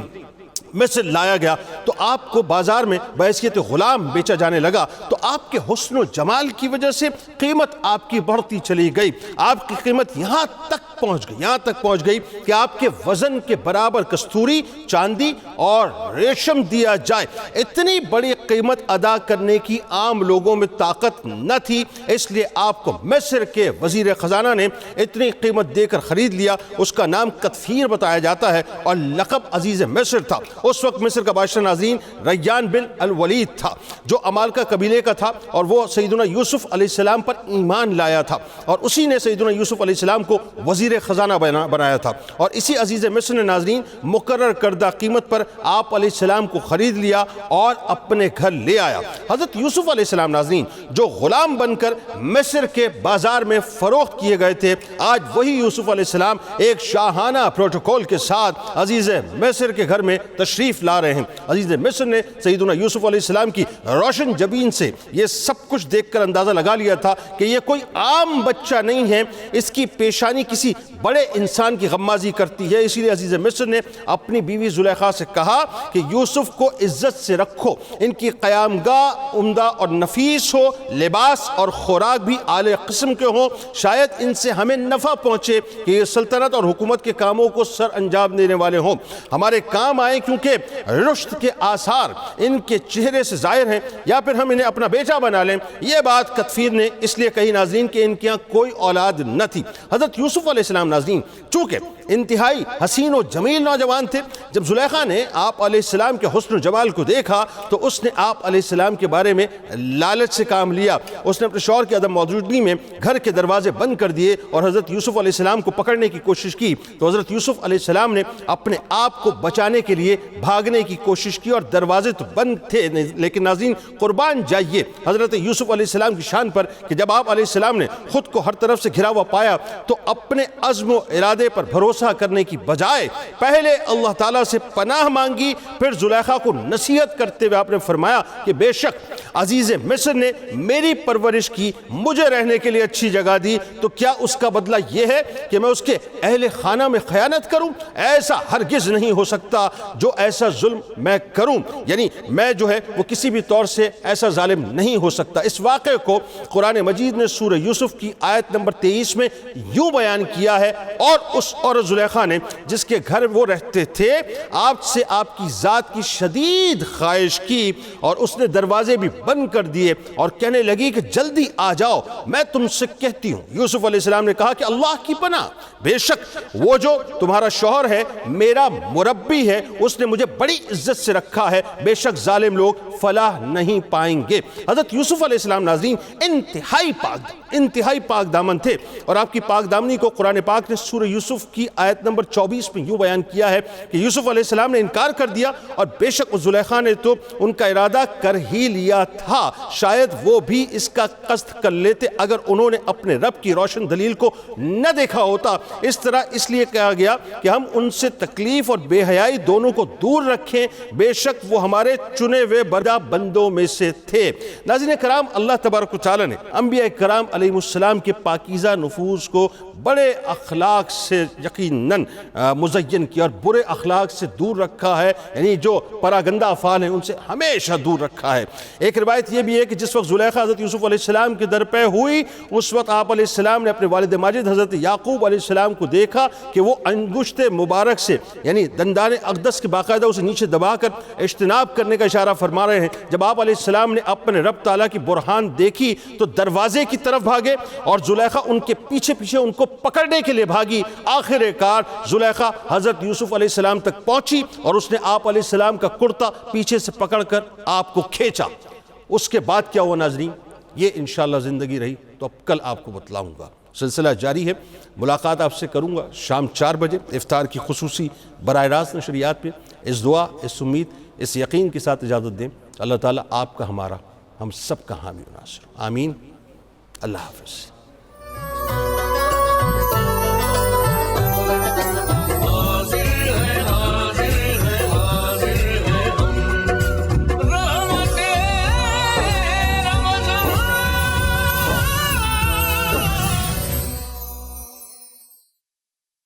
مصر لایا گیا تو آپ کو بازار میں بحیثیت غلام بیچا جانے لگا، تو آپ کے حسن و جمال کی وجہ سے قیمت آپ کی بڑھتی چلی گئی، آپ کی قیمت یہاں تک پہنچ گئی کہ آپ کے وزن کے برابر کستوری، چاندی اور ریشم دیا جائے۔ اتنی بڑی قیمت ادا کرنے کی عام لوگوں میں طاقت نہ تھی، اس لیے آپ کو مصر کے وزیر خزانہ نے اتنی قیمت دے کر خرید لیا۔ اس کا نام قطفیر بتایا جاتا ہے اور لقب عزیز مصر تھا۔ اس وقت مصر کا بادشاہ ناظرین ریان بن الولید تھا، جو امالکہ قبیلے کا تھا، اور وہ سیدنا یوسف علیہ السلام پر ایمان لایا تھا، اور اسی نے سیدنا یوسف علیہ السلام کو وزیر خزانہ بنایا تھا، اور اسی عزیز مصر نے ناظرین مقرر کردہ قیمت پر آپ علیہ السلام کو خرید لیا اور اپنے گھر لے آیا۔ حضرت یوسف علیہ السلام ناظرین جو غلام بن کر مصر کے بازار میں فروخت کیے گئے تھے، آج وہی یوسف علیہ السلام ایک شاہانہ پروٹوکول کے ساتھ عزیز مصر کے گھر میں تشریف لا رہے ہیں۔ عزیز مصر نے سیدنا یوسف علیہ السلام کی روشن جبین سے یہ سب کچھ دیکھ کر اندازہ لگا لیا تھا کہ یہ کوئی عام بچہ نہیں ہے، اس کی پیشانی کسی بڑے انسان کی غمازی کرتی ہے۔ اسی لیے عزیز مصر نے اپنی بیوی زلیخا سے کہا کہ یوسف کو عزت سے رکھو، ان کی قیامگاہ عمدہ اور نفیس ہو، لباس اور خوراک بھی اعلی قسم کے ہوں، شاید ان سے ہمیں نفع پہنچے کہ یہ سلطنت اور حکومت کے کاموں کو سر انجام دینے والے ہوں، ہمارے کام آئے کیونکہ رشد کے آثار ان کے چہرے سے ظاہر ہیں، یا پھر ہم انہیں اپنا بیٹا بنا لیں۔ یہ بات قطفیر نے اس لیے کہی ناظرین کہ ان کے یہاں کوئی اولاد نہ تھی۔ حضرت یوسف علیہ السلام ناظرین چونکہ انتہائی حسین و جمیل نوجوان تھے، جب زلیخا نے آپ علیہ السلام کے حسن و جمال کو دیکھا تو اس نے آپ علیہ السلام کے بارے میں لالچ سے کام لیا۔ اس نے اپنے شوہر کی عدم موجودگی میں گھر کے دروازے بند کر دیے اور حضرت یوسف علیہ السلام کو پکڑنے کی کوشش کی، تو حضرت یوسف علیہ السلام نے اپنے آپ کو بچانے کے لیے بھاگنے کی کوشش کی، اور دروازے تو بند تھے، لیکن ناظرین قربان جائیے حضرت یوسف علیہ السلام کی شان پر کہ جب آپ علیہ السلام نے خود کو ہر طرف سے گھرا ہوا پایا تو اپنے عزم و ارادے پر بھروسہ کرنے کی بجائے پہلے اللہ تعالیٰ سے پناہ مانگی، پھر زلیخا کو نصیحت کرتے ہوئے آپ نے فرمایا کہ بے شک عزیز مصر نے میری پرورش کی، مجھے رہنے کے لیے اچھی جگہ دی، تو کیا اس کا بدلہ یہ ہے کہ میں اس کے اہل خانہ میں خیانت کروں؟ ایسا ہرگز نہیں ہو سکتا، جو ایسا ظلم میں کروں، یعنی میں جو ہے وہ کسی بھی طور سے ایسا ظالم نہیں ہو سکتا۔ اس واقعے کو قرآن مجید نے سورہ یوسف کی آیت نمبر 23 میں یوں بیان کیا ہے، اور اس عورت زلیخا نے جس کے گھر وہ رہتے تھے آپ سے آپ کی ذات کی شدید خواہش کی، اور اس نے دروازے بھی بند کر دیے اور کہنے لگی کہ جلدی آ جاؤ، میں تم سے کہتی ہوں۔ یوسف علیہ السلام نے کہا کہ اللہ کی پناہ، بے شک وہ جو تمہارا شوہر ہے میرا مربی ہے، اس نے مجھے بڑی عزت سے رکھا ہے، بے شک ظالم لوگ فلاح نہیں پائیں گے۔ حضرت یوسف علیہ السلام ناظرین انتہائی پاک دامن تھے، اور آپ کی پاک دامنی کو قرآن پاک نے سورہ یوسف کی آیت نمبر 24 میں یوں بیان کیا ہے کہ یوسف علیہ السلام نے انکار کر دیا، اور بے شک زلیخا نے تو ان کا ارادہ کر ہی لیا تھا، شاید وہ بھی اس کا قصد کر لیتے اگر انہوں نے اپنے رب کی روشن دلیل کو نہ دیکھا ہوتا۔ اس طرح اس لیے کہا گیا کہ ہم ان سے تکلیف اور بے حیائی دونوں کو دور رکھیں، بے شک وہ ہمارے چنے ہوئے بندوں میں سے تھے۔ ناظرین کرام، اللہ تبارک و تعالی نے انبیاء کرام علیہ السلام کے پاکیزہ نفوس کو بڑے اخلاق سے یقیناً مزین کیا اور برے اخلاق سے دور رکھا ہے، یعنی جو پراگندہ افعال ہیں ان سے ہمیشہ دور رکھا ہے۔ ایک روایت یہ بھی ہے کہ جس وقت زلیخا حضرت یوسف علیہ السلام کے در پہ ہوئی، اس وقت آپ علیہ السلام نے اپنے والد ماجد حضرت یعقوب علیہ السلام کو دیکھا کہ وہ انگشت مبارک سے یعنی دندان اقدس کے باقاعدہ اسے نیچے دبا کر اجتناب کرنے کا اشارہ فرما رہے ہیں۔ جب آپ علیہ السلام نے اپنے رب تعالیٰ کی برہان دیکھی تو دروازے کی طرف بھاگے اور زلیخا ان کے پیچھے پیچھے ان کو پکڑنے کے لیے بھاگی۔ آخر کار زلیخا حضرت یوسف علیہ السلام تک پہنچی اور اس نے آپ علیہ السلام کا کرتا پیچھے سے پکڑ کر آپ کو کھینچا۔ اس کے بعد کیا ہوا ناظرین، یہ انشاءاللہ زندگی رہی تو اب کل آپ کو بتلاؤں گا۔ سلسلہ جاری ہے، ملاقات آپ سے کروں گا شام 4 بجے افطار کی خصوصی براہ راست نشریات پہ۔ اس دعا، اس امید، اس یقین کے ساتھ اجازت دیں، اللہ تعالیٰ آپ کا، ہمارا، ہم سب کا حامی و ناصر، آمین۔ اللہ حافظ۔